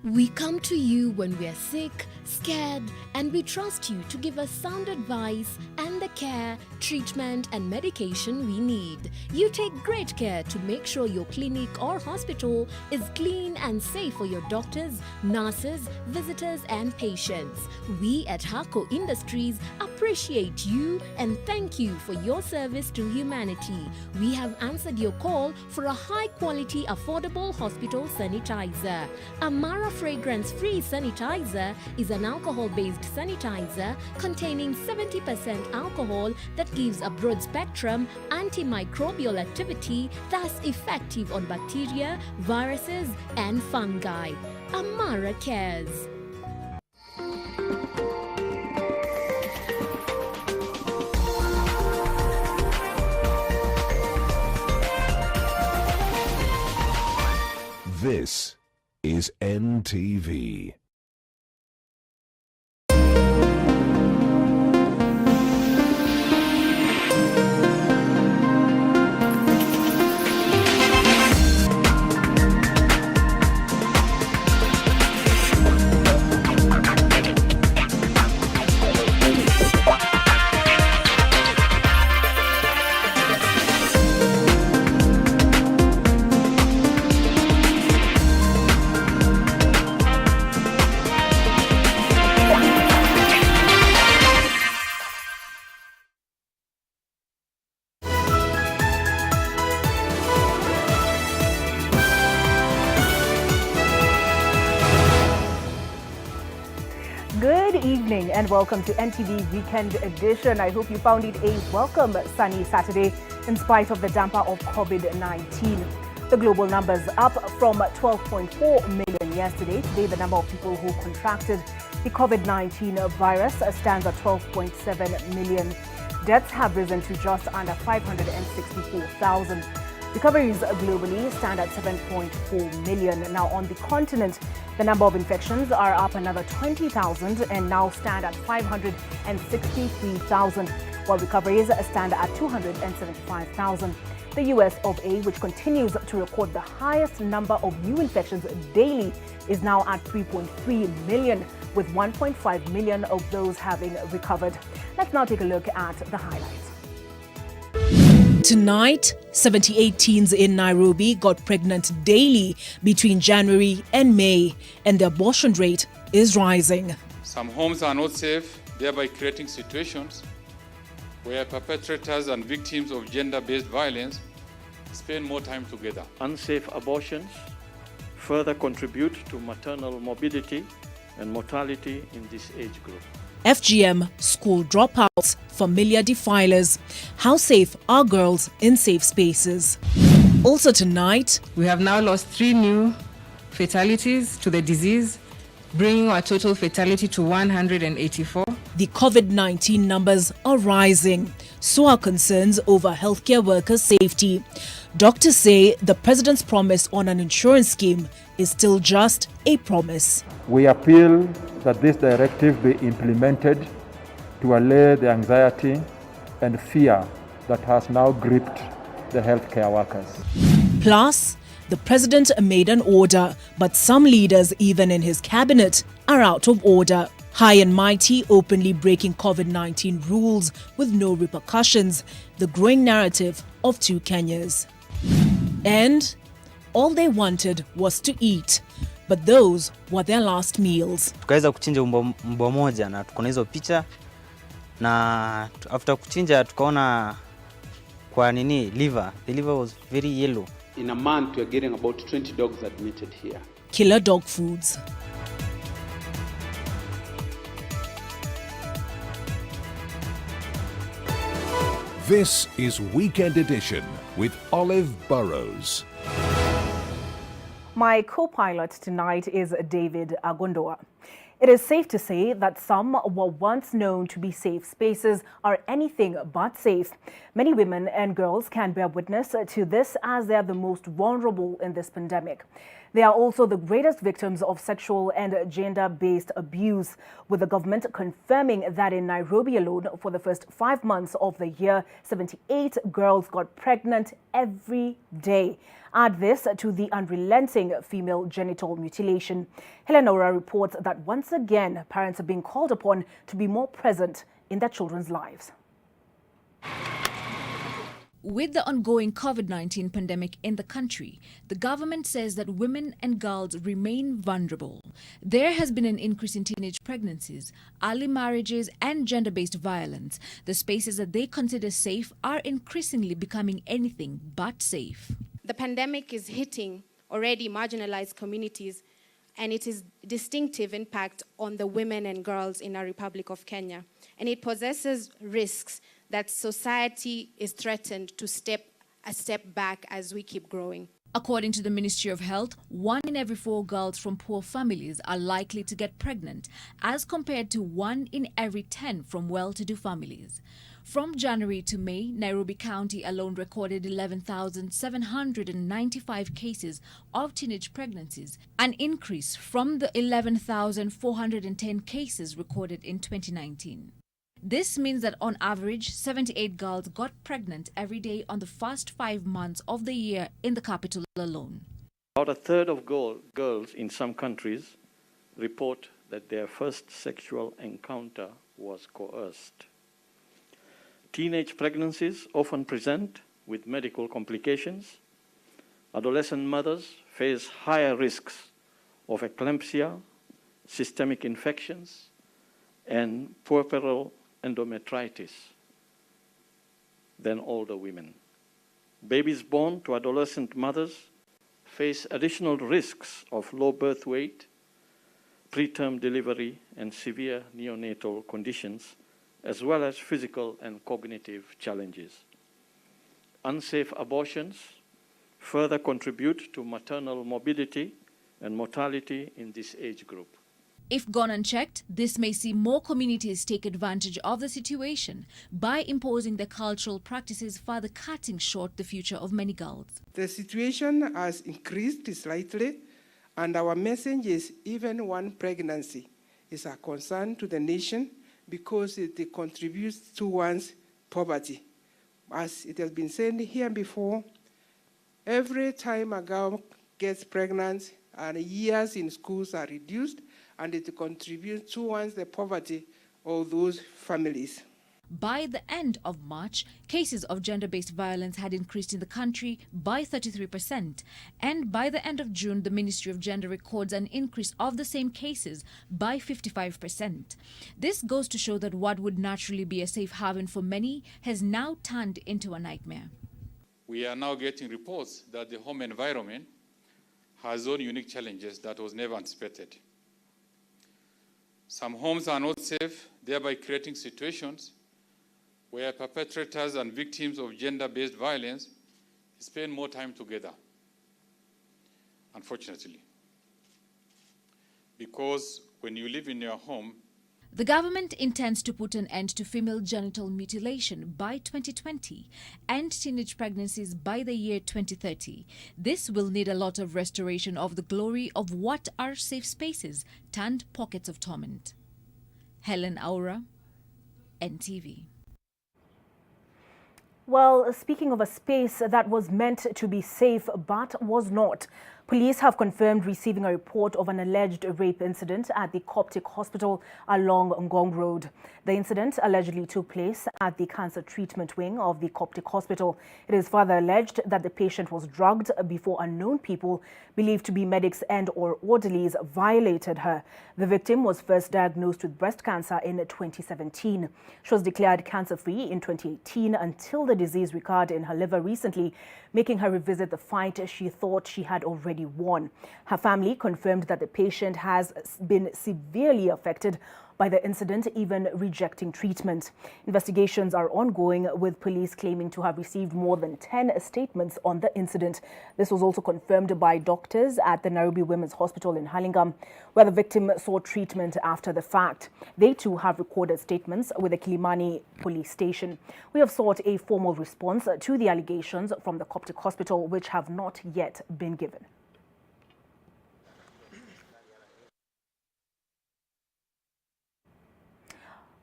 We come to you when we are sick, scared, and we trust you to give us sound advice and the care, treatment, and medication we need. You take great care to make sure your clinic or hospital is clean and safe for your doctors, nurses, visitors, and patients. We at Hako Industries appreciate you and thank you for your service to humanity. We have answered your call for a high-quality, affordable hospital sanitizer. Amara fragrance-free sanitizer is an alcohol-based sanitizer containing 70% alcohol that gives a broad-spectrum antimicrobial activity, thus effective on bacteria, viruses, and fungi. Amara cares. This is NTV. Good evening and welcome to NTV Weekend Edition. I hope you found it a welcome sunny Saturday in spite of the damper of COVID-19. The global numbers up from 12.4 million yesterday. Today, the number of people who contracted the COVID-19 virus stands at 12.7 million. Deaths have risen to just under 564,000. Recoveries globally stand at 7.4 million. Now, on the continent, the number of infections are up another 20,000 and now stand at 563,000, while recoveries stand at 275,000. The US of A, which continues to record the highest number of new infections daily, is now at 3.3 million, with 1.5 million of those having recovered. Let's now take a look at the highlights. Tonight, 78 teens in Nairobi got pregnant daily between January and May, and the abortion rate is rising. Some homes are not safe, thereby creating situations where perpetrators and victims of gender-based violence spend more time together. Unsafe abortions further contribute to maternal morbidity and mortality in this age group. FGM, school dropouts, familiar defilers. How safe are girls in safe spaces? Also tonight, we have now lost 3 new fatalities to the disease, bringing our total fatality to 184. The COVID-19 numbers are rising, so are concerns over healthcare workers' safety. Doctors say the president's promise on an insurance scheme is still just a promise. We appeal that this directive be implemented to allay the anxiety and fear that has now gripped the healthcare workers. Plus, the president made an order, but some leaders, even in his cabinet, are out of order. High and mighty openly breaking COVID-19 rules with no repercussions, the growing narrative of 2 Kenyas. And all they wanted was to eat, but those were their last meals. Tukaweza kuchinja mbwa moja na tukaona hizo picha, na after kuchinja tukaona kwa nini liver. The liver was very yellow. In a month we are getting about 20 dogs admitted here. Killer dog foods. This is Weekend Edition with Olive Burrows. My co-pilot tonight is David Agondoa. It is safe to say that some were once known to be safe spaces are anything but safe. Many women and girls can bear witness to this as they are the most vulnerable in this pandemic. They are also the greatest victims of sexual and gender-based abuse, with the government confirming that in Nairobi alone, for the first 5 months of the year, 78 girls got pregnant every day. Add this to the unrelenting female genital mutilation. Eleanor reports that once again, parents are being called upon to be more present in their children's lives. With the ongoing COVID-19 pandemic in the country, the government says that women and girls remain vulnerable. There has been an increase in teenage pregnancies, early marriages, and gender-based violence. The spaces that they consider safe are increasingly becoming anything but safe. The pandemic is hitting already marginalized communities, and it is distinctive impact on the women and girls in our Republic of Kenya. And it possesses risks that society is threatened to step a step back as we keep growing. According to the Ministry of Health, 1 in every 4 girls from poor families are likely to get pregnant, as compared to 1 in every 10 from well-to-do families. From January to May, Nairobi County alone recorded 11,795 cases of teenage pregnancies, an increase from the 11,410 cases recorded in 2019. This means that on average, 78 girls got pregnant every day on the first 5 months of the year in the capital alone. About a third of girls in some countries report that their first sexual encounter was coerced. Teenage pregnancies often present with medical complications. Adolescent mothers face higher risks of eclampsia, systemic infections, and puerperal endometritis than older women. Babies born to adolescent mothers face additional risks of low birth weight, preterm delivery, and severe neonatal conditions, as well as physical and cognitive challenges. Unsafe abortions further contribute to maternal morbidity and mortality in this age group. If gone unchecked, this may see more communities take advantage of the situation by imposing their cultural practices, further cutting short the future of many girls. The situation has increased slightly, and our message is even one pregnancy is a concern to the nation because it contributes towards poverty. As it has been said here before, every time a girl gets pregnant, and years in schools are reduced, and it contributes towards the poverty of those families. By the end of March, cases of gender-based violence had increased in the country by 33%. And by the end of June, the Ministry of Gender records an increase of the same cases by 55%. This goes to show that what would naturally be a safe haven for many has now turned into a nightmare. We are now getting reports that the home environment has own unique challenges that was never anticipated. Some homes are not safe, thereby creating situations where perpetrators and victims of gender-based violence spend more time together, unfortunately. Because when you live in your home, the government intends to put an end to female genital mutilation by 2020 and teenage pregnancies by the year 2030. This will need a lot of restoration of the glory of what are safe spaces turned pockets of torment. Helen Aura, NTV. Well, speaking of a space that was meant to be safe but was not, police have confirmed receiving a report of an alleged rape incident at the Coptic Hospital along Ngong Road. The incident allegedly took place at the cancer treatment wing of the Coptic Hospital. It is further alleged that the patient was drugged before unknown people, believed to be medics and/or orderlies, violated her. The victim was first diagnosed with breast cancer in 2017. She was declared cancer-free in 2018 until the disease recurred in her liver recently, making her revisit the fight she thought she had already won. Her family confirmed that the patient has been severely affected by the incident, even rejecting treatment. Investigations are ongoing, with police claiming to have received more than 10 statements on the incident. This was also confirmed by doctors at the Nairobi Women's Hospital in Hurlingham, where the victim sought treatment after the fact. They too have recorded statements with the Kilimani police station. We have sought a formal response to the allegations from the Coptic Hospital, which have not yet been given.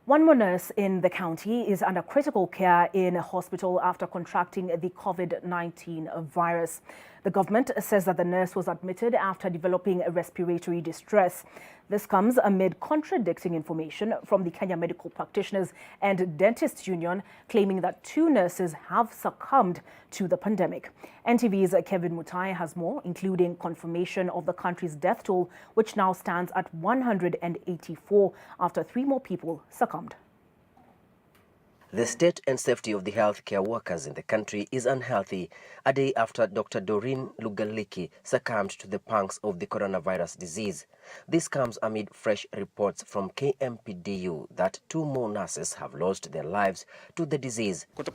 One more nurse in the county is under critical care in a hospital after contracting the COVID-19 virus. The government says that the nurse was admitted after developing respiratory distress. This comes amid contradicting information from the Kenya Medical Practitioners and Dentists Union, claiming that 2 nurses have succumbed to the pandemic. NTV's Kevin Mutai has more, including confirmation of the country's death toll, which now stands at 184 after 3 more people succumbed. The state and safety of the healthcare workers in the country is unhealthy, a day after Dr. Doreen Lugaliki succumbed to the pangs of the coronavirus disease. This comes amid fresh reports from KMPDU that 2 more nurses have lost their lives to the disease. But the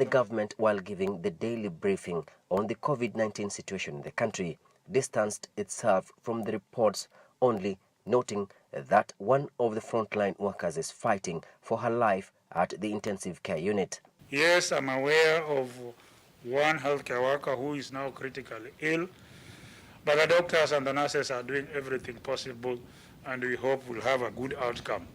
government, while giving the daily briefing on the COVID-19 situation in the country, distanced itself from the reports, only noting that one of the frontline workers is fighting for her life at the intensive care unit. Yes, I'm aware of one healthcare worker who is now critically ill, but the doctors and the nurses are doing everything possible, and we hope we'll have a good outcome.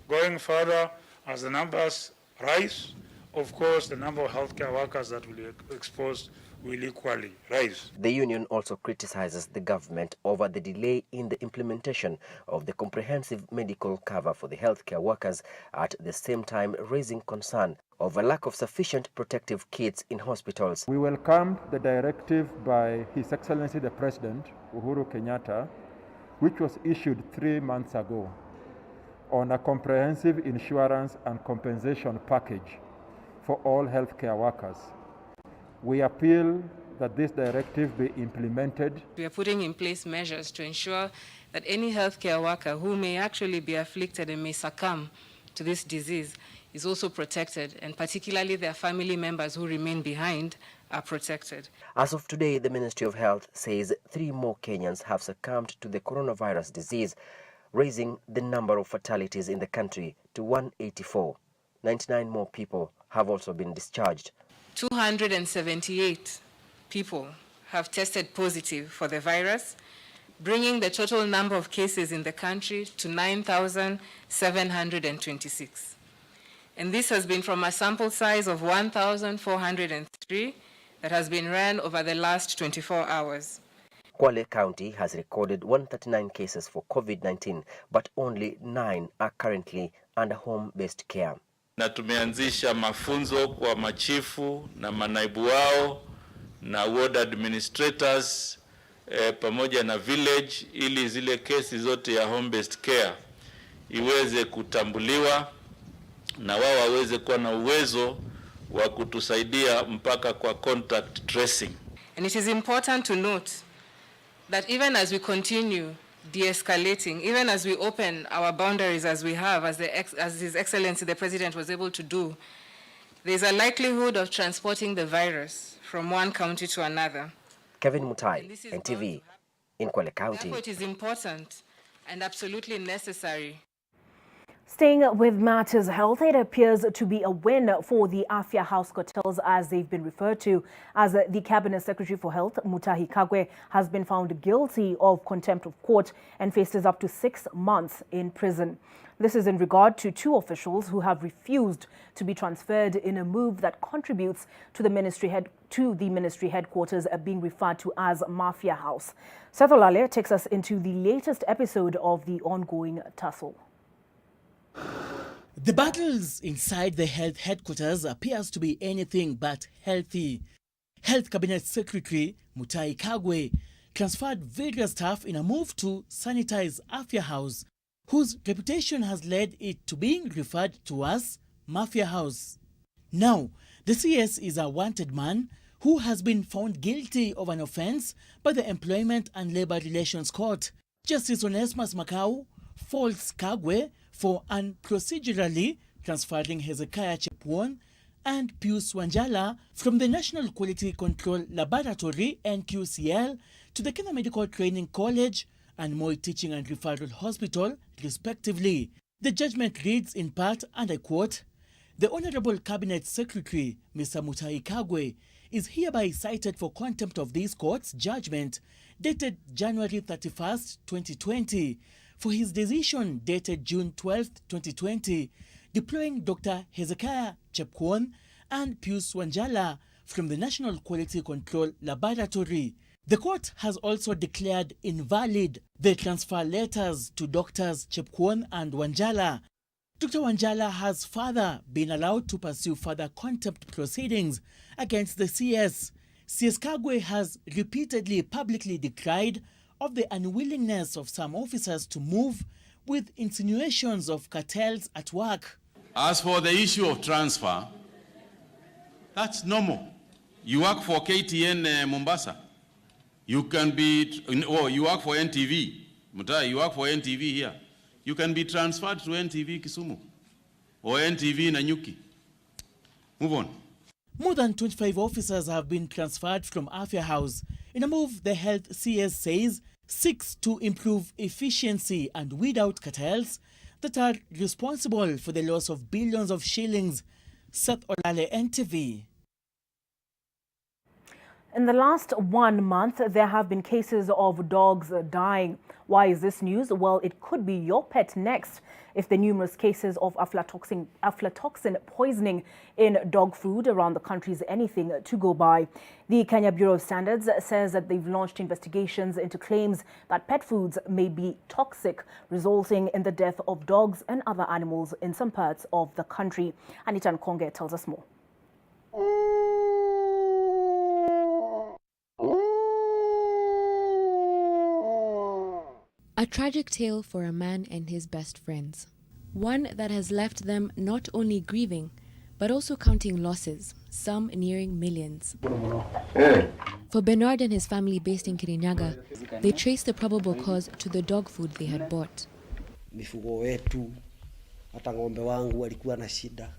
Going further, as the numbers rise, of course, the number of healthcare workers that will be exposed will equally rise. The union also criticizes the government over the delay in the implementation of the comprehensive medical cover for the healthcare workers, at the same time raising concern over lack of sufficient protective kits in hospitals. We welcomed the directive by His Excellency the President, Uhuru Kenyatta, which was issued 3 months ago, on a comprehensive insurance and compensation package for all healthcare workers. We appeal that this directive be implemented. We are putting in place measures to ensure that any healthcare worker who may actually be afflicted and may succumb to this disease is also protected, and particularly their family members who remain behind are protected. As of today, the Ministry of Health says 3 more Kenyans have succumbed to the coronavirus disease, raising the number of fatalities in the country to 184. 99 more people have also been discharged. 278 people have tested positive for the virus, bringing the total number of cases in the country to 9,726. And this has been from a sample size of 1,403 that has been ran over the last 24 hours. Kwale County has recorded 139 cases for COVID-19, but only 9 are currently under home-based care. Na tumeanzisha mafunzo kwa machifu na manaibu wao na ward administrators pamoja na village, ili zile kesi zote ya home-based care iweze kutambuliwa na wao waweze kuwa na uwezo wa kutusaidia mpaka kwa contact tracing. And it is important to note that even as we continue de-escalating, even as we open our boundaries as we have, as His Excellency the President was able to do, there's a likelihood of transporting the virus from one county to another. Kevin Mutai, NTV, in Kwale County. Therefore, it is important and absolutely necessary. Staying with matters health, it appears to be a win for the Afya House cartels, as they've been referred to, as the Cabinet Secretary for Health, Mutahi Kagwe, has been found guilty of contempt of court and faces up to 6 months in prison. This is in regard to 2 officials who have refused to be transferred in a move that contributes to the ministry headquarters being referred to as Mafia House. Seth Olale takes us into the latest episode of the ongoing tussle. The battles inside the health headquarters appears to be anything but healthy. Health Cabinet Secretary Mutahi Kagwe transferred various staff in a move to sanitize Afya House, whose reputation has led it to being referred to as Mafia House. Now, the CS is a wanted man who has been found guilty of an offence by the Employment and Labour Relations Court. Justice Onesmus Makau faults Kagwe for unprocedurally transferring Hezekiah Chepwon and Pius Wanjala from the National Quality Control Laboratory (NQCL) to the Kenya Medical Training College and Moi Teaching and Referral Hospital, respectively. The judgment reads in part, and I quote, "The Honorable Cabinet Secretary, Mr. Mutahi Kagwe, is hereby cited for contempt of this court's judgment dated January 31st, 2020, for his decision dated June 12th, 2020, deploying Dr. Hezekiah Chepwon and Pius Wanjala from the National Quality Control Laboratory." The court has also declared invalid the transfer letters to Drs. Chepwon and Wanjala. Dr. Wanjala has further been allowed to pursue further contempt proceedings against the CS. CS Kagwe has repeatedly publicly decried of the unwillingness of some officers to move, with insinuations of cartels at work. As for the issue of transfer, that's normal. You work for KTN Mombasa. You can be, you work for NTV. Mutai, you work for NTV here. You can be transferred to NTV Kisumu or NTV Nanyuki. Move on. More than 25 officers have been transferred from Afya House in a move the Health CS says seeks to improve efficiency and weed out cartels that are responsible for the loss of billions of shillings. Seth Olale, NTV. In the last 1 month, there have been cases of dogs dying. Why is this news? Well, it could be your pet next if the numerous cases of aflatoxin poisoning in dog food around the country is anything to go by. The Kenya Bureau of Standards says that they've launched investigations into claims that pet foods may be toxic, resulting in the death of dogs and other animals in some parts of the country. Anita Nkonge tells us more. A tragic tale for a man and his best friends. One that has left them not only grieving, but also counting losses, some nearing millions. For Bernard and his family based in Kirinyaga, they traced the probable cause to the dog food they had bought. Mifugo wetu, hata ng'ombe wangu walikuwa na shida.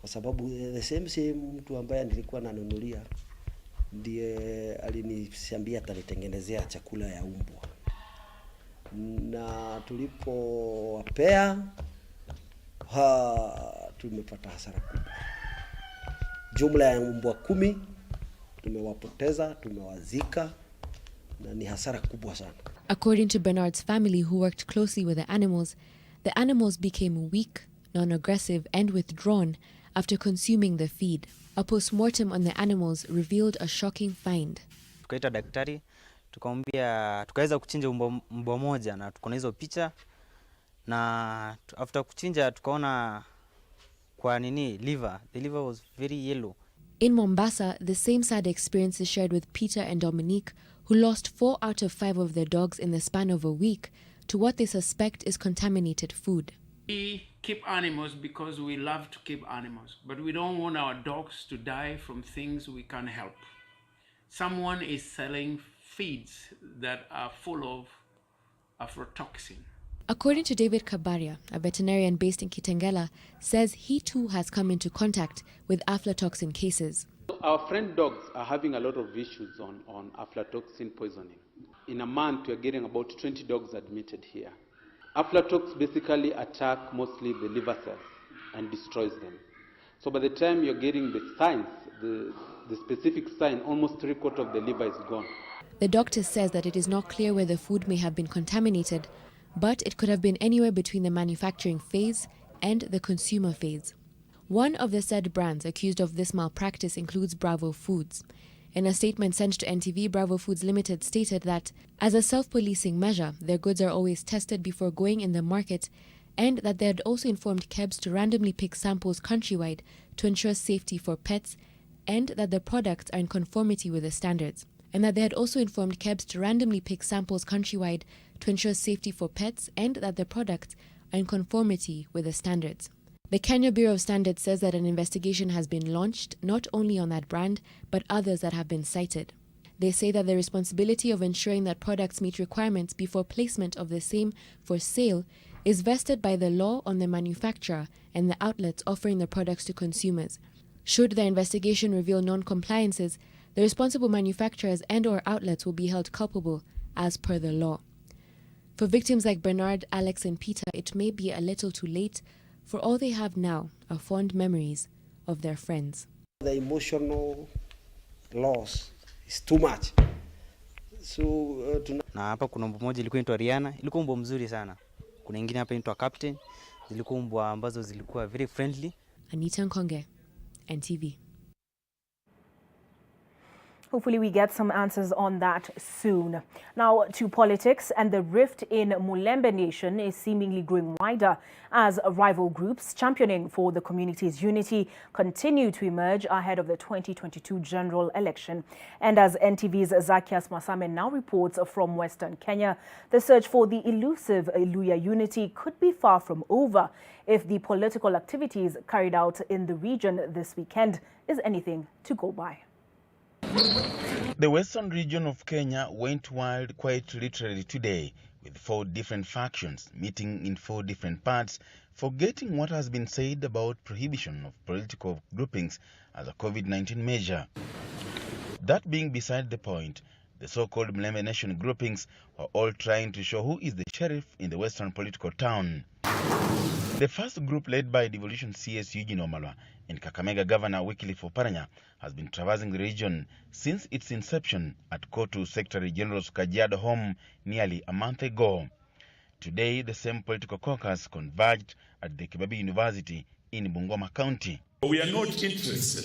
Kwa sababu the same mtu ambaye nilikuwa nanunulia ndiye alinisiambia atanitengenezea chakula ya umbwa. Na tulipowapea tumepata hasara kubwa. Jumla ya umbwa 10 tumewapoteza, tumewazika, na ni hasara kubwa sana. According to Bernard's family, who worked closely with the animals became weak, non-aggressive and withdrawn after consuming the feed. A post-mortem on the animals revealed a shocking find. Tukaita daktari, tukamwambia tukaweza kuchinja mbwa moja na tuko na hizo picha, na after kuchinja tukaona kwa liver, the liver was very yellow. In Mombasa, the same sad experience is shared with Peter and Dominique, who lost 4 out of 5 of their dogs in the span of a week to what they suspect is contaminated food. We keep animals because we love to keep animals, but we don't want our dogs to die from things we can't help. Someone is selling feeds that are full of aflatoxin. According to David Kabaria, a veterinarian based in Kitengela, says he too has come into contact with aflatoxin cases. Our friend dogs are having a lot of issues on aflatoxin poisoning. In a month, we are getting about 20 dogs admitted here. Aflatoxin basically attack mostly the liver cells and destroys them. So by the time you're getting the signs, the specific sign, almost 3/4 of the liver is gone. The doctor says that it is not clear where the food may have been contaminated, but it could have been anywhere between the manufacturing phase and the consumer phase. One of the said brands accused of this malpractice includes Bravo Foods. In a statement sent to NTV, Bravo Foods Limited stated that, as a self-policing measure, their goods are always tested before going in the market, and that they had also informed KEBS to randomly pick samples countrywide to ensure safety for pets, and that the products are in conformity with the standards. And that they had also informed KEBS to randomly pick samples countrywide to ensure safety for pets, and that the products are in conformity with the standards. The Kenya Bureau of Standards says that an investigation has been launched not only on that brand, but others that have been cited. They say that the responsibility of ensuring that products meet requirements before placement of the same for sale is vested by the law on the manufacturer and the outlets offering the products to consumers. Should the investigation reveal non-compliances, the responsible manufacturers and/or outlets will be held culpable as per the law. For victims like Bernard, Alex and Peter, it may be a little too late, for all they have now are fond memories of their friends. The emotional loss is too much. So na hapa kuna mbwa moja ilikuwa inaitwa Rihanna, ilikuwa mbwa mzuri sana. Kuna nyingine hapa inaitwa Captain, zilikuwa mbwa ambazo zilikuwa very friendly. Anita Nkonge, NTV. Hopefully we get some answers on that soon. Now to politics, and the rift in Mulembe Nation is seemingly growing wider as rival groups championing for the community's unity continue to emerge ahead of the 2022 general election. And as NTV's Zakias Masame now reports from Western Kenya, the search for the elusive Luhya unity could be far from over if the political activities carried out in the region this weekend is anything to go by. The western region of Kenya went wild quite literally today, with 4 different factions meeting in 4 different parts, forgetting what has been said about prohibition of political groupings as a COVID-19 measure. That being beside the point, the so-called Mulembe Nation groupings were all trying to show who is the sheriff in the western political town. The first group, led by devolution CS Eugene Wamalwa and Kakamega Governor Wycliffe Oparanya, has been traversing the region since its inception at Kotu Secretary General's Kajiado home nearly a month ago. Today, the same political caucus converged at the Kibabii University in Bungoma County. We are not interested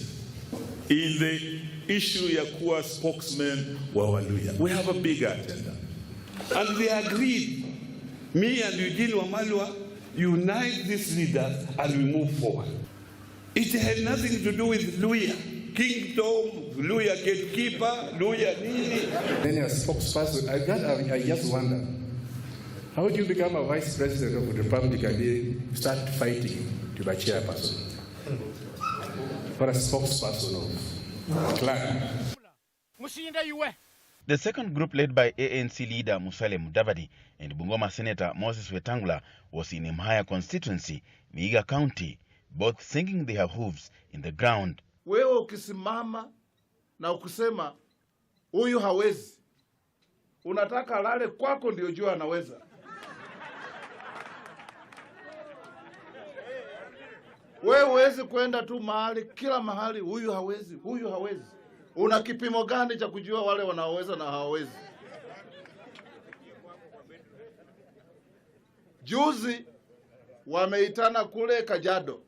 in the issue ya kuwa spokesman wa Waluhya. We have a bigger agenda. And they agreed, me and Eugene Wamalwa, unite these leaders and we move forward. It had nothing to do with Luhya kingdom, Luhya gatekeeper, Luhya nini. Then a spokesperson, I just wonder, how do you become a vice president of the Republic and then start fighting to be a chairperson? Or a spokesperson of a clan? The second group, led by ANC leader Musalia Mudavadi and Bungoma Senator Moses Wetangula, was in Mhaya constituency, Vihiga County. both sinking their hooves in the ground. Wewe ukisimama na ukisema huyu hawezi, unataka lale kwako ndio jua anaweza. Wewe huwezi kwenda tu mahali, kila mahali huyu hawezi, huyu hawezi. Una kipimo gani cha kujua wale wanaoweza na hawawezi? Juzi wameitana kule Kajiado.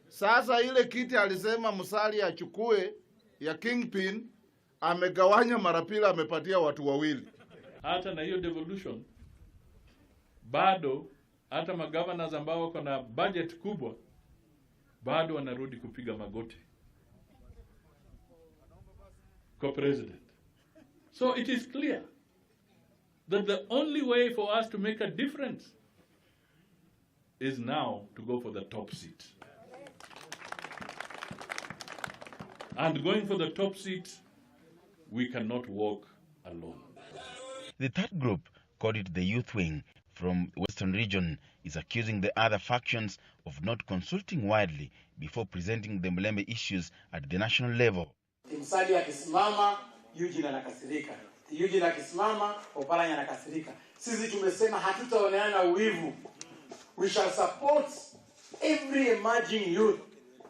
Sasa ile kiti alisema Musalia achukue ya Kingpin, amegawanya mara pili, amepatia watu wawili. Hata na hiyo devolution bado hata magovernors ambao wako na budget kubwa bado wanarudi kupiga magoti kwa president. So it is clear that the only way for us to make a difference is now to go for the top seat. And going for the top seat, we cannot walk alone. The third group, called it the Youth Wing, from Western Region, is accusing the other factions of not consulting widely before presenting the Mlembe issues at the national level. Musalia akisimama, Eugene anakasirika. Eugene akisimama, Oparanya anakasirika. Sisi tumesema hatutaoneana uwivu. We shall support every emerging youth.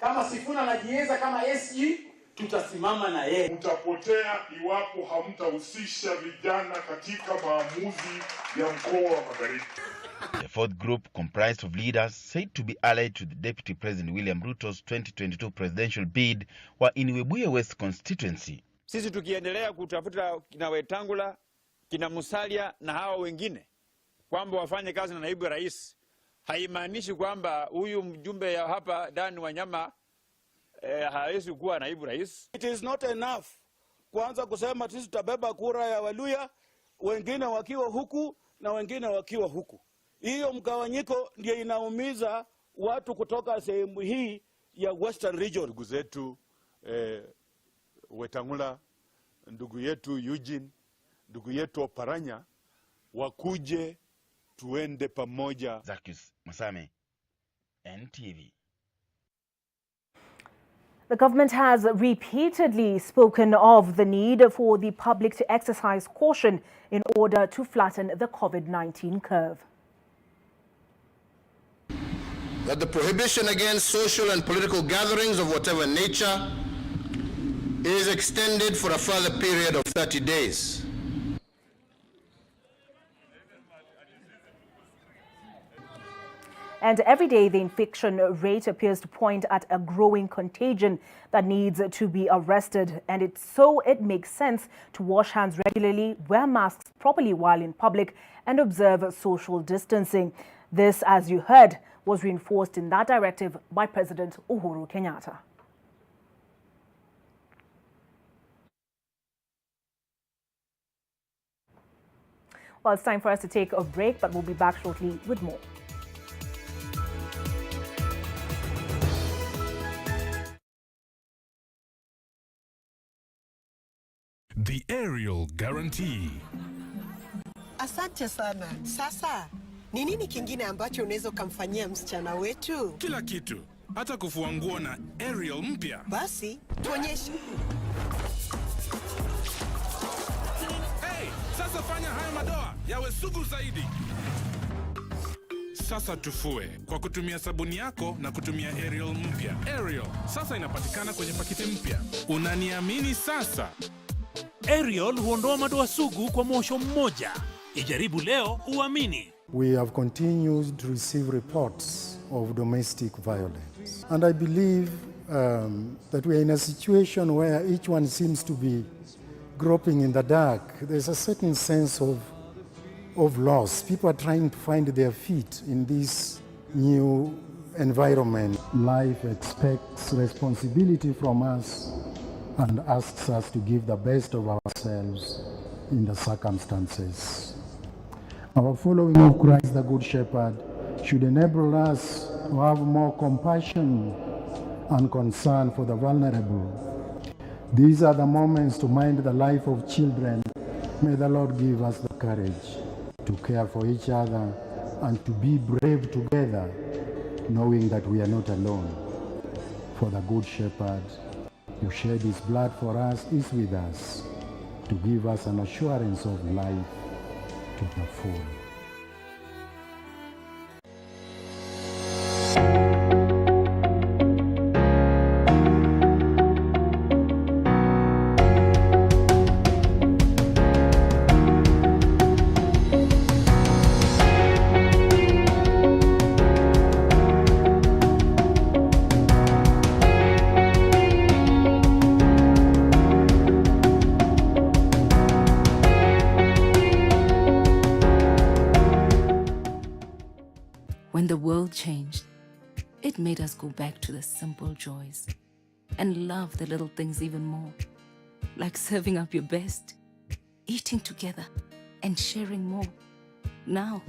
Kama Sifuna anajiweza kama SG, tutasimama na yeye. Utapotea iwapo hamtahusisha vijana katika maamuzi ya mkoa wa Magharibi. The fourth group, comprised of leaders said to be allied to the Deputy President William Ruto's 2022 presidential bid, were in Webuye West constituency. Sisi tukiendelea kutafuta kina Wetangula, kina Musalia na hawa wengine kwamba wafanye kazi na naibu rais, haimaanishi kwamba huyu mjumbe ya hapa Dan Wanyama hawezi kuwa naibu rais. It is not enough kuanza kusema sisi tutabeba kura ya Waluya, wengine wakiwa huku na wengine wakiwa huku. Hiyo mgawanyiko ndio inaumiza watu kutoka sehemu hii ya Western Region. Ndugu zetu Wetangula, ndugu yetu Eugene, ndugu yetu Oparanya, wakuje tuende pamoja. Zakis Masame, NTV. The government has repeatedly spoken of the need for the public to exercise caution in order to flatten the COVID-19 curve. That the prohibition against social and political gatherings of whatever nature is extended for a further period of 30 days. And every day, the infection rate appears to point at a growing contagion that needs to be arrested. And it makes sense to wash hands regularly, wear masks properly while in public, and observe social distancing. This, as you heard, was reinforced in that directive by President Uhuru Kenyatta. Well, it's time for us to take a break, but we'll be back shortly with more. The aerial guarantee. Asante sana. Sasa, ni nini kingine ambacho unaweza ukamfanyia msichana wetu? Kila kitu, hata kufua nguo na aerial mpya. Basi, tuonyeshe. Hey, sasa fanya haya madoa yawe sugu zaidi. Sasa tufue kwa kutumia sabuni yako na kutumia aerial mpya. Aerial sasa inapatikana kwenye pakiti mpya. Unaniamini sasa? Aerial huondoa madoa sugu kwa mwosho mmoja. Ijaribu leo uamini. We have continued to receive reports of domestic violence. And I believe that we are in a situation where each one seems to be groping in the dark. There's a certain sense of loss. People are trying to find their feet in this new environment. Life expects responsibility from us and asks us to give the best of ourselves in the circumstances. Our following of Christ the Good Shepherd should enable us to have more compassion and concern for the vulnerable. These are the moments to mind the life of children. May the Lord give us the courage to care for each other and to be brave together knowing that we are not alone. For the Good Shepherd, who shed his blood for us, is with us to give us an assurance of life to the full. When the world changed, it made us go back to the simple joys and love the little things even more, like serving up your best, eating together, and sharing more. Now,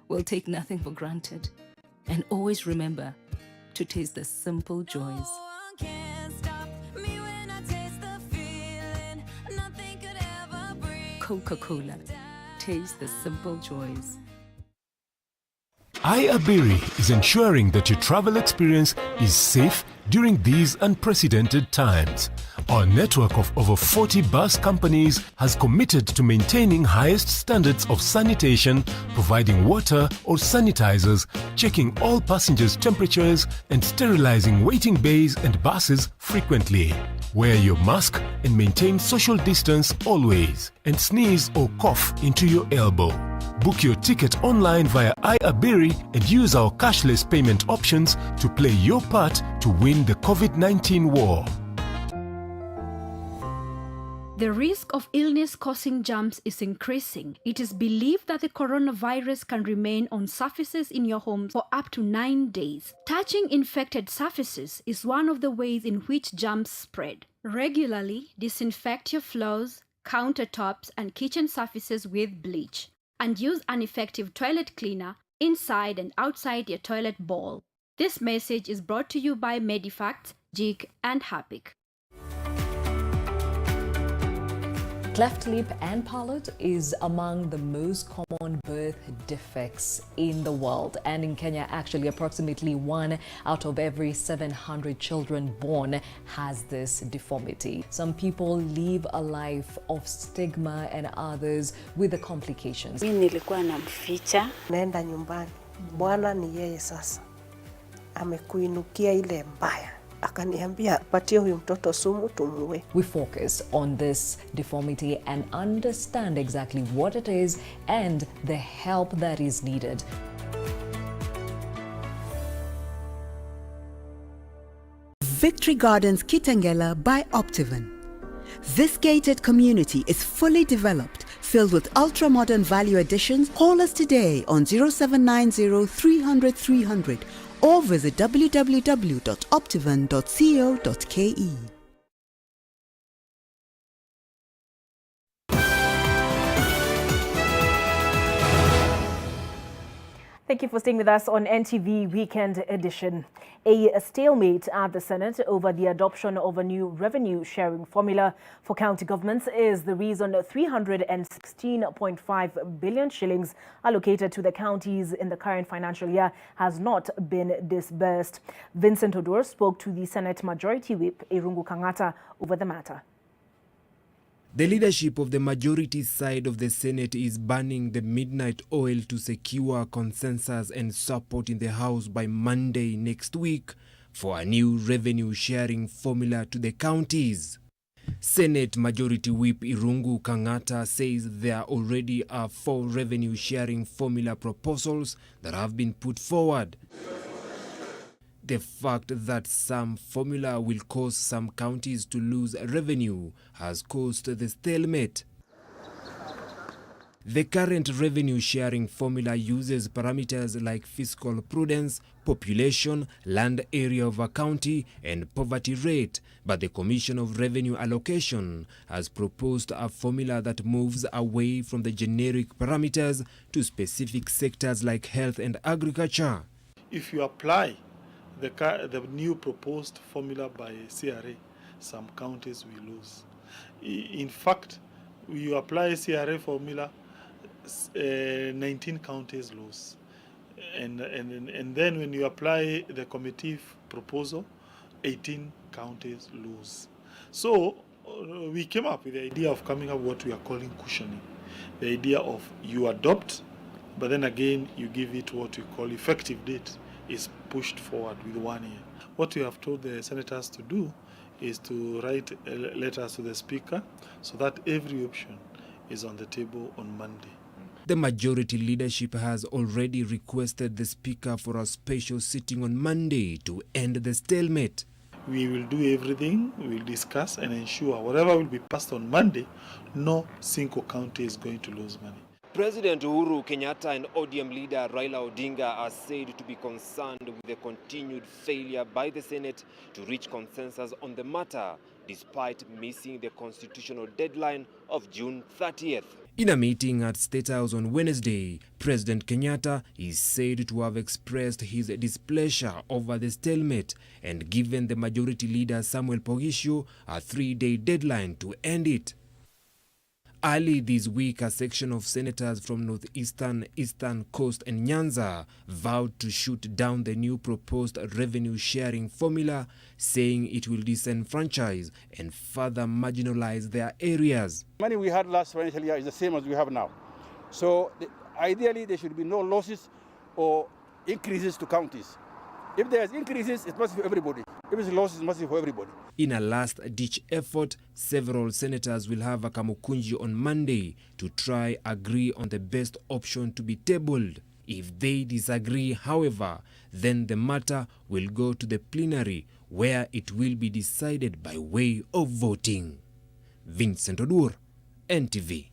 we'll take nothing for granted and always remember to taste the simple joys. Coca-Cola, taste the simple joys. iAbiri is ensuring that your travel experience is safe during these unprecedented times. Our network of over 40 bus companies has committed to maintaining highest standards of sanitation, providing water or sanitizers, checking all passengers' temperatures, and sterilizing waiting bays and buses frequently. Wear your mask and maintain social distance always, and sneeze or cough into your elbow. Book your ticket online via iAbiri and use our cashless payment options to play your part to win the COVID-19 war. The risk of illness-causing germs is increasing. It is believed that the coronavirus can remain on surfaces in your home for up to 9 days. Touching infected surfaces is one of the ways in which germs spread. Regularly disinfect your floors, countertops, and kitchen surfaces with bleach, and use an effective toilet cleaner inside and outside your toilet bowl. This message is brought to you by Medifacts, JIC, and HAPIC. Cleft lip and palate is among the most common birth defects in the world, and in Kenya actually approximately 1 out of every 700 children born has this deformity. Some people live a life of stigma and others with the complications. Mimi nilikuwa namficha, naenda nyumbani. Bwana ni yeye sasa. Amekuinukia ile mbaya. Akaniambia patie huyu mtoto sumu tumue. We focus on this deformity and understand exactly what it is and the help that is needed. Victory Gardens Kitengela by Optivan. This gated community is fully developed, filled with ultra-modern value additions. Call us today on 0790 300 300 or visit www.optivan.co.ke. Thank you for staying with us on NTV Weekend Edition. A stalemate at the Senate over the adoption of a new revenue sharing formula for county governments is the reason 316.5 billion shillings allocated to the counties in the current financial year has not been disbursed. Vincent Odur spoke to the Senate Majority Whip, Irungu Kangata, over the matter. The leadership of the majority side of the Senate is burning the midnight oil to secure consensus and support in the House by Monday next week for a new revenue sharing formula to the counties. Senate Majority Whip Irungu Kangata says there already are 4 revenue sharing formula proposals that have been put forward. The fact that some formula will cause some counties to lose revenue has caused the stalemate. The current revenue sharing formula uses parameters like fiscal prudence, population, land area of a county, and poverty rate, but the Commission of Revenue Allocation has proposed a formula that moves away from the generic parameters to specific sectors like health and agriculture. If you apply the new proposed formula by CRA, some counties will lose. In fact, you apply CRA formula, 19 counties lose. And then when you apply the committee proposal, 18 counties lose. So we came up with the idea of coming up with what we are calling cushioning. The idea of you adopt, but then again you give it what we call effective date is pushed forward with 1 year. What we have told the senators to do is to write letters to the Speaker so that every option is on the table on Monday. The majority leadership has already requested the Speaker for a special sitting on Monday to end the stalemate. We will do everything, we will discuss and ensure whatever will be passed on Monday, no single county is going to lose money. President Uhuru Kenyatta and ODM leader Raila Odinga are said to be concerned with the continued failure by the Senate to reach consensus on the matter, despite missing the constitutional deadline of June 30th. In a meeting at State House on Wednesday, President Kenyatta is said to have expressed his displeasure over the stalemate and given the majority leader Samuel Pogisho a 3-day deadline to end it. Early this week, a section of senators from Northeastern, Eastern Coast and Nyanza vowed to shoot down the new proposed revenue-sharing formula, saying it will disenfranchise and further marginalize their areas. Money we had last financial year is the same as we have now. So ideally, there should be no losses or increases to counties. If there's increases, it must be for everybody. If it's losses, it must be for everybody. In a last-ditch effort, several senators will have a kamukunji on Monday to try agree on the best option to be tabled. If they disagree, however, then the matter will go to the plenary, where it will be decided by way of voting. Vincent Odur, NTV.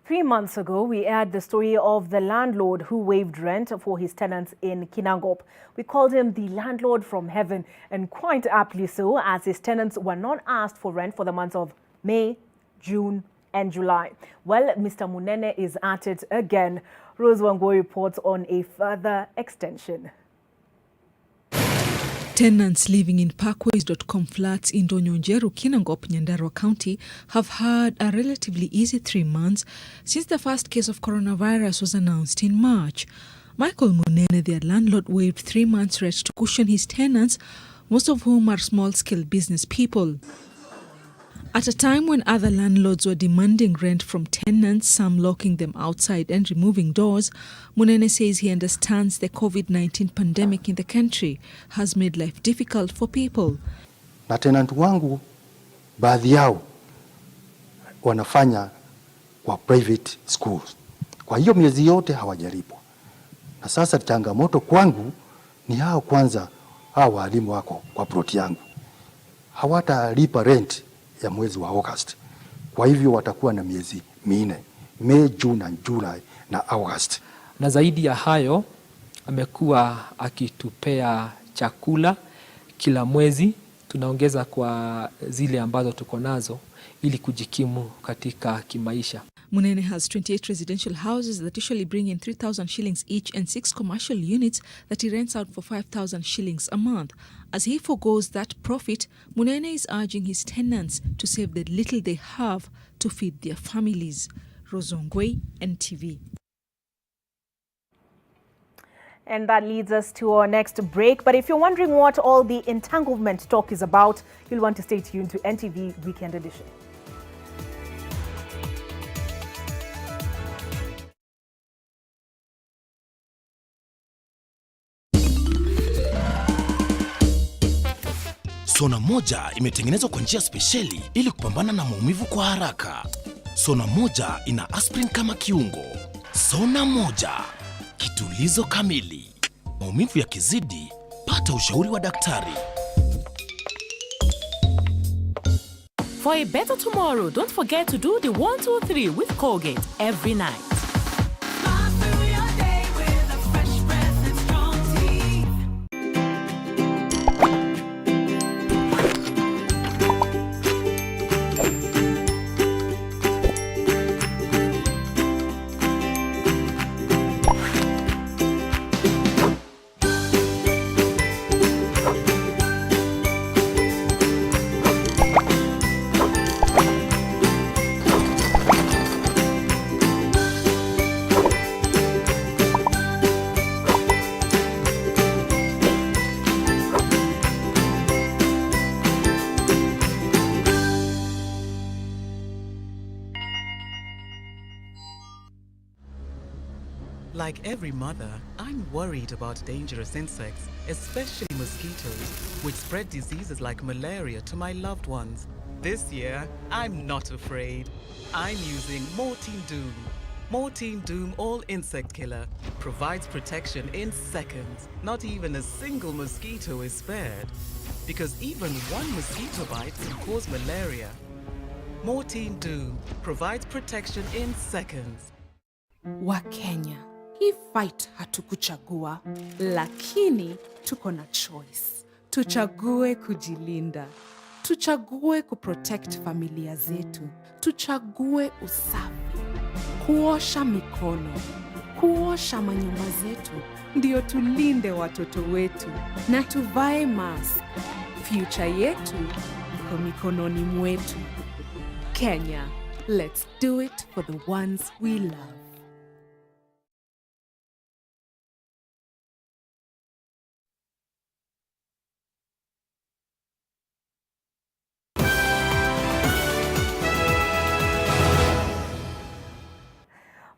3 months ago, we aired the story of the landlord who waived rent for his tenants in Kinangop. We called him the landlord from heaven, and quite aptly so, as his tenants were not asked for rent for the months of May, June, and July. Well, Mr. Munene is at it again. Rose Wangoi reports on a further extension. Tenants living in Parkways.com flats in Donyonjeru, Kinangop, Nyandarua County have had a relatively easy 3 months since the first case of coronavirus was announced in March. Michael Munene, their landlord, waived 3 months' rent to cushion his tenants, most of whom are small-scale business people. At a time when other landlords were demanding rent from tenants, some locking them outside and removing doors, Munene says he understands the COVID-19 pandemic in the country has made life difficult for people. Na tenant wangu baadhi yao wanafanya kwa private schools. Kwa hiyo miezi yote hawajalipwa. Na sasa changamoto kwangu ni hao kwanza, hao walimu wako kwa plot yangu. Hawatalipa rent ya mwezi wa August. Kwa hivyo watakuwa na miezi 4, May, June na July na August. Na zaidi ya hayo, amekuwa akitupea chakula kila mwezi, tunaongeza kwa zile ambazo tuko nazo ili kujikimu katika kimaisha. Munene has 28 residential houses that usually bring in 3,000 shillings each and 6 commercial units that he rents out for 5,000 shillings a month. As he forgoes that profit, Munene is urging his tenants to save the little they have to feed their families. Rozongwe, NTV. And that leads us to our next break. But if you're wondering what all the entanglement talk is about, you'll want to stay tuned to NTV Weekend Edition. Sona moja imetengenezwa kwa njia spesheli ili kupambana na maumivu kwa haraka. Sona moja ina aspirin kama kiungo. Sona moja, kitulizo kamili. Maumivu yakizidi, pata ushauri wa daktari. For a better tomorrow, don't forget to do the 1, 2, 3 with Colgate every night. Like every mother, I'm worried about dangerous insects, especially mosquitoes, which spread diseases like malaria to my loved ones. This year, I'm not afraid. I'm using Mortein Doom. Mortein Doom All Insect Killer provides protection in seconds. Not even a single mosquito is spared, because even one mosquito bite can cause malaria. Mortein Doom provides protection in seconds. Wakenya, hii fight hatukuchagua, lakini tuko na choice. Tuchague kujilinda. Tuchague kuprotect familia zetu. Tuchague usafi. Kuosha mikono. Kuosha manyumba zetu. Ndio tulinde watoto wetu. Na tuvae mask. Future yetu iko mikononi mwetu. Kenya, let's do it for the ones we love.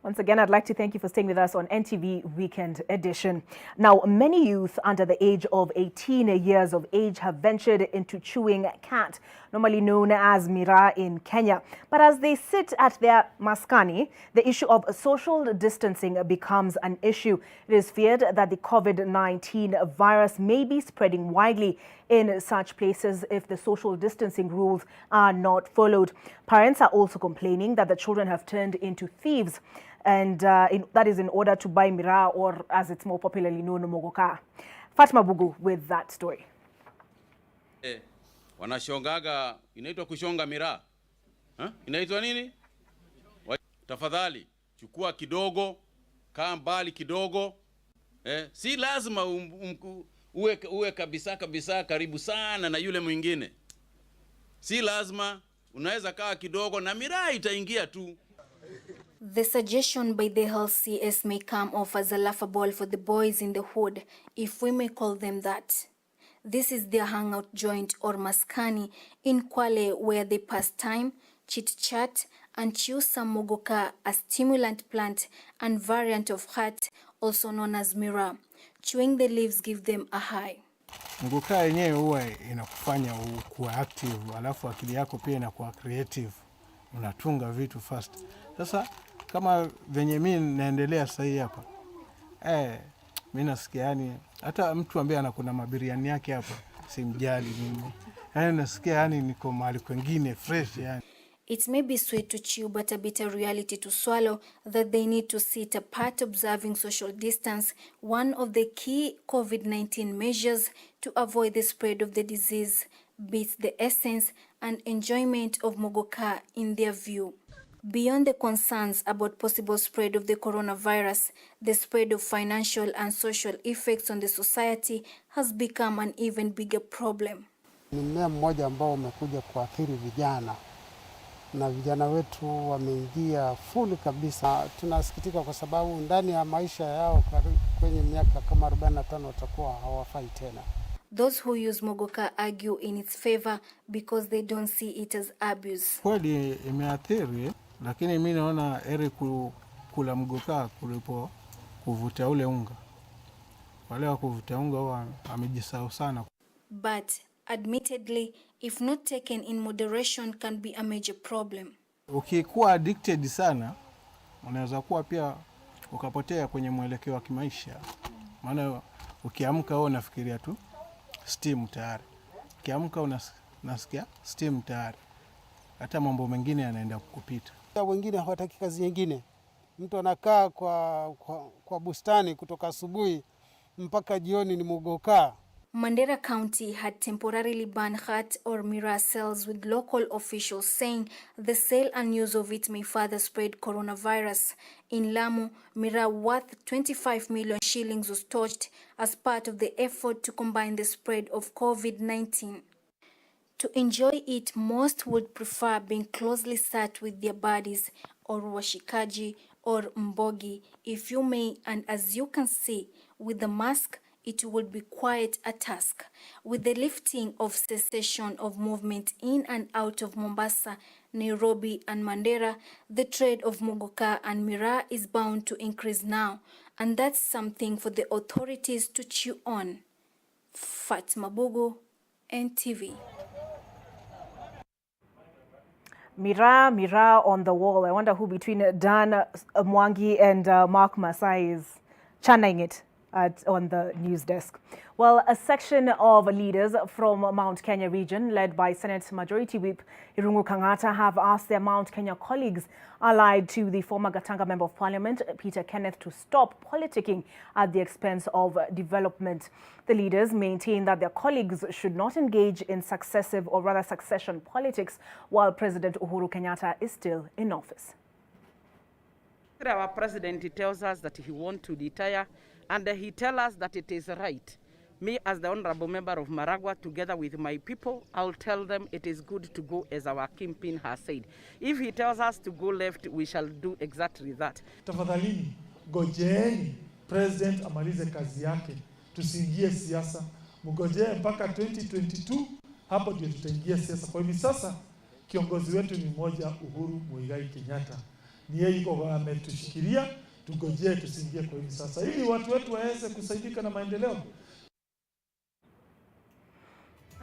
Once again, I'd like to thank you for staying with us on NTV Weekend Edition. Now, many youth under the age of 18 years of age have ventured into chewing cat, normally known as miraa in Kenya. But as they sit at their maskani, the issue of social distancing becomes an issue. It is feared that the COVID-19 virus may be spreading widely in such places if the social distancing rules are not followed. Parents are also complaining that the children have turned into thieves, and that is in order to buy miraa, or as it's more popularly known, mogoka. Fatma Bugu with that story. Wanashongaga, inaitwa kushonga miraa. Inaitwa nini? Tafadhali, chukua kidogo, kaa mbali kidogo. Si lazima uwe kabisa karibu sana na yule mwingine. Si lazima, unaweza kaa kidogo na miraa itaingia tu. The suggestion by the health CS may come off as a laughable for the boys in the hood, if we may call them that. This is their hangout joint or maskani in Kwale, where they pass time, chit-chat, and chew some mogoka, a stimulant plant and variant of hat, also known as miraa. Chewing the leaves give them a high. Mogoka yenyewe huwa inakufanya kuwa active, alafu akili yako pia inakuwa creative. Unatunga vitu fast. Sasa kama venye mimi naendelea sasa hii hapa. Mimi nasikia yani hata mtu ambaye anakuna mabiriani yake hapa simjali mimi. Yani nasikia yani niko mahali kwingine fresh yani. It may be sweet to chew, but a bitter reality to swallow, that they need to sit apart observing social distance, one of the key COVID-19 measures to avoid the spread of the disease, beats the essence and enjoyment of mogoka in their view. Beyond the concerns about possible spread of the coronavirus, the spread of financial and social effects on the society has become an even bigger problem. Ni mmea mmoja ambao umekuja kuathiri vijana, na vijana wetu wameingia full kabisa. Tunasikitika kwa sababu ndani ya maisha yao kwenye miaka kama 45 watakuwa hawafai tena. Those who use mogoka argue in its favor because they don't see it as abuse. Kweli imeathiri, lakini mimi naona heri kula mogoka kulipo kuvuta ule unga. Wale wa kuvuta unga wao amejisahau sana. But admittedly, if not taken in moderation, can be a major problem. Ukikuwa addicted sana, unaweza kuwa pia ukapotea kwenye mwelekeo wa kimaisha. Maana ukiamka wewe unafikiria tu steam tayari. Ukiamka unasikia steam tayari. Hata mambo mengine yanaenda kukupita. Wengine hawataki kazi nyingine. Mtu anakaa kwa bustani kutoka asubuhi mpaka jioni ni mogoka. Mandera County had temporarily banned hat or miraa sales, with local officials saying the sale and use of it may further spread coronavirus. In Lamu, miraa worth 25 million shillings was torched as part of the effort to combat the spread of COVID-19. To enjoy it, most would prefer being closely sat with their buddies, or washikaji, or mbogi, if you may, and as you can see, with the mask, it would be quite a task. With the lifting of cessation of movement in and out of Mombasa, Nairobi and Mandera, the trade of mogoka and miraa is bound to increase now, and that's something for the authorities to chew on. Fatma Bogo, NTV. Mira on the wall. I wonder who between Dan Mwangi and Mark Masai is channeling it on the news desk. Well, a section of leaders from Mount Kenya region, led by Senate Majority Whip Irungu Kangata, have asked their Mount Kenya colleagues allied to the former Gatanga Member of Parliament, Peter Kenneth, to stop politicking at the expense of development. The leaders maintain that their colleagues should not engage in succession politics while President Uhuru Kenyatta is still in office. Our president, he tells us that he wants to retire, and he tells us that it is right. Me, as the honorable member of Maragua, together with my people, I'll tell them it is good to go as our kingpin has said. If he tells us to go left, we shall do exactly that. Tafadhalini, gojeeni president amalize kazi yake. Tusiingie siasa. Mgojee mpaka 2022, hapo ndio tutaingia siasa. Kwa hivi sasa kiongozi wetu ni mmoja, Uhuru Muigai Kenyatta. Ni yeye yuko ametushikilia, tugojee tusiingie kwa hivi sasa ili watu wetu waweze kusaidika na maendeleo.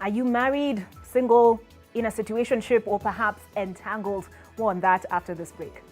Are you married, single, in a situationship, or perhaps entangled? More on that after this break.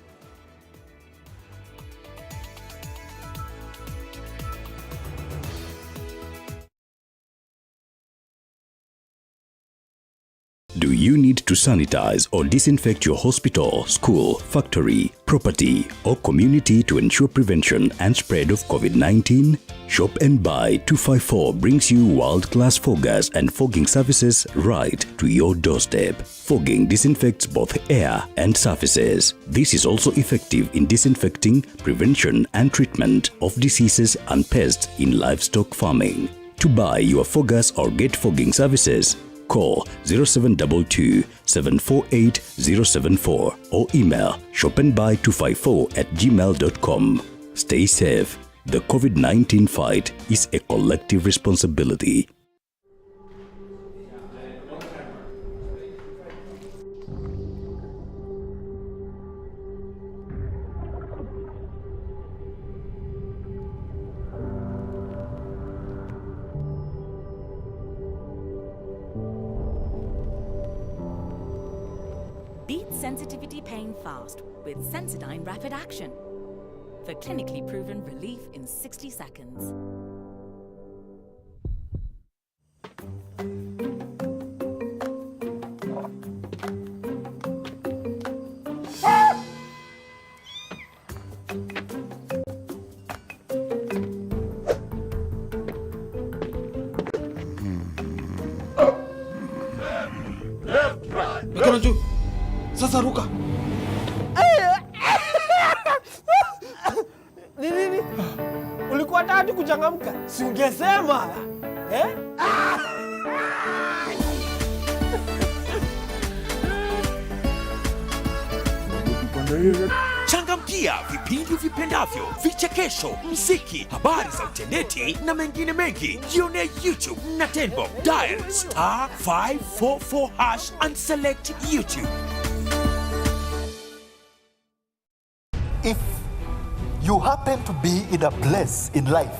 Do you need to sanitize or disinfect your hospital, school, factory, property, or community to ensure prevention and spread of COVID-19? Shop and Buy 254 brings you world-class foggers and fogging services right to your doorstep. Fogging disinfects both air and surfaces. This is also effective in disinfecting, prevention, and treatment of diseases and pests in livestock farming. To buy your foggers or get fogging services, call 0722 748 074 or email shopandbuy254@gmail.com. Stay safe. The COVID-19 fight is a collective responsibility. Beat sensitivity pain fast with Sensodyne Rapid Action for clinically proven relief in 60 seconds. Mikono juu. Sasa ruka. Nini? Ulikuwa tayari kuchangamka? Si ungesema. Changamkia vipindi vipendavyo, vichekesho, muziki, habari za uteneti na mengine mengi. Jione YouTube na Tenbo. Dial *544# and select YouTube. If you happen to be in a place in life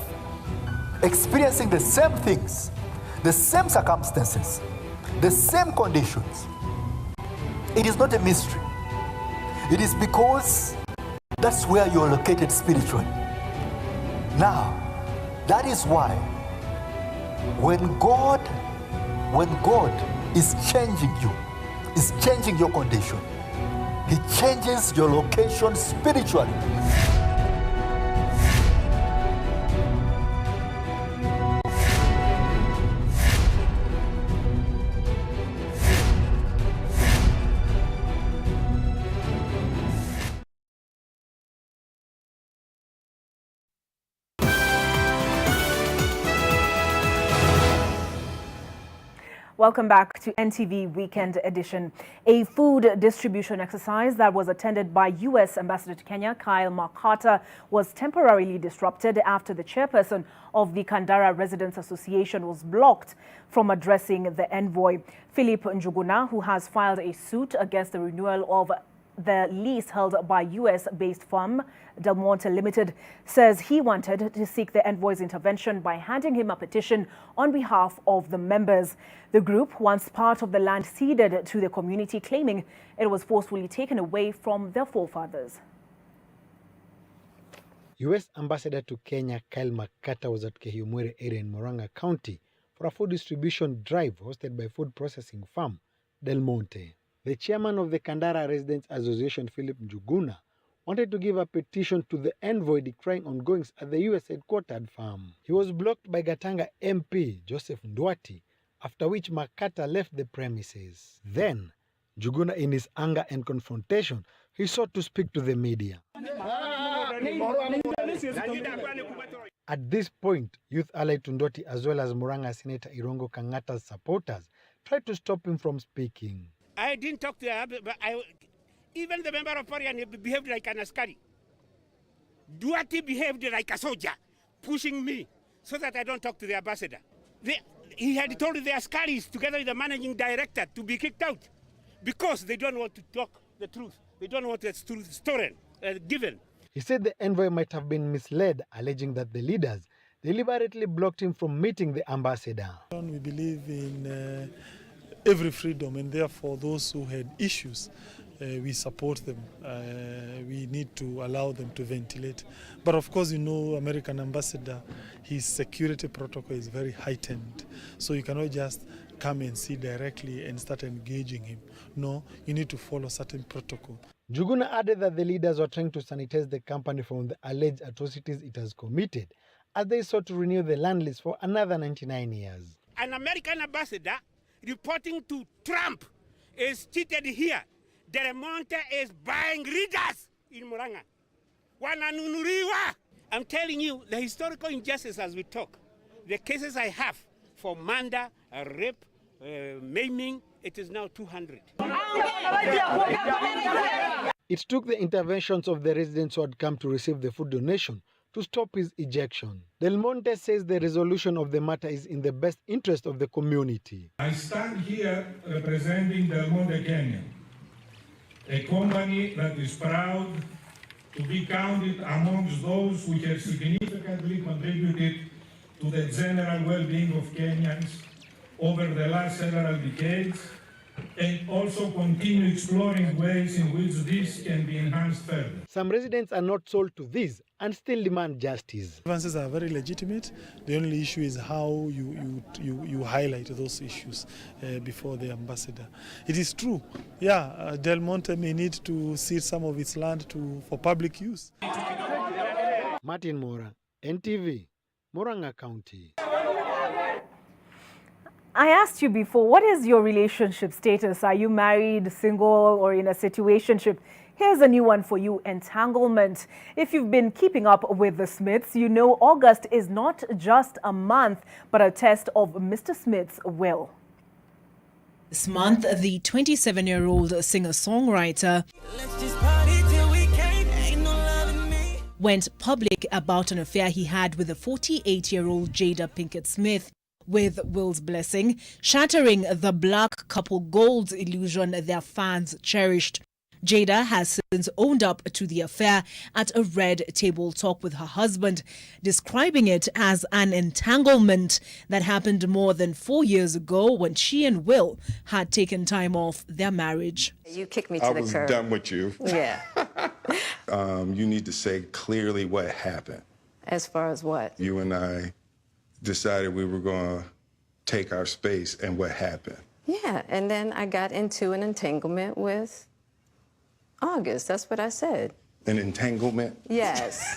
experiencing the same things, the same circumstances, the same conditions, it is not a mystery. It is because that's where you're located spiritually. Now, that is why when God is changing you, is changing your condition, He changes your location spiritually. Welcome back to NTV Weekend Edition. A food distribution exercise that was attended by U.S. Ambassador to Kenya, Kyle Makata, was temporarily disrupted after the chairperson of the Kandara Residents Association was blocked from addressing the envoy. Philip Njuguna, who has filed a suit against the renewal of the lease held by US-based firm Del Monte Limited, says he wanted to seek the envoy's intervention by handing him a petition on behalf of the members. The group wants part of the land ceded to the community, claiming it was forcefully taken away from their forefathers. U.S. Ambassador to Kenya Kyle Makata was at Kehumwere area in Murang'a County for a food distribution drive hosted by food processing firm Del Monte. The chairman of the Kandara Residents Association, Philip Njuguna, wanted to give a petition to the envoy decrying ongoings at the U.S. headquartered firm. He was blocked by Gatanga MP Joseph Ndwati, after which Makata left the premises. Then, Njuguna, in his anger and confrontation, he sought to speak to the media. At this point, youth allied to Ndwati as well as Murang'a Senator Irongo Kang'ata's supporters tried to stop him from speaking. I didn't talk to her, but even the member of parliament behaved like an askari. Ndwati behaved like a soldier, pushing me so that I don't talk to the ambassador. He had told the askaris, together with the managing director, to be kicked out because they don't want to talk the truth. They don't want the truth stolen, given. He said the envoy might have been misled, alleging that the leaders deliberately blocked him from meeting the ambassador. We believe in every freedom, and therefore those who had issues, we support them. We need to allow them to ventilate. But of course, you know, American ambassador, his security protocol is very heightened. So you cannot just come and see directly and start engaging him. No, you need to follow certain protocol. Njuguna added that the leaders were trying to sanitize the company from the alleged atrocities it has committed, as they sought to renew the land lease for another 99 years. An American ambassador reporting to Trump is cheated here. Del Monte is buying readers in Murang'a. Wananunuriwa. I'm telling you, the historical injustice as we talk, the cases I have for murder, rape, maiming, it is now 200. It took the interventions of the residents who had come to receive the food donation to stop his ejection. Del Monte says the resolution of the matter is in the best interest of the community. I stand here representing Del Monte Kenya, a company that is proud to be counted amongst those who have significantly contributed to the general well-being of Kenyans over the last several decades, and also continue exploring ways in which this can be enhanced further. Some residents are not sold to this and still demand justice. Grievances are very legitimate. The only issue is how you highlight those issues before the ambassador. It is true, yeah, Del Monte may need to cede some of its land for public use. Martin Mora, NTV, Murang'a County. I asked you before, what is your relationship status? Are you married, single, or in a situationship? Here's a new one for you, entanglement. If you've been keeping up with the Smiths, you know August is not just a month, but a test of Mr. Smith's will. This month, the 27-year-old singer-songwriter went public about an affair he had with the 48-year-old Jada Pinkett Smith, with Will's blessing, shattering the black couple gold's illusion their fans cherished. Jada has since owned up to the affair at a Red Table Talk with her husband, describing it as an entanglement that happened more than 4 years ago when she and Will had taken time off their marriage. You kicked me to the curb. I was done with you. Yeah. You need to say clearly what happened. As far as what? You and I decided we were going to take our space, and what happened? Yeah, and then I got into an entanglement with August. That's what I said. An entanglement? Yes.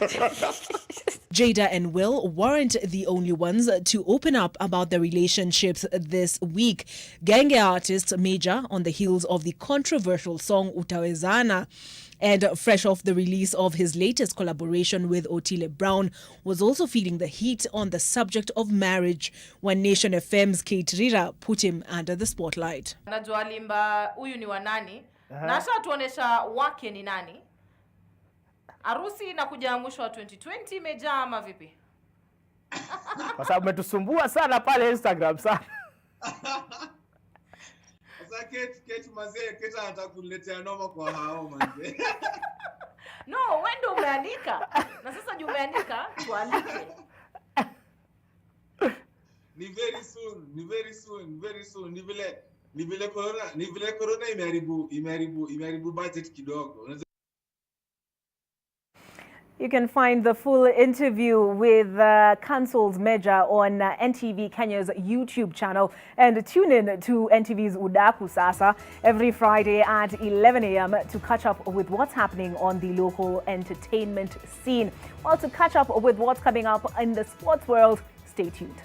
Jada and Will weren't the only ones to open up about their relationships this week. Genge artist Major, on the heels of the controversial song Utawezana, and fresh off the release of his latest collaboration with Otile Brown, was also feeling the heat on the subject of marriage when Nation FM's Kate Rira put him under the spotlight. Najua limba huyu ni wa nani, na asha tuonesha wake ni nani. Harusi inakuja mwisho wa 2020 imejaa ama vipi? Kwa sababu umetusumbua sana pale Instagram sana. Kate mazee, Kate atakuletea noma kwa hao manze. No, wewe ndio umeandika. Na sasa juu umeandika, tualike. Ni very soon. Ni vile corona imeharibu budget kidogo. You can find the full interview with Council's Major on NTV Kenya's YouTube channel, and tune in to NTV's Udaku Sasa every Friday at 11 a.m. to catch up with what's happening on the local entertainment scene. Well, to catch up with what's coming up in the sports world, stay tuned.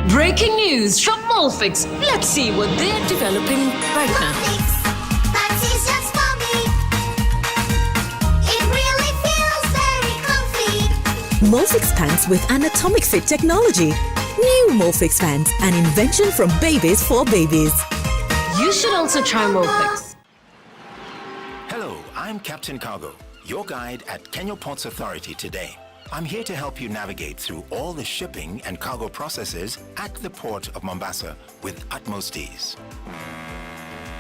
Breaking news from Molfix. Let's see what they're developing right now. That is just for me. It really feels very comfy. Molfix pants with anatomic fit technology. New Molfix pants, an invention from babies for babies. You should also try Molfix. Hello, I'm Captain Cargo, your guide at Kenya Ports Authority today. I'm here to help you navigate through all the shipping and cargo processes at the Port of Mombasa with utmost ease.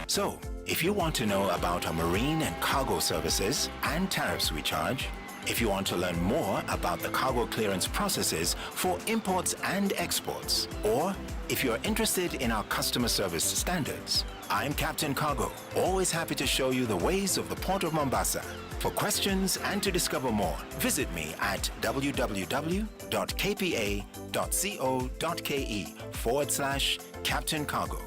So, if you want to know about our marine and cargo services and tariffs we charge, if you want to learn more about the cargo clearance processes for imports and exports, or if you're interested in our customer service standards, I'm Captain Cargo, always happy to show you the ways of the Port of Mombasa. For questions and to discover more, visit me at www.kpa.co.ke/Captain Cargo.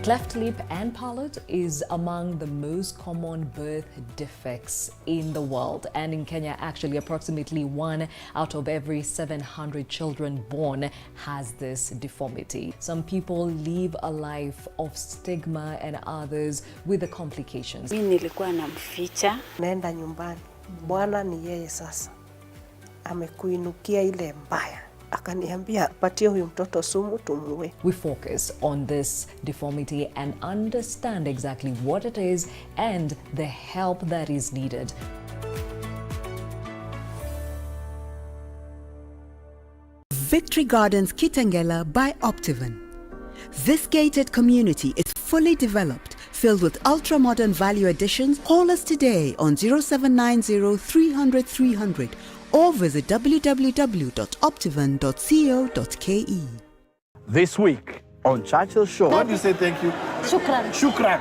Cleft lip and palate is among the most common birth defects in the world. And in Kenya, actually, approximately 1 out of every 700 children born has this deformity. Some people live a life of stigma and others with the complications. Mimi nilikuwa namficha, naenda nyumbani. Bwana ni yeye sasa. Amekuinukia ile mbaya. Akaniambia patie huyu mtoto sumu tumue. We focus on this deformity and understand exactly what it is and the help that is needed. Victory Gardens Kitengela by Optivan. This gated community is fully developed, filled with ultra-modern value additions. Call us today on 0790 300 300 or visit www.optivan.co.ke. This week on Churchill Show. What do you say thank you? Shukran. Shukran.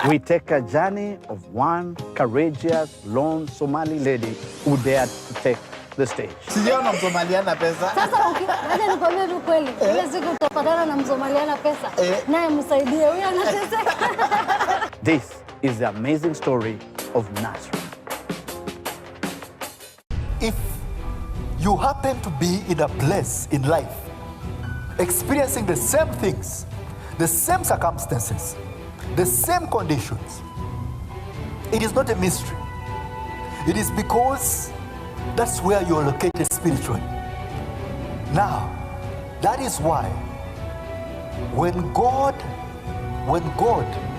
We take a journey of one courageous, lone Somali lady who dared to take the stage. Sijaona Msomaliana pesa. Sasa ukienda nikwambie tu kweli. Ile siku utapatana na Msomaliana pesa. Naye msaidie huyo anateseka. This is the amazing story of Nasra. If you happen to be in a place in life, experiencing the same things, the same circumstances, the same conditions, it is not a mystery. It is because that's where you're located spiritually. Now, that is why when God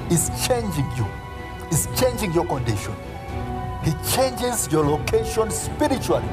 is changing you, is changing your condition, He changes your location spiritually.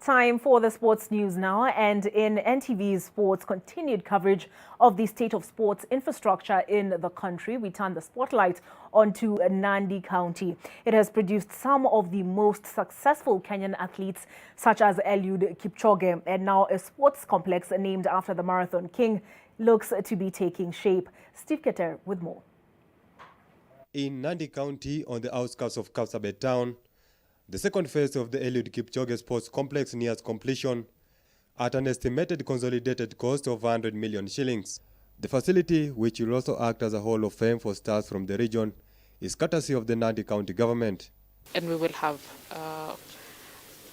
Time for the sports news now, and in NTV's sports continued coverage of the state of sports infrastructure in the country, we turn the spotlight onto Nandi County. It has produced some of the most successful Kenyan athletes, such as Eliud Kipchoge, and now a sports complex named after the Marathon King looks to be taking shape. Steve Keter with more. In Nandi County, on the outskirts of Kapsabet town, the second phase of the Eliud Kipchoge Sports Complex nears completion at an estimated consolidated cost of 100 million shillings. The facility, which will also act as a hall of fame for stars from the region, is courtesy of the Nandi County government. And we will have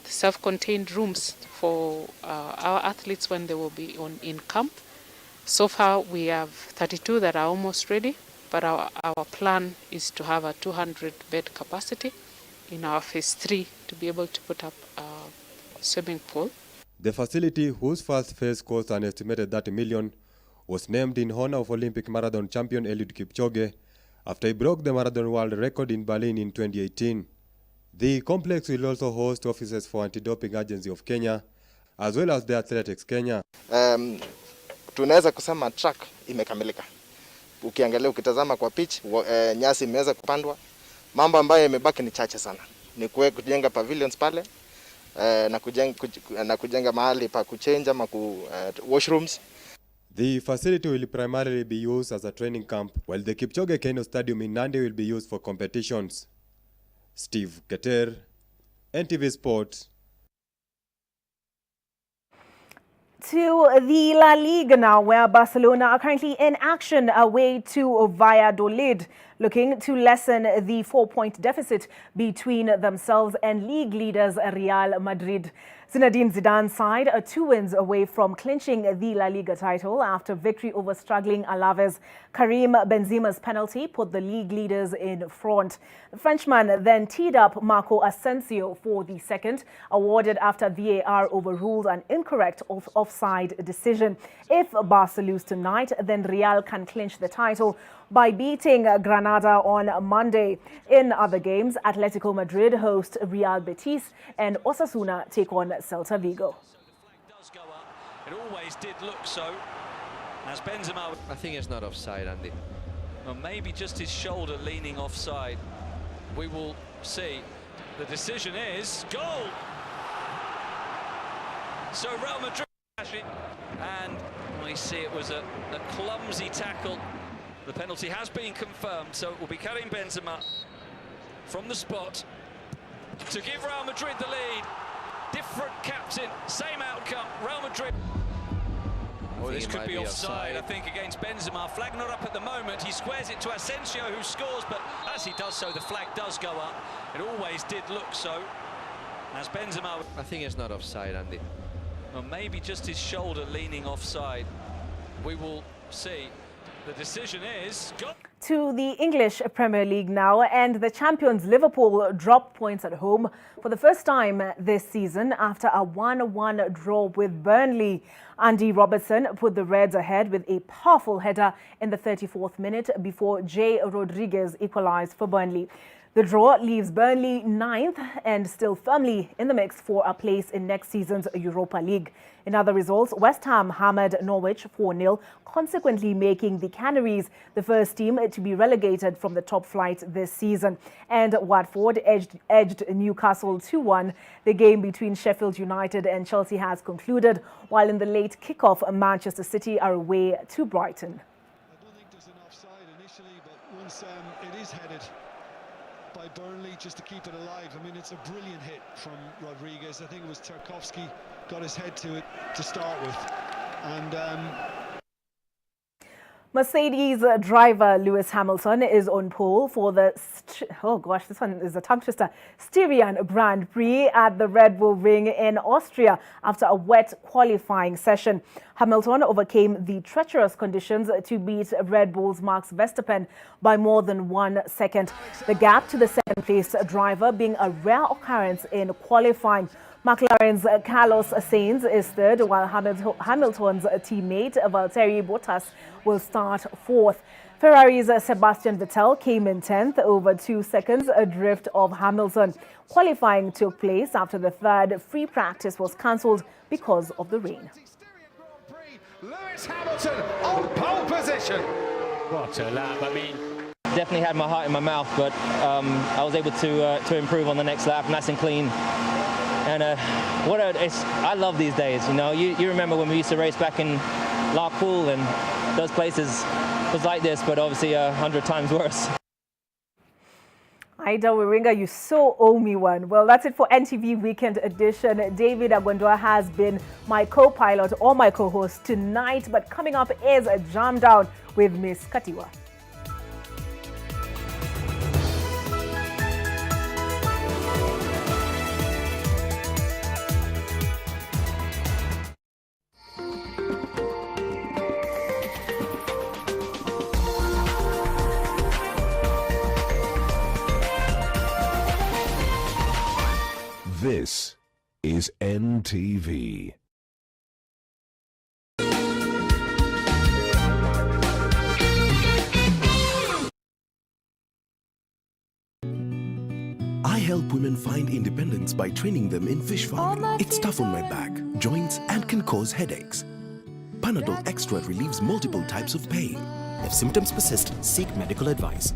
self-contained rooms for our athletes when they will be in camp. So far, we have 32 that are almost ready, but our plan is to have a 200-bed capacity in our phase 3 to be able to put up a swimming pool. The facility, whose first phase cost an estimated 30 million, was named in honor of Olympic marathon champion Eliud Kipchoge after he broke the marathon world record in Berlin in 2018. The complex will also host offices for Anti-Doping Agency of Kenya, as well as the Athletics Kenya. Tunaweza kusema track imekamilika. Ukiangalia ukitazama kwa pitch, nyasi imeweza kupandwa. Mambo ambayo yamebaki ni chache sana. Ni kujenga pavilions pale na kujenga mahali pa kuchange ama washrooms. The facility will primarily be used as a training camp, while the Kipchoge Keino Stadium in Nandi will be used for competitions. Steve Keter, NTV Sport. To the La Liga now, where Barcelona are currently in action away to Valladolid, looking to lessen the 4-point deficit between themselves and league leaders Real Madrid. Zinedine Zidane's side are 2 wins away from clinching the La Liga title after victory over struggling Alaves. Karim Benzema's penalty put the league leaders in front. The Frenchman then teed up Marco Asensio for the second, awarded after VAR overruled an incorrect offside decision. If Barca lose tonight, then Real can clinch the title by beating Granada on Monday. In other games, Atletico Madrid host Real Betis and Osasuna take on Celta Vigo. It always did look so. As Benzema, I think it's not offside, Andy. or maybe just his shoulder leaning offside. We will see. The decision is goal. So Real Madrid, and we see it was a clumsy tackle. The penalty has been confirmed, so it will be Karim Benzema from the spot to give Real Madrid the lead. Different captain, same outcome. Real Madrid. Oh, this could be offside, I think, against Benzema. Flag not up at the moment. He squares it to Asensio, who scores, but as he does so, the flag does go up. It always did look so. As Benzema, I think it's not offside, Andy. or maybe just his shoulder leaning offside. We will see. The decision is go. To the English Premier League now, and the champions Liverpool dropped points at home for the first time this season after a 1-1 draw with Burnley. Andy Robertson put the Reds ahead with a powerful header in the 34th minute before Jay Rodriguez equalised for Burnley. The draw leaves Burnley 9th and still firmly in the mix for a place in next season's Europa League. In other results, West Ham hammered Norwich 4-0, consequently making the Canaries the first team to be relegated from the top flight this season. And Watford edged Newcastle 2-1. The game between Sheffield United and Chelsea has concluded, while in the late kickoff, Manchester City are away to Brighton. I don't think there's an offside initially, but once it is headed by Burnley just to keep it alive. I mean, it's a brilliant hit from Rodriguez. I think it was Tarkovsky got his head to it to start with. And Mercedes driver Lewis Hamilton is on pole for the, this one is a tongue twister, Styrian Grand Prix at the Red Bull Ring in Austria after a wet qualifying session. Hamilton overcame the treacherous conditions to beat Red Bull's Max Verstappen by more than 1 second. The gap to the second-place driver being a rare occurrence in qualifying. McLaren's Carlos Sainz is third, while Hamilton's teammate Valtteri Bottas will start fourth. Ferrari's Sebastian Vettel came in 10th over 2 seconds adrift of Hamilton. Qualifying took place after the third free practice was cancelled because of the rain. Lewis Hamilton on pole position. What a lap, I mean. Definitely had my heart in my mouth, but I was able to improve on the next lap, nice and clean. And I love these days, you know. You remember when we used to race back in Larkpool and those places was like this, but obviously 100 times worse. Ida Wiringa, you so owe me one. Well, that's it for NTV Weekend Edition. David Agwandua has been my co-pilot or my co-host tonight, but coming up is a jam down with Miss Katiwa. This is NTV. I help women find independence by training them in fish farming. It's tough on my back, joints, and can cause headaches. Panadol Extra relieves multiple types of pain. If symptoms persist, seek medical advice.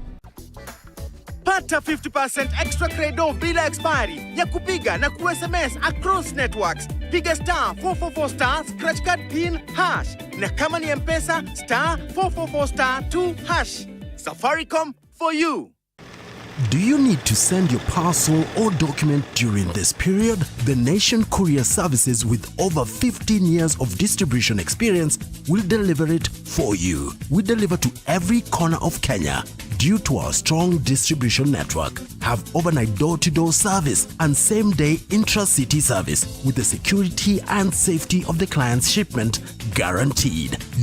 Pata 50% extra credo bila expiry ya kupiga na ku-SMS across networks. Piga star 444 star scratch card pin hash, na kama ni M-Pesa star 444 star 2 hash. Safaricom for you. Do you need to send your parcel or document during this period? The Nation Courier Services, with over 15 years of distribution experience, will deliver it for you. We deliver to every corner of Kenya. Due to our strong distribution network, have overnight door-to-door service and same-day intra-city service with the security and safety of the client's shipment guaranteed.